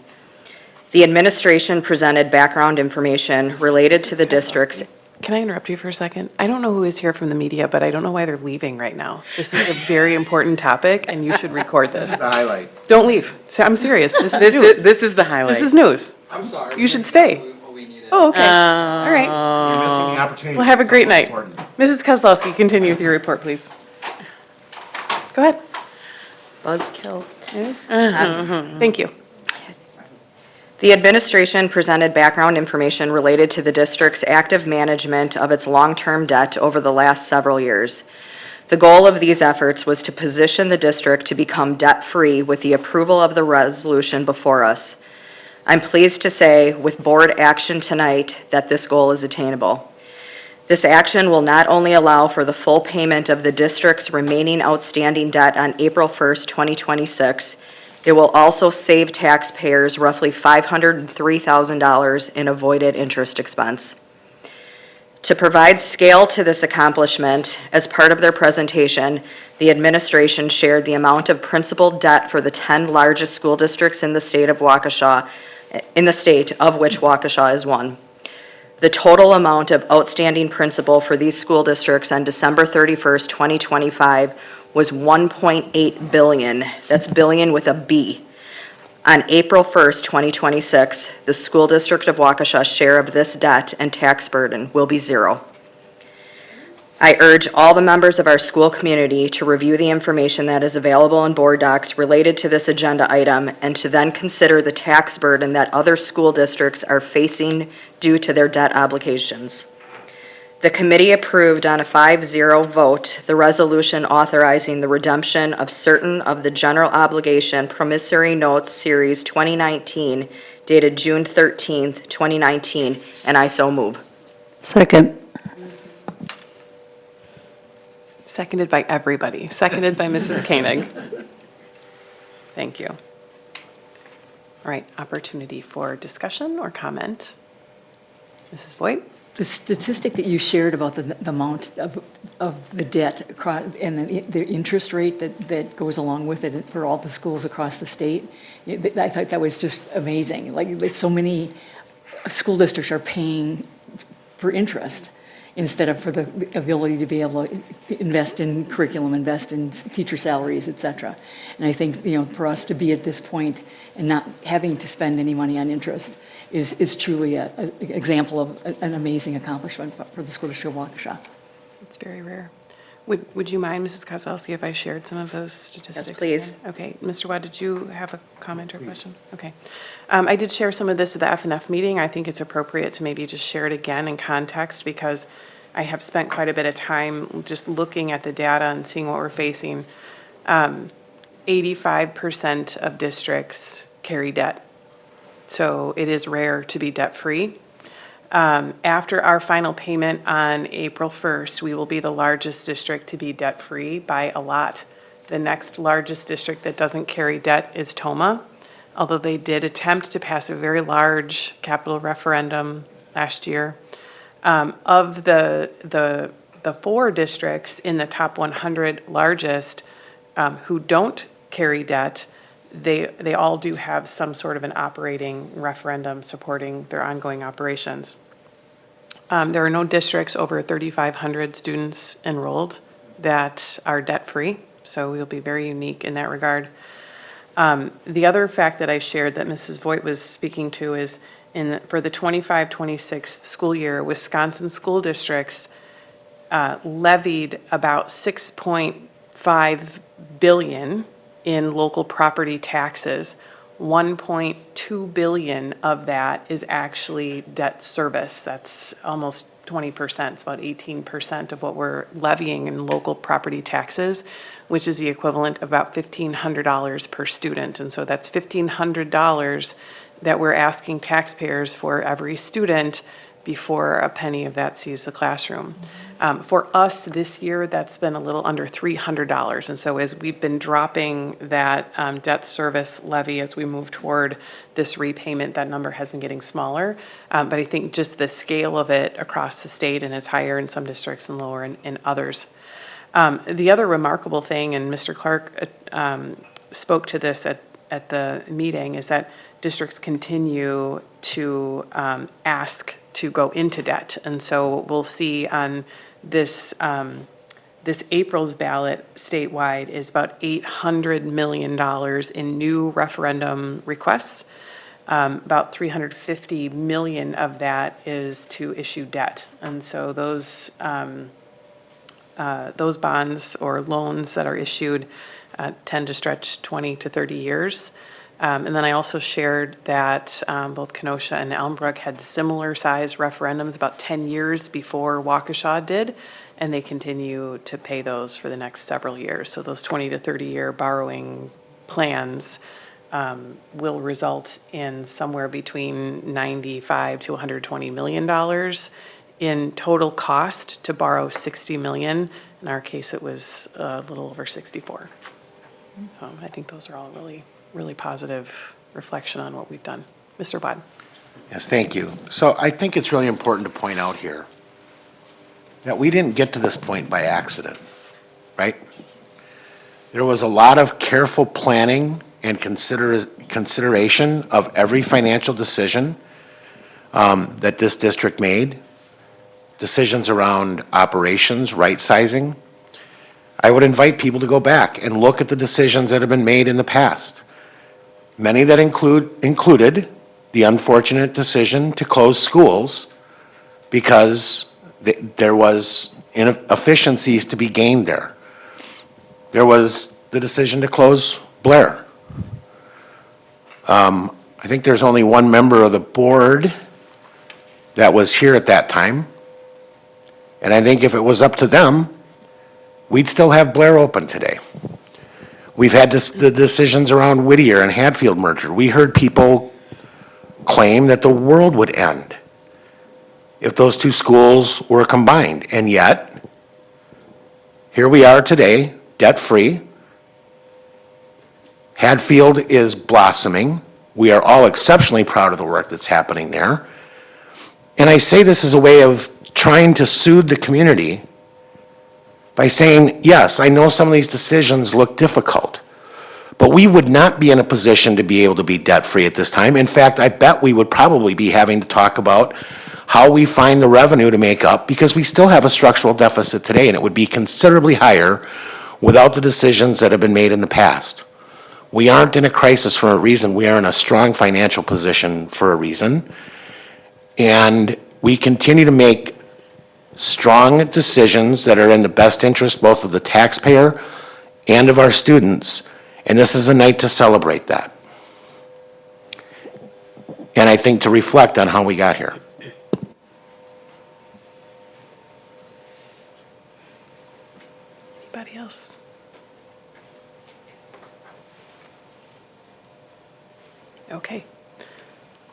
The administration presented background information related to the district's. Can I interrupt you for a second? I don't know who is here from the media, but I don't know why they're leaving right now. This is a very important topic, and you should record this. This is the highlight. Don't leave. I'm serious. This is news. This is the highlight. This is news. I'm sorry. You should stay. Oh, okay. All right. You're missing the opportunity. Well, have a great night. Important. Mrs. Kozlowski, continue with your report, please. Go ahead. Buzzkill. Yes. Thank you. The administration presented background information related to the district's active management of its long-term debt over the last several years. The goal of these efforts was to position the district to become debt-free with the approval of the resolution before us. I'm pleased to say, with board action tonight, that this goal is attainable. This action will not only allow for the full payment of the district's remaining outstanding debt on April 1st, 2026, it will also save taxpayers roughly $503,000 in avoided interest expense. To provide scale to this accomplishment, as part of their presentation, the administration shared the amount of principal debt for the 10 largest school districts in the state of Waukesha, of which Waukesha is one. The total amount of outstanding principal for these school districts on December 31st, 2025 was $1.8 billion. That's billion with a B. On April 1st, 2026, the school district of Waukesha's share of this debt and tax burden will be zero. I urge all the members of our school community to review the information that is available in board docs related to this agenda item and to then consider the tax burden that other school districts are facing due to their debt obligations. The committee approved on a 5-0 vote the resolution authorizing the redemption of certain of the general obligation promissory notes series 2019 dated June 13th, 2019, and I so move. Second. Seconded by everybody. Seconded by Mrs. Koenig. Thank you. All right, opportunity for discussion or comment. Mrs. Voigt? The statistic that you shared about the amount of the debt and the interest rate that goes along with it for all the schools across the state, I thought that was just amazing. Like, so many school districts are paying for interest instead of for the ability to be able to invest in curriculum, invest in teacher salaries, et cetera. And I think, for us to be at this point and not having to spend any money on interest is truly an example of an amazing accomplishment for the school district of Waukesha. It's very rare. Would you mind, Mrs. Kozlowski, if I shared some of those statistics? Yes, please. again? Okay. Mr. Watt, did you have a comment or question? Okay. I did share some of this at the F&F meeting. I think it's appropriate to maybe just share it again in context because I have spent quite a bit of time just looking at the data and seeing what we're facing. 85% of districts carry debt. So it is rare to be debt-free. After our final payment on April 1st, we will be the largest district to be debt-free by a lot. The next largest district that doesn't carry debt is Toma, although they did attempt to pass a very large capital referendum last year. Of the 4 districts in the top 100 largest who don't carry debt, they all do have some sort of an operating referendum supporting their ongoing operations. There are no districts over 3,500 students enrolled that are debt-free, so we'll be very unique in that regard. The other fact that I shared that Mrs. Voigt was speaking to is for the 25-26 school year, Wisconsin school districts levied about $6.5 billion in local property taxes. $1.2 billion of that is actually debt service. That's almost 20%. It's about 18% of what we're levying in local property taxes, which is the equivalent of about $1,500 per student. And so that's $1,500 that we're asking taxpayers for every student before a penny of that sees the classroom. For us this year, that's been a little under $300. And so as we've been dropping that debt service levy as we move toward this repayment, that number has been getting smaller. But I think just the scale of it across the state, and it's higher in some districts and lower in others. The other remarkable thing, and Mr. Clark spoke to this at the meeting, is that districts continue to ask to go into debt. And so we'll see on this April's ballot statewide is about $800 million in new referendum requests. About $350 million of that is to issue debt. And so those bonds or loans that are issued tend to stretch 20 to 30 years. And then I also shared that both Kenosha and Elmbrook had similar sized referendums about 10 years before Waukesha did, and they continue to pay those for the next several years. So those 20 to 30-year borrowing plans will result in somewhere between 95 to 120 million dollars in total cost to borrow 60 million. In our case, it was a little over 64. So I think those are all really positive reflection on what we've done. Mr. Bod. Yes, thank you. So I think it's really important to point out here that we didn't get to this point by accident, right? There was a lot of careful planning and consideration of every financial decision that this district made, decisions around operations, right-sizing. I would invite people to go back and look at the decisions that have been made in the past. Many that included the unfortunate decision to close schools because there was inefficiencies to be gained there. There was the decision to close Blair. I think there's only one member of the board that was here at that time. And I think if it was up to them, we'd still have Blair open today. We've had the decisions around Whittier and Hatfield merger. We heard people claim that the world would end if those two schools were combined. And yet, here we are today, debt-free. Hatfield is blossoming. We are all exceptionally proud of the work that's happening there. And I say this as a way of trying to soothe the community by saying, yes, I know some of these decisions look difficult, but we would not be in a position to be able to be debt-free at this time. In fact, I bet we would probably be having to talk about how we find the revenue to make up, because we still have a structural deficit today, and it would be considerably higher without the decisions that have been made in the past. We aren't in a crisis for a reason. We are in a strong financial position for a reason. And we continue to make strong decisions that are in the best interest both of the taxpayer and of our students. And this is a night to celebrate that. And I think to reflect on how we got here. Anybody else? Okay.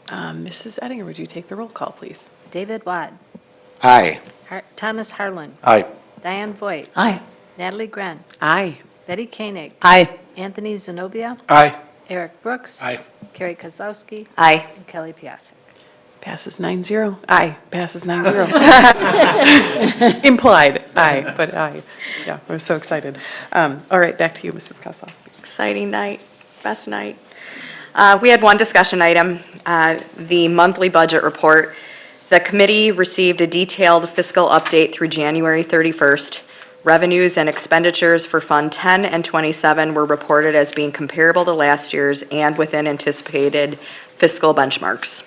Mrs. Ettinger, would you take the roll call, please? David Wad. Aye. Thomas Harlan. Aye. Diane Voigt. Aye. Natalie Gren. Aye. Betty Koenig. Aye. Anthony Zenobia. Aye. Eric Brooks. Aye. Carrie Kozlowski. Aye. And Kelly Piasek. Passes 9-0. Aye. Passes 9-0. Implied aye, but aye. Yeah, I was so excited. All right, back to you, Mrs. Kozlowski. Exciting night, best night. We had one discussion item, the monthly budget report. The committee received a detailed fiscal update through January 31st. Revenues and expenditures for Fund 10 and 27 were reported as being comparable to last year's and within anticipated fiscal benchmarks.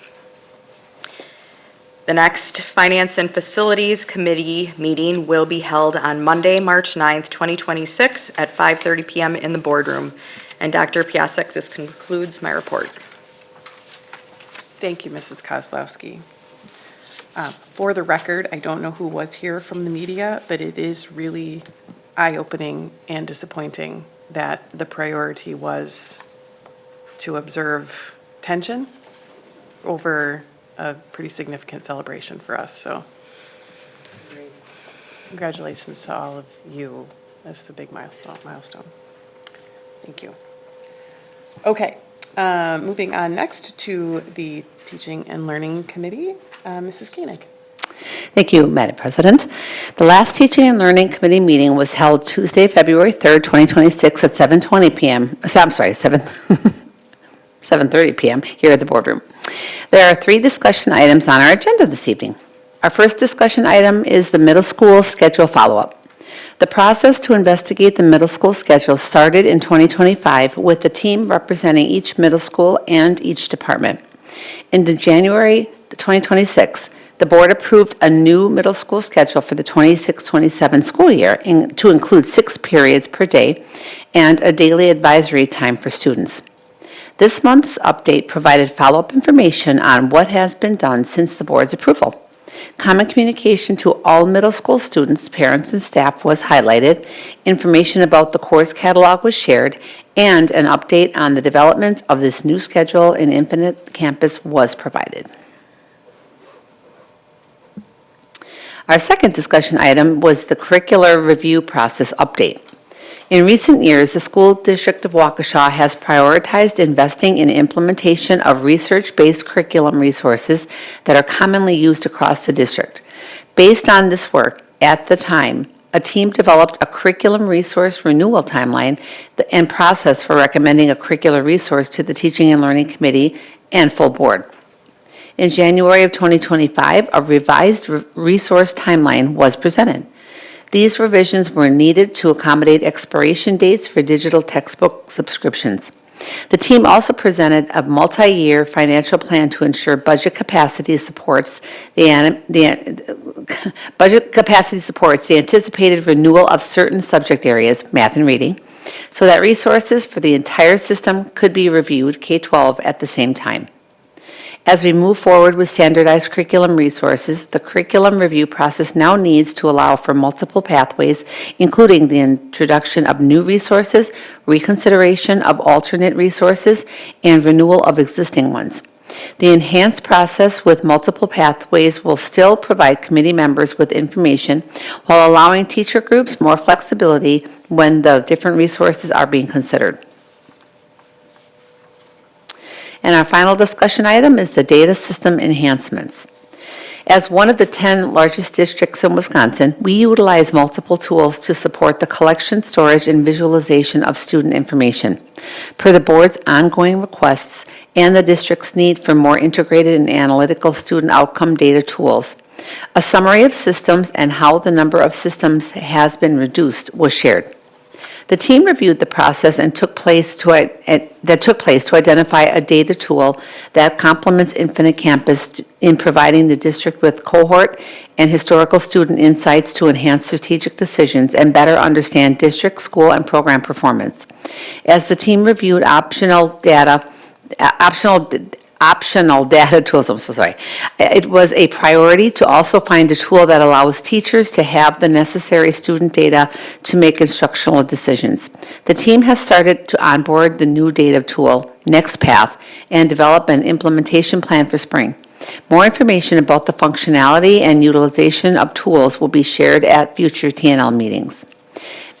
The next Finance and Facilities Committee meeting will be held on Monday, March 9th, 2026 at 5:30 PM in the boardroom. And Dr. Piasek, this concludes my report. Thank you, Mrs. Kozlowski. For the record, I don't know who was here from the media, but it is really eye-opening and disappointing that the priority was to observe tension over a pretty significant celebration for us. So congratulations to all of you. That's a big milestone. Thank you. Okay, moving on next to the Teaching and Learning Committee, Mrs. Koenig. Thank you, Madam President. The last Teaching and Learning Committee meeting was held Tuesday, February 3rd, 2026 at 7:20 p.m. I'm sorry, 7:30 p.m. here at the boardroom. There are 3 discussion items on our agenda this evening. Our first discussion item is the middle school schedule follow-up. The process to investigate the middle school schedule started in 2025 with the team representing each middle school and each department. In January 2026, the board approved a new middle school schedule for the 26-27 school year to include 6 periods per day and a daily advisory time for students. This month's update provided follow-up information on what has been done since the board's approval. Common communication to all middle school students, parents, and staff was highlighted, information about the course catalog was shared, and an update on the development of this new schedule in Infinite Campus was provided. Our second discussion item was the curricular review process update. In recent years, the School District of Waukesha has prioritized investing in implementation of research-based curriculum resources that are commonly used across the district. Based on this work, at the time, a team developed a curriculum resource renewal timeline and process for recommending a curricular resource to the Teaching and Learning Committee and full board. In January of 2025, a revised resource timeline was presented. These revisions were needed to accommodate expiration dates for digital textbook subscriptions. The team also presented a multi-year financial plan to ensure budget capacity supports the anticipated renewal of certain subject areas, math and reading, so that resources for the entire system could be reviewed, K-12, at the same time. As we move forward with standardized curriculum resources, the curriculum review process now needs to allow for multiple pathways, including the introduction of new resources, reconsideration of alternate resources, and renewal of existing ones. The enhanced process with multiple pathways will still provide committee members with information while allowing teacher groups more flexibility when the different resources are being considered. And our final discussion item is the data system enhancements. As one of the 10 largest districts in Wisconsin, we utilize multiple tools to support the collection, storage, and visualization of student information. Per the board's ongoing requests and the district's need for more integrated and analytical student outcome data tools, a summary of systems and how the number of systems has been reduced was shared. The team reviewed the process and took place to identify a data tool that complements Infinite Campus in providing the district with cohort and historical student insights to enhance strategic decisions and better understand district, school, and program performance. As the team reviewed optional data tools, I'm so sorry. It was a priority to also find a tool that allows teachers to have the necessary student data to make instructional decisions. The team has started to onboard the new data tool, NextPath, and develop an implementation plan for spring. More information about the functionality and utilization of tools will be shared at future TNL meetings.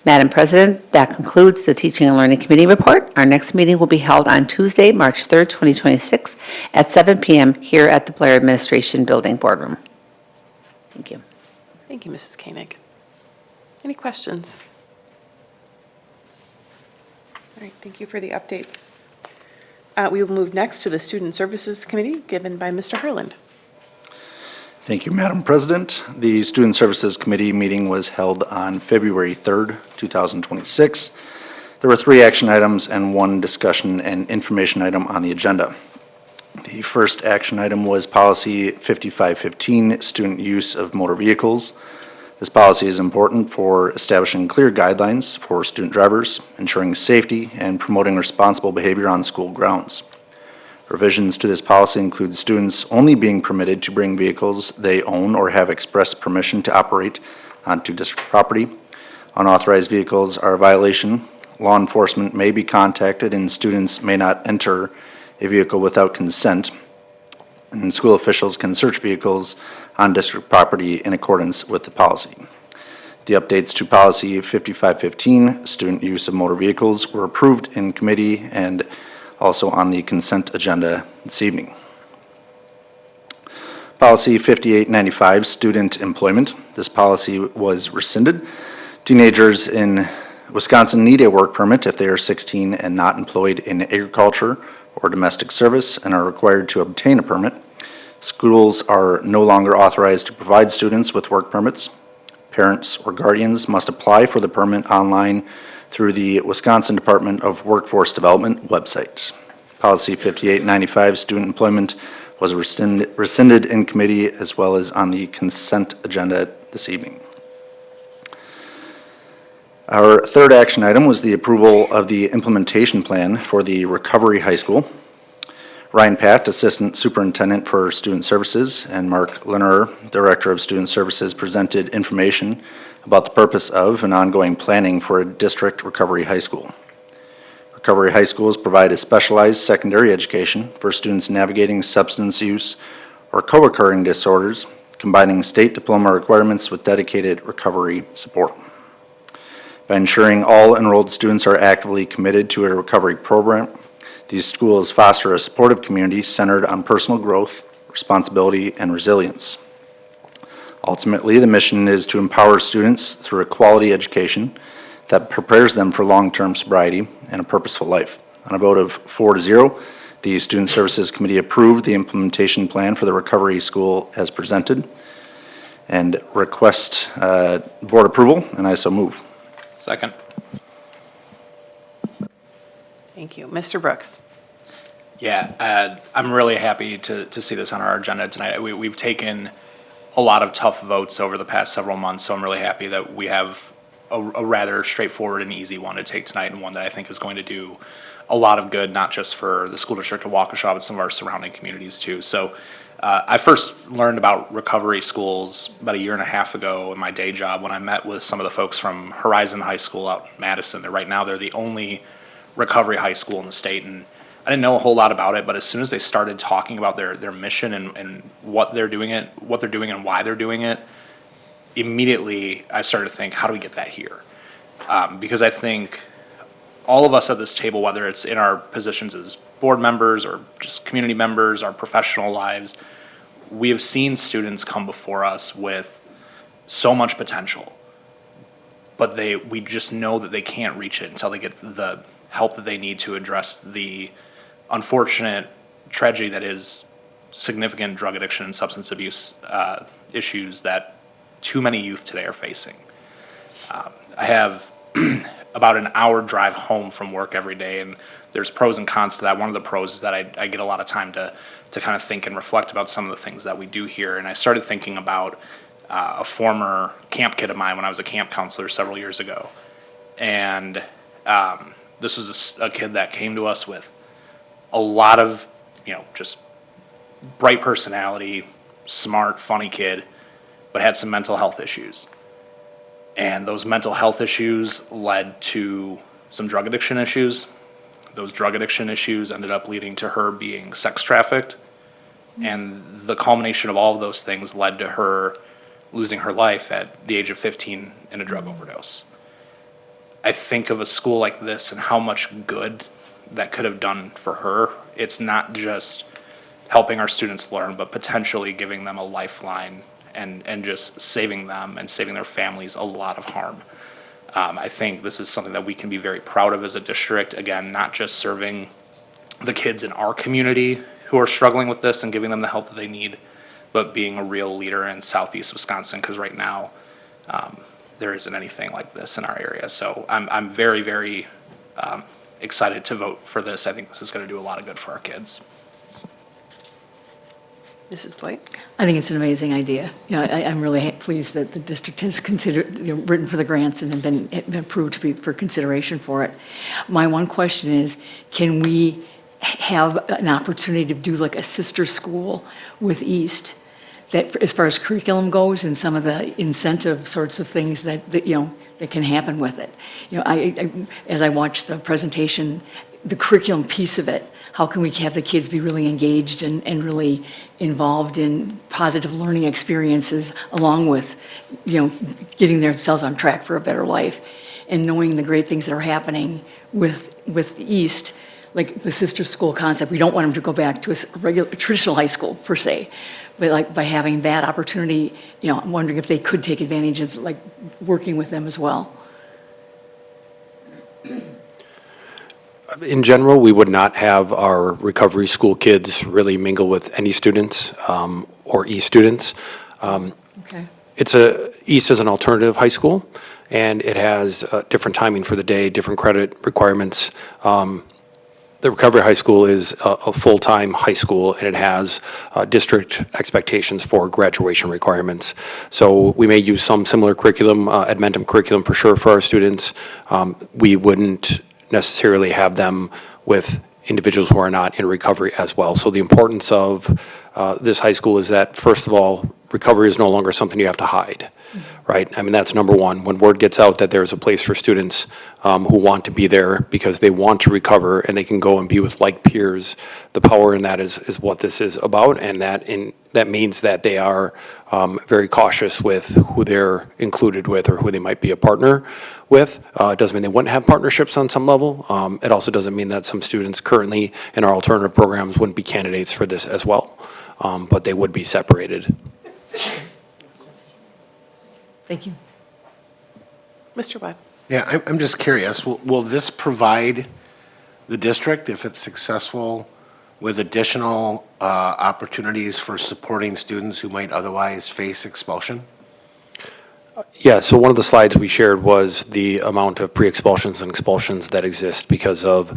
Madam President, that concludes the Teaching and Learning Committee report. Our next meeting will be held on Tuesday, March 3rd, 2026 at 7 p.m. here at the Blair Administration Building Boardroom. Thank you. Thank you, Mrs. Koenig. Any questions? All right, thank you for the updates. We will move next to the Student Services Committee, given by Mr. Harland. Thank you, Madam President. The Student Services Committee meeting was held on February 3rd, 2026. There were 3 action items and 1 discussion and information item on the agenda. The first action item was Policy 5515, Student Use of Motor Vehicles. This policy is important for establishing clear guidelines for student drivers, ensuring safety, and promoting responsible behavior on school grounds. Revisions to this policy include students only being permitted to bring vehicles they own or have express permission to operate onto district property. Unauthorized vehicles are a violation. Law enforcement may be contacted and students may not enter a vehicle without consent. And school officials can search vehicles on district property in accordance with the policy. The updates to Policy 5515, Student Use of Motor Vehicles, were approved in committee and also on the consent agenda this evening. Policy 5895, Student Employment. This policy was rescinded. Teenagers in Wisconsin need a work permit if they are 16 and not employed in agriculture or domestic service and are required to obtain a permit. Schools are no longer authorized to provide students with work permits. Parents or guardians must apply for the permit online through the Wisconsin Department of Workforce Development website. Policy 5895, Student Employment, was rescinded in committee as well as on the consent agenda this evening. Our third action item was the approval of the implementation plan for the Recovery High School. Ryan Patt, Assistant Superintendent for Student Services, and Mark Leonard, Director of Student Services, presented information about the purpose of and ongoing planning for a district recovery high school. Recovery high schools provide a specialized secondary education for students navigating substance use or co-occurring disorders, combining state diploma requirements with dedicated recovery support. By ensuring all enrolled students are actively committed to a recovery program, these schools foster a supportive community centered on personal growth, responsibility, and resilience. Ultimately, the mission is to empower students through a quality education that prepares them for long-term sobriety and a purposeful life. On a vote of 4-0, the Student Services Committee approved the implementation plan for the recovery school as presented and request board approval, and I so move. Second. Thank you. Mr. Brooks? Yeah, I'm really happy to see this on our agenda tonight. We've taken a lot of tough votes over the past several months, so I'm really happy that we have a rather straightforward and easy one to take tonight, and one that I think is going to do a lot of good, not just for the school district of Waukesha, but some of our surrounding communities too. So I first learned about recovery schools about a year and a half ago in my day job when I met with some of the folks from Horizon High School out in Madison. Right now they're the only recovery high school in the state, and I didn't know a whole lot about it, but as soon as they started talking about their mission and what they're doing and why they're doing it, immediately I started to think, how do we get that here? Because I think all of us at this table, whether it's in our positions as board members or just community members, our professional lives, we have seen students come before us with so much potential, but we just know that they can't reach it until they get the help that they need to address the unfortunate tragedy that is significant drug addiction and substance abuse issues that too many youth today are facing. I have about an hour drive home from work every day, and there's pros and cons to that. One of the pros is that I get a lot of time to kind of think and reflect about some of the things that we do here. And I started thinking about a former camp kid of mine when I was a camp counselor several years ago. And this was a kid that came to us with a lot of, just bright personality, smart, funny kid, but had some mental health issues. And those mental health issues led to some drug addiction issues. Those drug addiction issues ended up leading to her being sex trafficked. And the culmination of all of those things led to her losing her life at the age of 15 in a drug overdose. I think of a school like this and how much good that could have done for her. It's not just helping our students learn, but potentially giving them a lifeline and just saving them and saving their families a lot of harm. I think this is something that we can be very proud of as a district. Again, not just serving the kids in our community who are struggling with this and giving them the help that they need, but being a real leader in Southeast Wisconsin, because right now there isn't anything like this in our area. So I'm very, very excited to vote for this. I think this is going to do a lot of good for our kids. Mrs. Dwight? I think it's an amazing idea. I'm really pleased that the district has considered, written for the grants and have been approved for consideration for it. My one question is, can we have an opportunity to do like a sister school with East, that as far as curriculum goes and some of the incentive sorts of things that can happen with it? As I watched the presentation, the curriculum piece of it, how can we have the kids be really engaged and really involved in positive learning experiences along with, getting themselves on track for a better life and knowing the great things that are happening with East, like the sister school concept. We don't want them to go back to a regular traditional high school per se, but like by having that opportunity, I'm wondering if they could take advantage of like working with them as well. In general, we would not have our recovery school kids really mingle with any students or East students. Okay. East is an alternative high school, and it has different timing for the day, different credit requirements. the Recovery High School is a full-time high school, and it has district expectations for graduation requirements. So we may use some similar curriculum, Admentum curriculum for sure for our students. We wouldn't necessarily have them with individuals who are not in recovery as well. So the importance of this high school is that, first of all, recovery is no longer something you have to hide, right? I mean, that's number one. When word gets out that there's a place for students who want to be there because they want to recover and they can go and be with like peers, the power in that is what this is about, and that means that they are very cautious with who they're included with or who they might be a partner with. It doesn't mean they wouldn't have partnerships on some level. It also doesn't mean that some students currently in our alternative programs wouldn't be candidates for this as well, but they would be separated. Thank you. Mr. Webb? Yeah, I'm just curious, will this provide the district, if it's successful, with additional opportunities for supporting students who might otherwise face expulsion? Yeah, so one of the slides we shared was the amount of pre-expulsions and expulsions that exist because of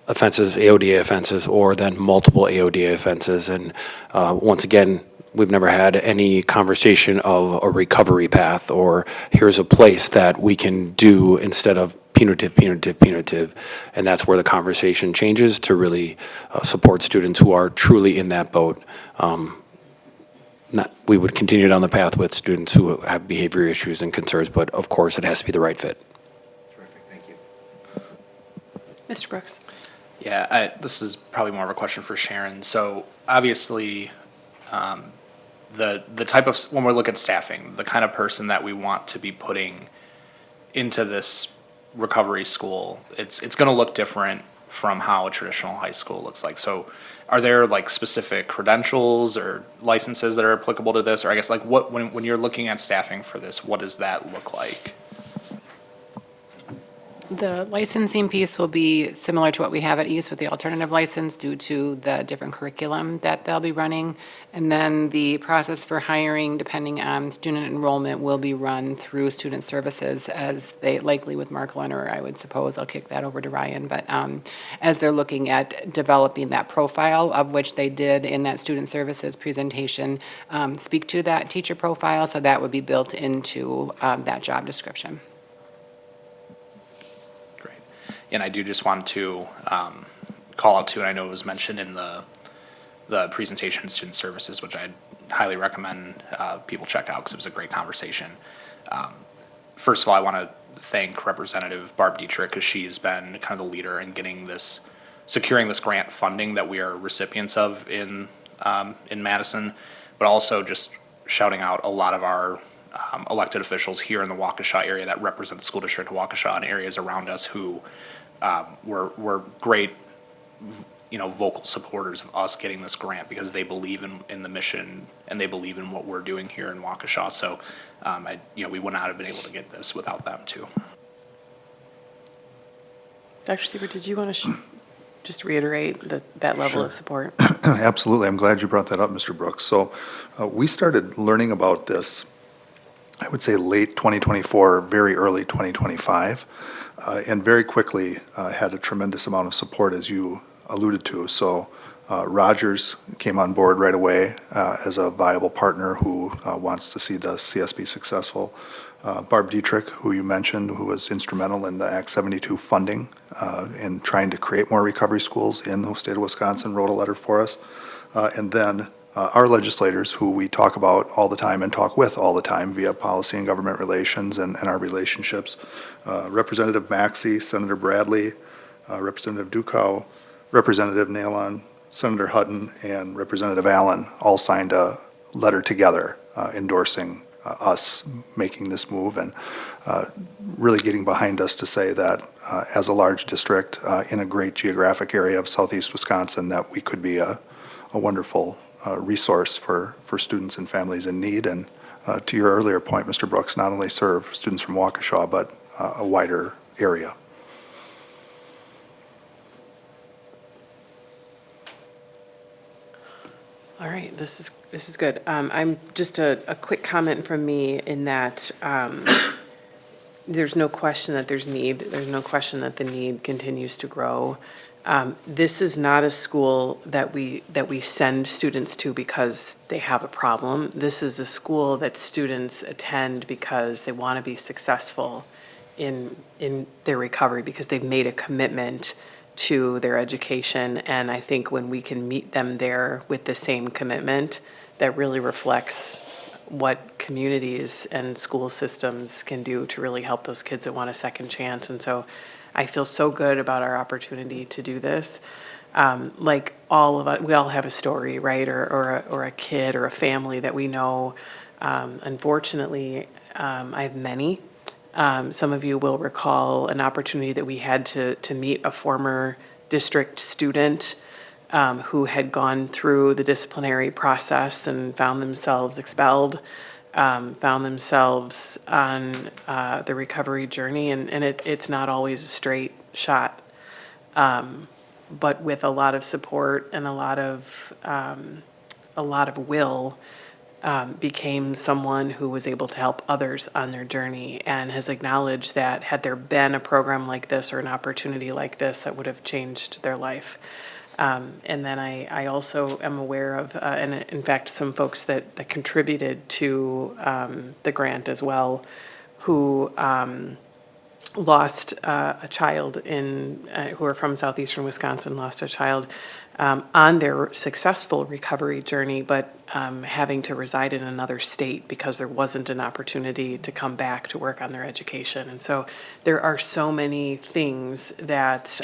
offenses, AODA offenses, or then multiple AODA offenses. And once again, we've never had any conversation of a recovery path or here's a place that we can do instead of punitive, punitive, punitive. And that's where the conversation changes to really support students who are truly in that boat. We would continue down the path with students who have behavior issues and concerns, but of course it has to be the right fit. Terrific, thank you. Mr. Brooks? Yeah, this is probably more of a question for Sharon. So obviously, the type of, when we look at staffing, the kind of person that we want to be putting into this recovery school, it's going to look different from how a traditional high school looks like. So are there like specific credentials or licenses that are applicable to this? Or I guess like what, when you're looking at staffing for this, what does that look like? The licensing piece will be similar to what we have at East with the alternative license due to the different curriculum that they'll be running. And then the process for hiring, depending on student enrollment, will be run through student services as they, likely with Mark Leonard, I would suppose. I'll kick that over to Ryan. But as they're looking at developing that profile, of which they did in that student services presentation, speak to that teacher profile. So that would be built into that job description. And I do just want to call out to, and I know it was mentioned in the presentation, student services, which I'd highly recommend people check out because it was a great conversation. First of all, I want to thank Representative Barb Dietrich because she's been kind of the leader in getting this, securing this grant funding that we are recipients of in Madison, but also just shouting out a lot of our elected officials here in the Waukesha area that represent the school district of Waukesha and areas around us who were great, vocal supporters of us getting this grant because they believe in the mission and they believe in what we're doing here in Waukesha. So, we would not have been able to get this without them too. Dr. Siebert, did you want to just reiterate that level of support? Absolutely. I'm glad you brought that up, Mr. Brooks. So we started learning about this, I would say late 2024, very early 2025, and very quickly had a tremendous amount of support, as you alluded to. So Rogers came on board right away as a viable partner who wants to see the CSB successful. Barb Dietrich, who you mentioned, who was instrumental in the Act 72 funding in trying to create more recovery schools in the state of Wisconsin, wrote a letter for us. And then our legislators, who we talk about all the time and talk with all the time via policy and government relations and our relationships, Representative Maxey, Senator Bradley, Representative Dukow, Representative Nalon, Senator Hutton, and Representative Allen all signed a letter together endorsing us making this move and really getting behind us to say that as a large district in a great geographic area of southeast Wisconsin, that we could be a wonderful resource for students and families in need. And to your earlier point, Mr. Brooks, not only serve students from Waukesha, but a wider area. All right, this is good. I'm just a quick comment from me in that there's no question that there's need. There's no question that the need continues to grow. This is not a school that we send students to because they have a problem. This is a school that students attend because they want to be successful in their recovery, because they've made a commitment to their education. And I think when we can meet them there with the same commitment, that really reflects what communities and school systems can do to really help those kids that want a second chance. And so I feel so good about our opportunity to do this. Like all of us, we all have a story, right? Or a kid or a family that we know. Unfortunately, I have many. Some of you will recall an opportunity that we had to meet a former district student who had gone through the disciplinary process and found themselves expelled, found themselves on the recovery journey, and it's not always a straight shot. But with a lot of support and a lot of will, became someone who was able to help others on their journey, and has acknowledged that had there been a program like this or an opportunity like this, that would have changed their life. And then I also am aware of, and in fact, some folks that contributed to the grant as well, who lost a child who are from southeastern Wisconsin, lost a child on their successful recovery journey, but having to reside in another state because there wasn't an opportunity to come back to work on their education. And so there are so many things that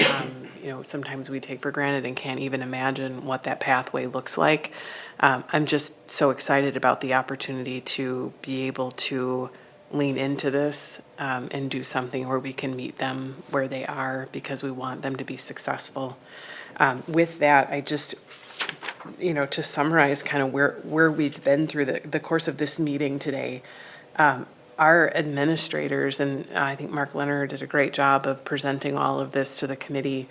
sometimes we take for granted and can't even imagine what that pathway looks like. I'm just so excited about the opportunity to be able to lean into this and do something where we can meet them where they are, because we want them to be successful. With that, I just, to summarize kind of where we've been through the course of this meeting today, our administrators, and I think Mark Leonard did a great job of presenting all of this to the committee,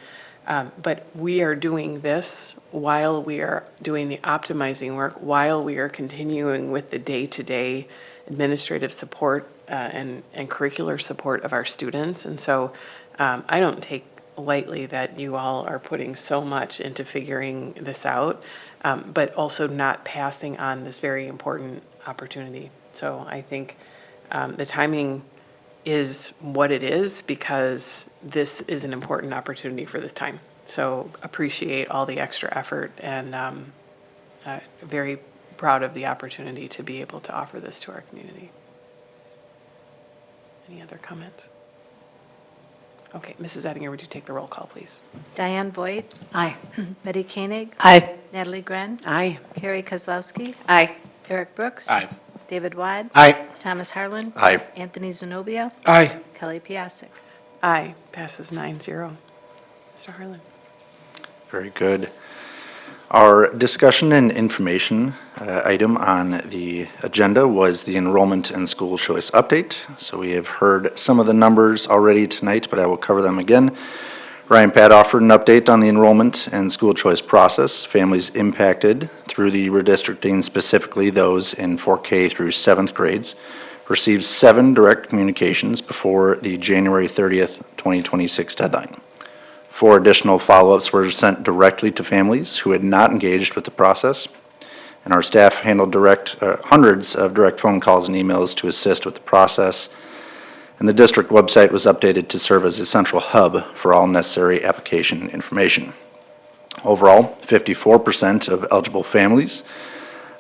but we are doing this while we are doing the optimizing work, while we are continuing with the day-to-day administrative support and curricular support of our students. And so I don't take lightly that you all are putting so much into figuring this out, but also not passing on this very important opportunity. So I think the timing is what it is, because this is an important opportunity for this time. So appreciate all the extra effort, and very proud of the opportunity to be able to offer this to our community. Any other comments? Okay, Mrs. Ettinger, would you take the roll call, please? Diane Voigt. Aye. Betty Koenig. Aye. Natalie Gren. Aye. Carrie Kozlowski. Aye. Eric Brooks. Aye. David Wad. Aye. Thomas Harlan. Aye. Anthony Zenobia. Aye. Kelly Piasek. Aye, passes 9-0. Mr. Harlan. Very good. Our discussion and information item on the agenda was the enrollment and school choice update. So we have heard some of the numbers already tonight, but I will cover them again. Ryan Pat offered an update on the enrollment and school choice process. Families impacted through the redistricting, specifically those in 4K through 7th grades, received 7 direct communications before the January 30th, 2026 deadline. 4 additional follow-ups were sent directly to families who had not engaged with the process, and our staff handled hundreds of direct phone calls and emails to assist with the process, and the district website was updated to serve as a central hub for all necessary application information. Overall, 54% of eligible families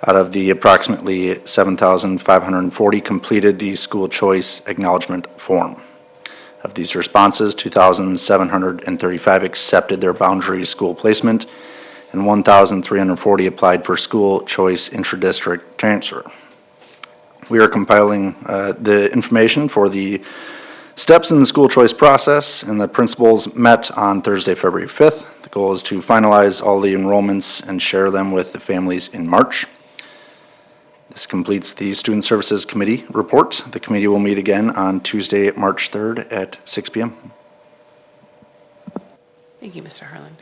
out of the approximately 7,540 completed the school choice acknowledgement form. Of these responses, 2,735 accepted their boundary school placement, and 1,340 applied for school choice intra-district transfer. We are compiling the information for the steps in the school choice process, and the principals met on Thursday, February 5th. The goal is to finalize all the enrollments and share them with the families in March. This completes the Student Services Committee report. The committee will meet again on Tuesday, March 3rd at 6 p.m. Thank you, Mr. Harlan.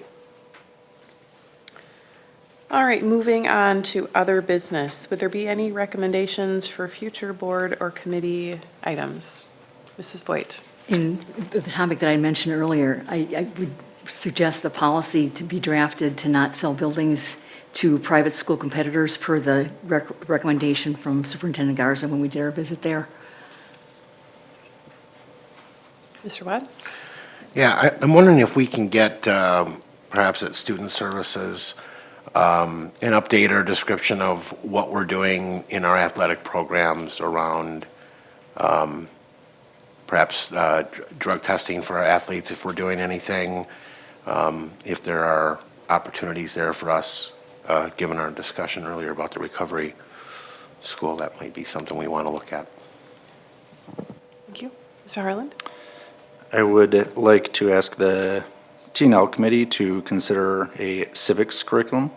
All right, moving on to other business. Would there be any recommendations for future board or committee items? Mrs. Voigt. In the topic that I mentioned earlier, I would suggest the policy to be drafted to not sell buildings to private school competitors per the recommendation from Superintendent Garza when we did our visit there. Mr. Wad? Yeah, I'm wondering if we can get, perhaps at Student Services, an update or description of what we're doing in our athletic programs around perhaps drug testing for our athletes, if we're doing anything, if there are opportunities there for us, given our discussion earlier about the recovery school, that might be something we want to look at. Thank you. Mr. Harland? I would like to ask the T&L committee to consider a civics curriculum.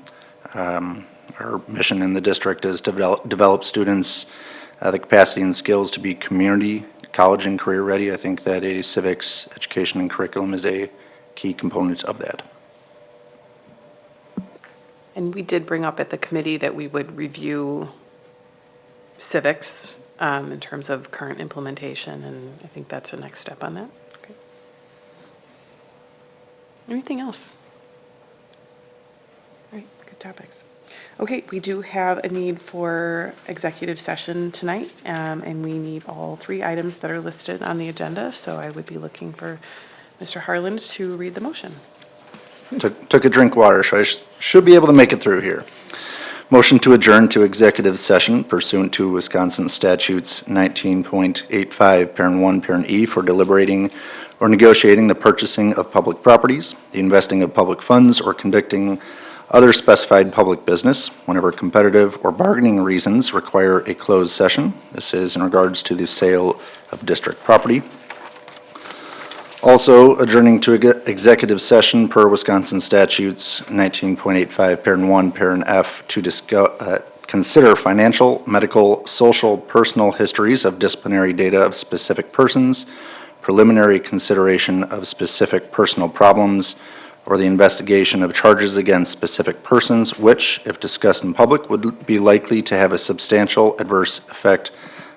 Our mission in the district is to develop students the capacity and skills to be community, college, and career ready. I think that a civics education and curriculum is a key component of that. And we did bring up at the committee that we would review civics in terms of current implementation, and I think that's the next step on that. Okay. Anything else? All right, good topics. Okay, we do have a need for executive session tonight, and we need all 3 items that are listed on the agenda, so I would be looking for Mr. Harland to read the motion. Took a drink water, so I should be able to make it through here. Motion to adjourn to executive session pursuant to Wisconsin statutes 19.85, parent 1, parent E, for deliberating or negotiating the purchasing of public properties, the investing of public funds, or conducting other specified public business whenever competitive or bargaining reasons require a closed session. This is in regards to the sale of district property. Also adjourning to executive session per Wisconsin statutes 19.85, parent 1, parent F, to consider financial, medical, social, personal histories of disciplinary data of specific persons, preliminary consideration of specific personal problems, or the investigation of charges against specific persons, which, if discussed in public, would be likely to have a substantial adverse effect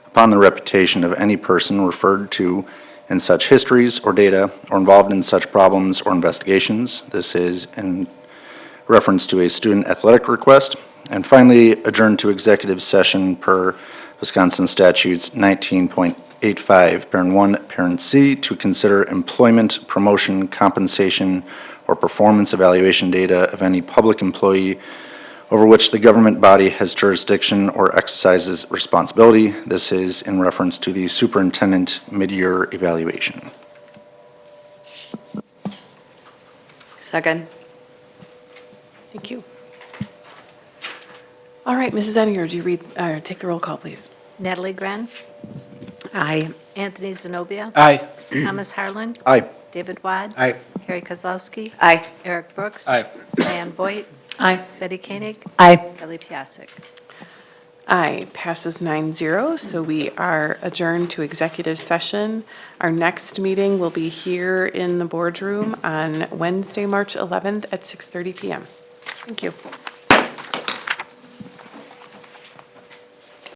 upon the reputation of any person referred to in such histories or data, or involved in such problems or investigations. This is in reference to a student athletic request. And finally, adjourn to executive session per Wisconsin statutes 19.85, parent 1, parent C, to consider employment, promotion, compensation, or performance evaluation data of any public employee over which the government body has jurisdiction or exercises responsibility. This is in reference to the superintendent mid-year evaluation. Second. Thank you. All right, Mrs. Ettinger, do you take the roll call, please? Natalie Gren. Aye. Anthony Zenobia. Aye. Thomas Harland. Aye. David Wad. Aye. Harry Kozlowski. Aye. Eric Brooks. Aye. Diane Voigt. Aye. Betty Koenig. Aye. Kelly Piasek. Aye, passes 9-0, so we are adjourned to executive session. Our next meeting will be here in the boardroom on Wednesday, March 11th at 6:30 PM. Thank you.